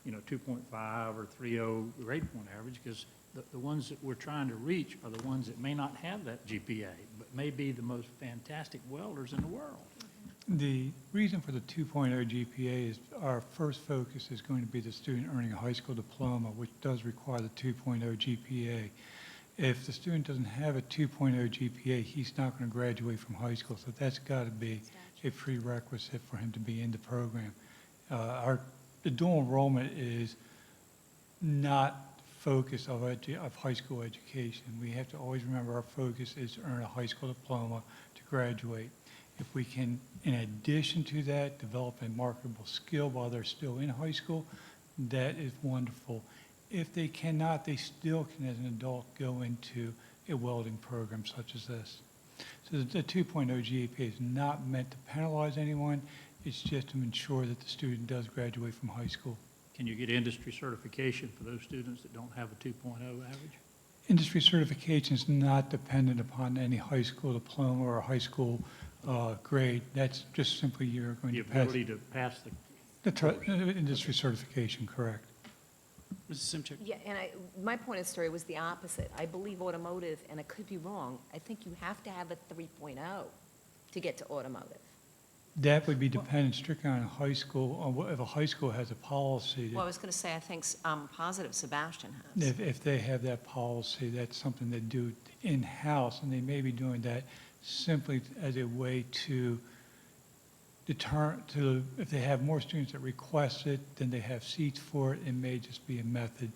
2.5 or 3.0 grade point average, because the ones that we're trying to reach are the ones that may not have that GPA, but may be the most fantastic welders in the world. The reason for the 2.0 GPA is our first focus is going to be the student earning a high school diploma, which does require the 2.0 GPA. If the student doesn't have a 2.0 GPA, he's not going to graduate from high school, so that's got to be a prerequisite for him to be in the program. The dual enrollment is not focus of high school education. We have to always remember our focus is to earn a high school diploma to graduate. If we can, in addition to that, develop a marketable skill while they're still in high school, that is wonderful. If they cannot, they still can, as an adult, go into a welding program such as this. So the 2.0 GPA is not meant to penalize anyone. It's just to ensure that the student does graduate from high school. Can you get industry certification for those students that don't have a 2.0 average? Industry certification is not dependent upon any high school diploma or a high school grade. That's just simply you're going The to pass. ability to pass Industry certification, correct. Mrs. Simchik? Yeah, and my point of story was the opposite. I believe automotive, and I could be wrong, I think you have to have a 3.0 to get to automotive. That would be dependent strictly on a high school, on if a high school has a policy. Well, I was going to say, I think positive Sebastian has. If they have that policy, that's something they do in-house, and they may be doing that simply as a way to if they have more students that request it, then they have seats for it. It may just be a method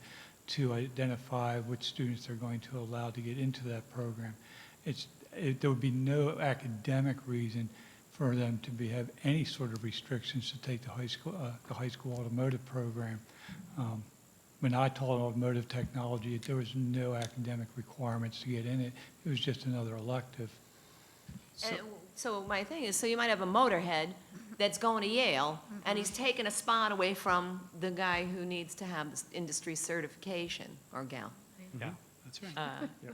to identify which students they're going to allow to get into that program. There would be no academic reason for them to have any sort of restrictions to take the high school automotive program. When I taught automotive technology, there was no academic requirements to get in it. It was just another elective. So my thing is, so you might have a motorhead that's going to Yale, and he's taking a spot away from the guy who needs to have this industry certification, or gal. Yeah, that's right.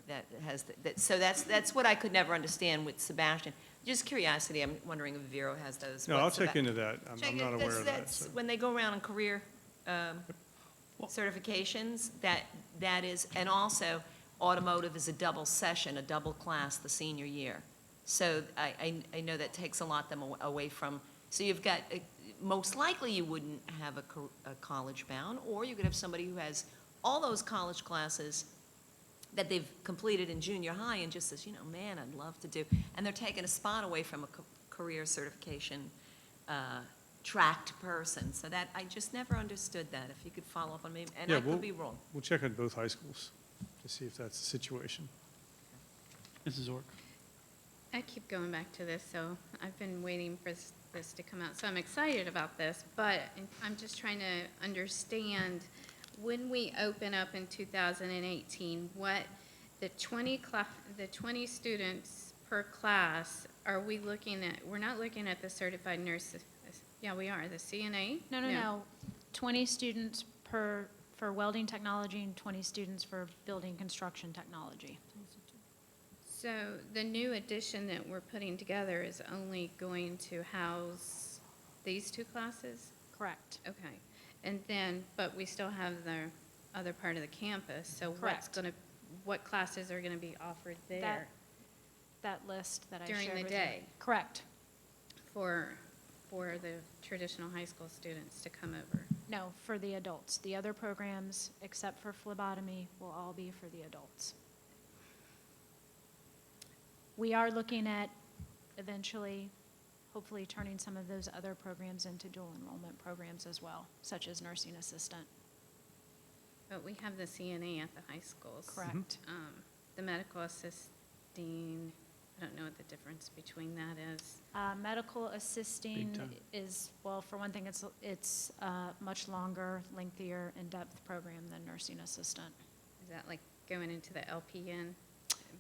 That has, so that's what I could never understand with Sebastian. Just curiosity, I'm wondering if Vero has those. No, I'll check into that. I'm not aware of that. That's when they go around in career certifications, that is, and also automotive is a double session, a double class the senior year. So I know that takes a lot them away from, so you've got, most likely you wouldn't have a college bound, or you could have somebody who has all those college classes that they've completed in junior high and just says, man, I'd love to do, and they're taking a spot away from a career certification tracked person. So that, I just never understood that. If you could follow up on me, and Yeah, I could be wrong. We'll check on both high schools to see if that's the situation. Mrs. Ork? I keep going back to this, so I've been waiting for this to come out. So I'm excited about this, but I'm just trying to understand, when we open up in 2018, what the 20 students per class, are we looking at? We're not looking at the certified nurses. Yeah, we are, the CNA? No. 20 students for welding technology and 20 students for building construction technology. So the new addition that we're putting together is only going to house these two classes? Correct. Okay. And then, but we still have the other part of the campus, so what classes are gonna be offered there? That list that I shared with you. During the day? Correct. For the traditional high school students to come over? No, for the adults. The other programs, except for phlebotomy, will all be for the adults. We are looking at eventually, hopefully, turning some of those other programs into dual enrollment programs as well, such as nursing assistant. But we have the CNA at the high schools. Correct. The medical assisting, I don't know what the difference between that is. Medical assisting Big time. is, well, for one thing, it's a much longer, lengthier, in-depth program than nursing assistant. Is that like going into the LPN?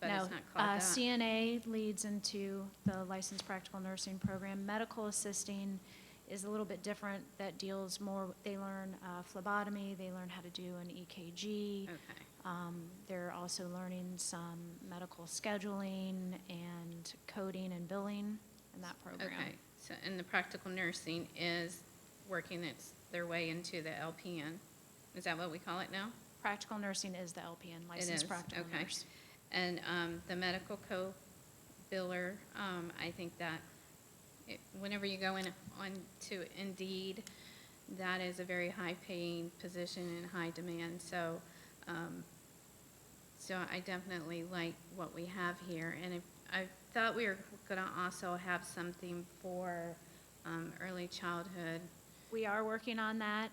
But No, it's not called that. CNA leads into the licensed practical nursing program. Medical assisting is a little bit different. That deals more, they learn phlebotomy, they learn how to do an EKG. Okay. They're also learning some medical scheduling and coding and billing in that program. Okay, so, and the practical nursing is working their way into the LPN? Is that what we call it now? Practical nursing is the LPN, licensed is, practical okay. nurse. And the medical co-biller, I think that whenever you go on to Indeed, that is a very high-paying position and high demand. So, so I definitely like what we have here. And I thought we were going to also have something for early childhood. We are working on that.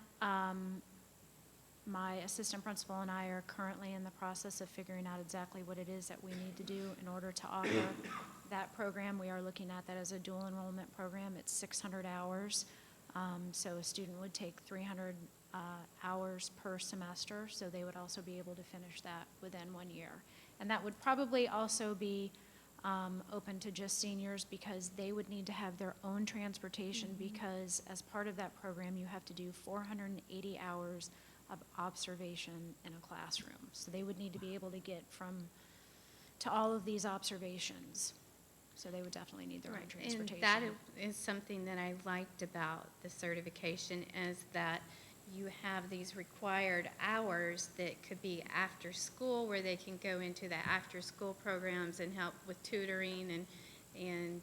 my assistant principal and I are currently in the process of figuring out exactly what it is that we need to do in order to offer that program. We are looking at that as a dual enrollment program. It's 600 hours. So a student would take 300 hours per semester, so they would also be able to finish that within 1 year. And that would probably also be open to just seniors, because they would need to have their own transportation, because as part of that program, you have to do 480 hours of observation in a classroom. So they would need to be able to get to all of these observations. So they would definitely need their own transportation. And that is something that I liked about the certification, is that you have these required hours that could be after school, where they can go into the after-school programs and help with tutoring, and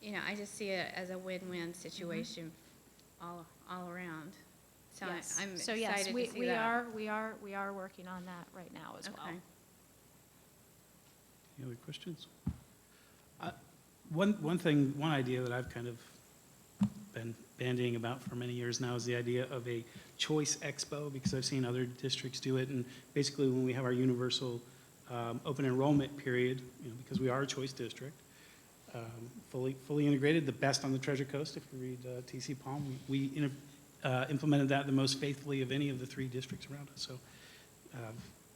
you know, I just see it as a win-win situation all around. So Yes. I'm So excited yes, to see that. we are working on that right now as well. Okay. Any other questions? One idea that I've kind of been bandying about for many years now is the idea of a choice expo, because I've seen other districts do it. And basically, when we have our universal open enrollment period, you know, because we are a choice district, fully integrated, the best on the Treasure Coast. If you read TC Palm, we implemented that the most faithfully of any of the 3 districts around us. So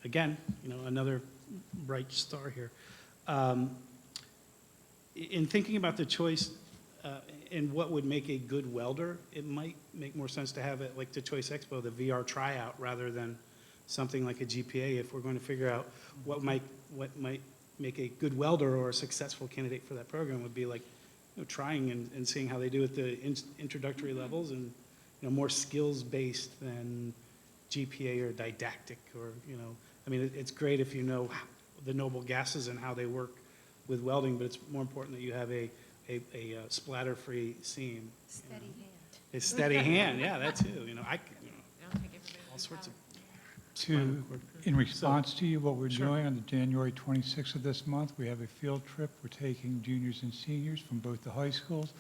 again, you know, another bright star here. In thinking about the choice and what would make a good welder, it might make more sense to have it like the Choice Expo, the VR tryout, rather than something like a GPA, if we're going to figure out what might make a good welder or a successful candidate for that program. Would be like, you know, trying and seeing how they do at the introductory levels, and, you know, more skills-based than GPA or didactic, or, you know, I mean, it's great if you know the noble gases and how they work with welding, but it's more important that you have a splatter-free seam. Steady hand. A steady hand, yeah, that too, you know, all sorts of. In response to you, what we're doing on the January 26th of this month, we have a field trip. We're taking juniors and seniors from both the high schools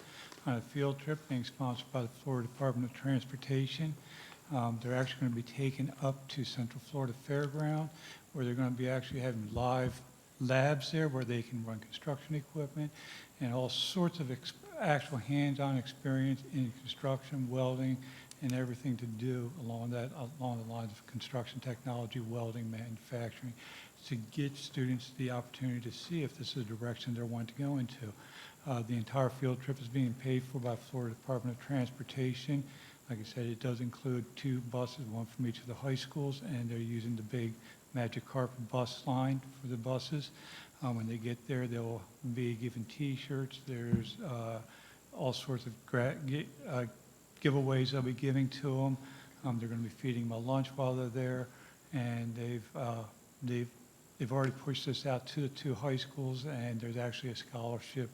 on a field trip being sponsored by the Florida Department of Transportation. They're actually going to be taken up to Central Florida Fairground, where they're going to be actually having live labs there where they can run construction equipment and all sorts of actual hands-on experience in construction, welding, and everything to do along the lines of construction technology, welding, manufacturing, to get students the opportunity to see if this is the direction they want to go into. The entire field trip is being paid for by Florida Department of Transportation. Like I said, it does include 2 buses, one from each of the high schools, and they're using the big Magic Carpet bus line for the buses. When they get there, they'll be given T-shirts. There's all sorts of giveaways they'll be giving to them. They're going to be feeding them a lunch while they're there, and they've already pushed this out to the 2 high schools, and there's actually a scholarship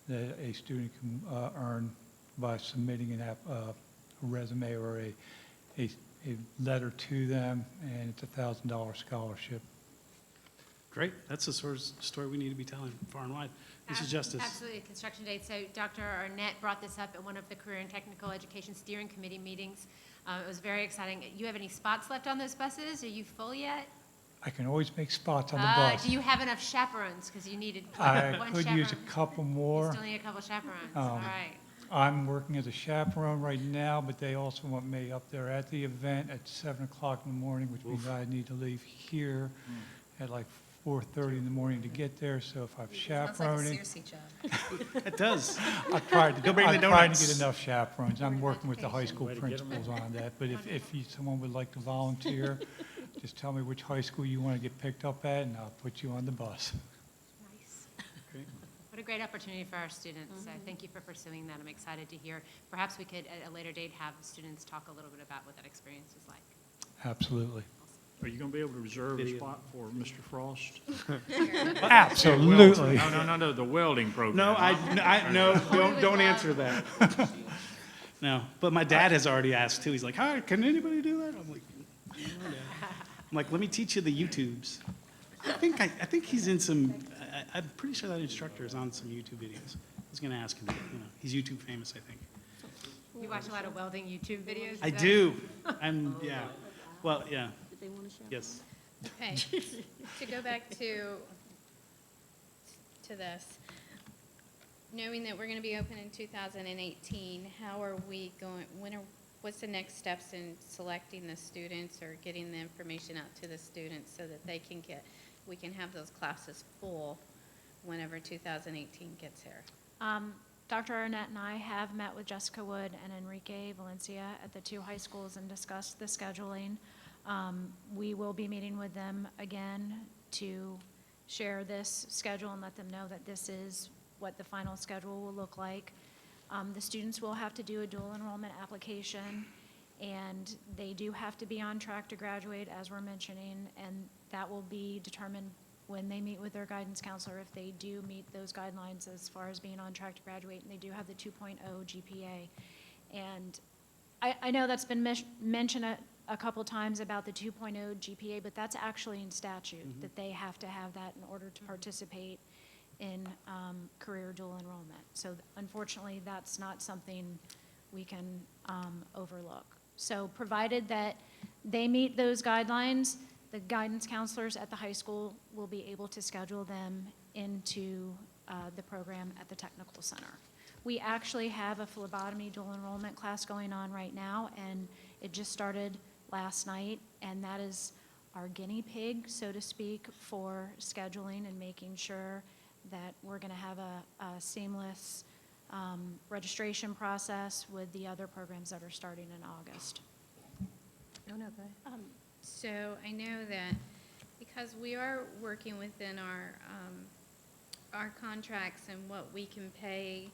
that a student can earn by submitting a resume or a letter to them, and it's a $1,000 scholarship. Great, that's the sort of story we need to be telling far and wide. Mrs. Justice. Absolutely, Construction Day. So Dr. Arnett brought this up at one of the Career and Technical Education Steering Committee meetings. It was very exciting. You have any spots left on those buses? Are you full yet? I can always make spots on the bus. Do you have enough chaperones? Because you needed I one could use a chaperone. couple You more. still need a couple chaperones. All right. I'm working as a chaperone right now, but they also want me up there at the event at 7 o'clock in the morning, which means I need to leave here at like 4:30 in the morning to get there. So if I'm chaperoning, It does. I'm trying to Go bring the get donuts. enough chaperones. I'm working with the high school principals on that. But if someone would like to volunteer, just tell me which high school you want to get picked up at, and I'll put you on the bus. Nice. What a great opportunity for our students. So thank you for pursuing that. I'm excited to hear. Perhaps we could, at a later date, have the students talk a little bit about what that experience was like. Absolutely. Are you going to be able to reserve a Video. spot for Mr. Frost? Absolutely. No, the welding program. No, don't answer that. No, but my dad has already asked too. He's like, "Hi, can anybody do that?" I'm like, "No, Dad." I'm like, "Let me teach you the YouTubes." I think he's in some. I'm pretty sure that instructor is on some YouTube videos. I was going to ask him. You know, he's YouTube famous, I think. You watch a lot of welding YouTube videos? I do. Yeah. Well, yeah, Did they want to share? yes. Okay, to go back to this, knowing that we're going to be open in 2018, how are we going, what's the next steps in selecting the students or getting the information out to the students so that we can have those classes full whenever 2018 gets here? Dr. Arnett and I have met with Jessica Wood and Enrique Valencia at the two high schools and discussed the scheduling. We will be meeting with them again to share this schedule and let them know that this is what the final schedule will look like. The students will have to do a dual enrollment application, and they do have to be on track to graduate, as we're mentioning, and that will be determined when they meet with their guidance counselor, if they do meet those guidelines as far as being on track to graduate, and they do have the 2.0 GPA. And I know that's been mentioned a couple times about the 2.0 GPA, but that's actually in statute, that they have to have that in order to participate in career dual enrollment. So unfortunately, that's not something we can overlook. So provided that they meet those guidelines, the guidance counselors at the high school will be able to schedule them into the program at the technical center. We actually have a phlebotomy dual enrollment class going on right now, and it just started last night, and that is our guinea pig, so to speak, for scheduling and making sure that we're going to have a seamless registration process with the other programs that are starting in August. No, go ahead. So I know that because we are working within our contracts and what we can pay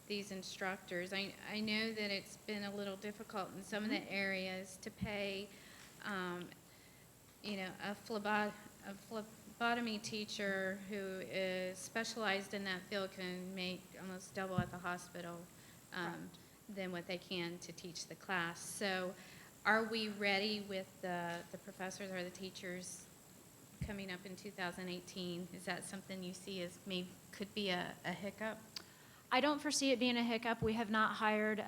these instructors, I know that it's been a little difficult in some of the areas to pay, a phlebotomy teacher who is specialized in that field can make almost double at the hospital than what they can to teach the class. So are we ready with the professors or the teachers coming up in 2018? Is that something you see as could be a hiccup? I don't foresee it being a hiccup. We have not hired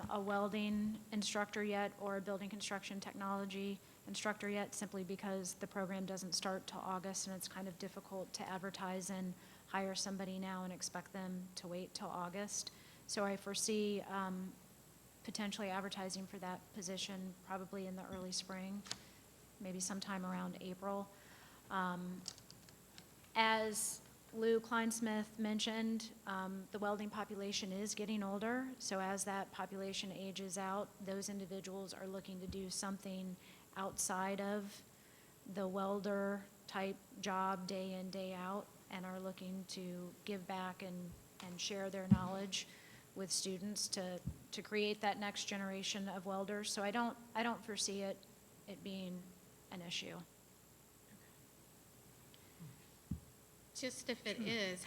a welding instructor yet or a building construction technology instructor yet, simply because the program doesn't start till August, and it's kind of difficult to advertise and hire somebody now and expect them to wait till August. So I foresee potentially advertising for that position probably in the early spring, maybe sometime around April. As Lou Kleinsmith mentioned, the welding population is getting older, so as that population ages out, those individuals are looking to do something outside of the welder type job day in, day out, and are looking to give back and share their knowledge with students to create that next generation of welders. So I don't foresee it being an issue. Just if it is,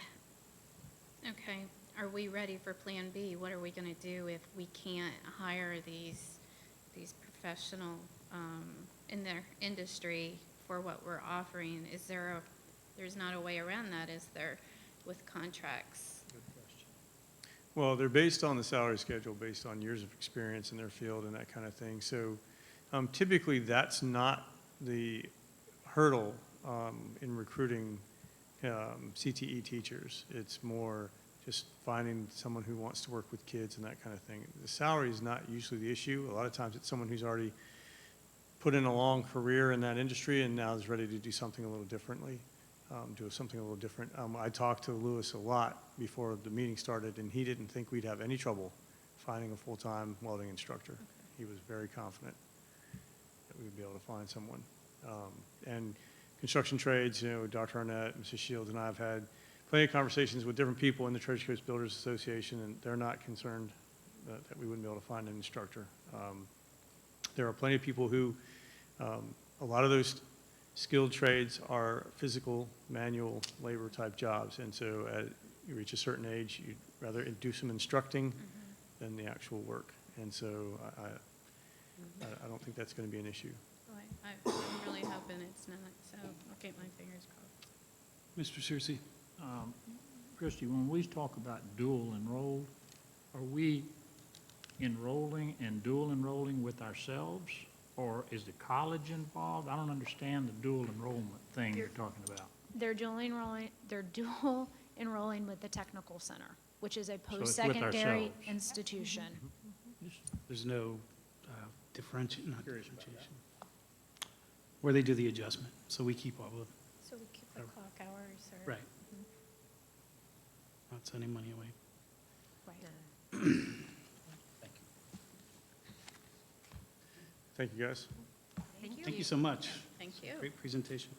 okay, are we ready for Plan B? What are we going to do if we can't hire these professional in their industry for what we're offering? There's not a way around that, is there, with contracts? Good question. Well, they're based on the salary schedule, based on years of experience in their field and that kind of thing. So typically, that's not the hurdle in recruiting CTE teachers. It's more just finding someone who wants to work with kids and that kind of thing. The salary is not usually the issue. A lot of times it's someone who's already put in a long career in that industry and now is ready to do something a little differently, I talked to Lewis a lot before the meeting started, and he didn't think we'd have any trouble finding a full-time welding instructor. He was very confident that we would be able to find someone. And construction trades, Dr. Arnett, Mrs. Shields, and I have had plenty of conversations with different people in the Treasure Coast Builders Association, and they're not concerned that we wouldn't be able to find an instructor. There are plenty of people who, a lot of those skilled trades are physical, manual labor type jobs, and so as you reach a certain age, you'd rather do some instructing than the actual work. And so I don't think that's going to be an issue. I'm really hoping it's not, so I'll keep my fingers crossed. Mr. Searcy? Christie, when we talk about dual enrolled, are we enrolling and dual enrolling with ourselves or is the college involved? I don't understand the dual enrollment thing you're talking about. They're dual enrolling with the technical center, which is a it's with post-secondary ourselves. institution. There's no not differentiation, where they do the adjustment, so we keep all of, So we keep the clock hours or? right. Not sending money away. Right. Thank you, guys. Thank you so much. Thank you. Great presentation.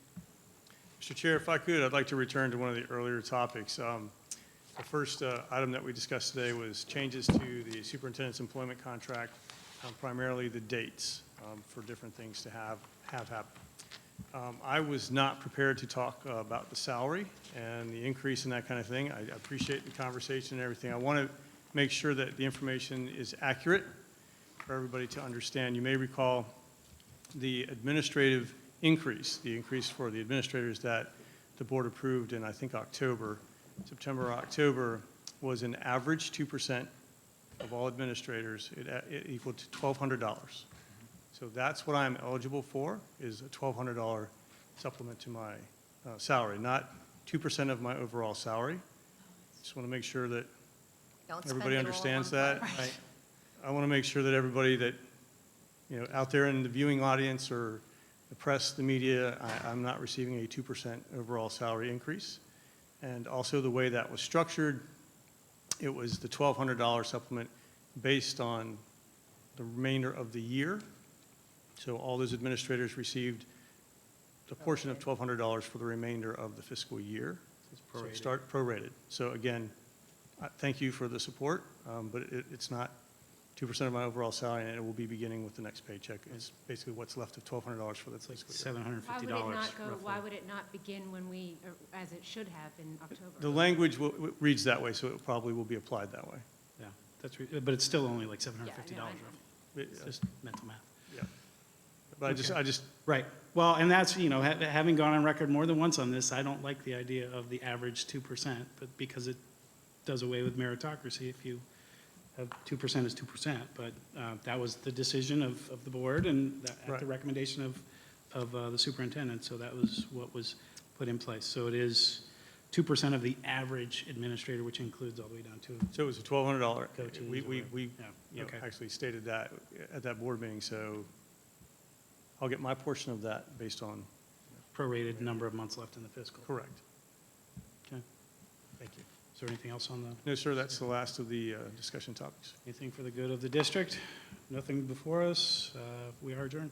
Mr. Chair, if I could, I'd like to return to one of the earlier topics. The first item that we discussed today was changes to the superintendent's employment contract, primarily the dates for different things to have happen. I was not prepared to talk about the salary and the increase and that kind of thing. I appreciate the conversation and everything. I want to make sure that the information is accurate for everybody to understand. You may recall the administrative increase, the increase for the administrators that the board approved in, I think, September or October, was an average 2% of all administrators. It equaled to $1,200. So that's what I'm eligible for, is a $1,200 supplement to my salary, not 2% of my overall salary. Just want to make sure that Don't spend everybody it all understands on one that. place. I want to make sure that everybody that, out there in the viewing audience or the press, the media, I'm not receiving a 2% overall salary increase. And also the way that was structured, it was the $1,200 supplement based on the remainder of the year. So all those administrators received the portion of $1,200 for the remainder of the fiscal year. So start prorated. So again, thank you for the support, but it's not 2% of my overall salary, and it will be beginning with the next paycheck. It's basically what's left of $1,200 for the fiscal year. $750 Why would it not begin when we, or as it should have in October? The language reads that way, so it probably will be applied that way. Yeah, but it's still only like $750 Yeah, I know. It's just mental math. Yeah. But I just, Right. Well, and that's, having gone on record more than once on this, I don't like the idea of the average 2%, but because it does away with meritocracy if you have 2% is 2%. But that was the decision of the board and at the recommendation of the superintendent. So that was what was put in place. So it is 2% of the average administrator, which includes all the way down to. so it was a $1,200. Coaches or We Yeah, okay. actually stated that at that board meeting, so I'll get my portion of that based on. Prorated number of months left in the fiscal. Correct. Okay. Thank you. Is there anything else on the? No, sir, that's the last of the discussion topics. Anything for the good of the district? Nothing before us. We are adjourned.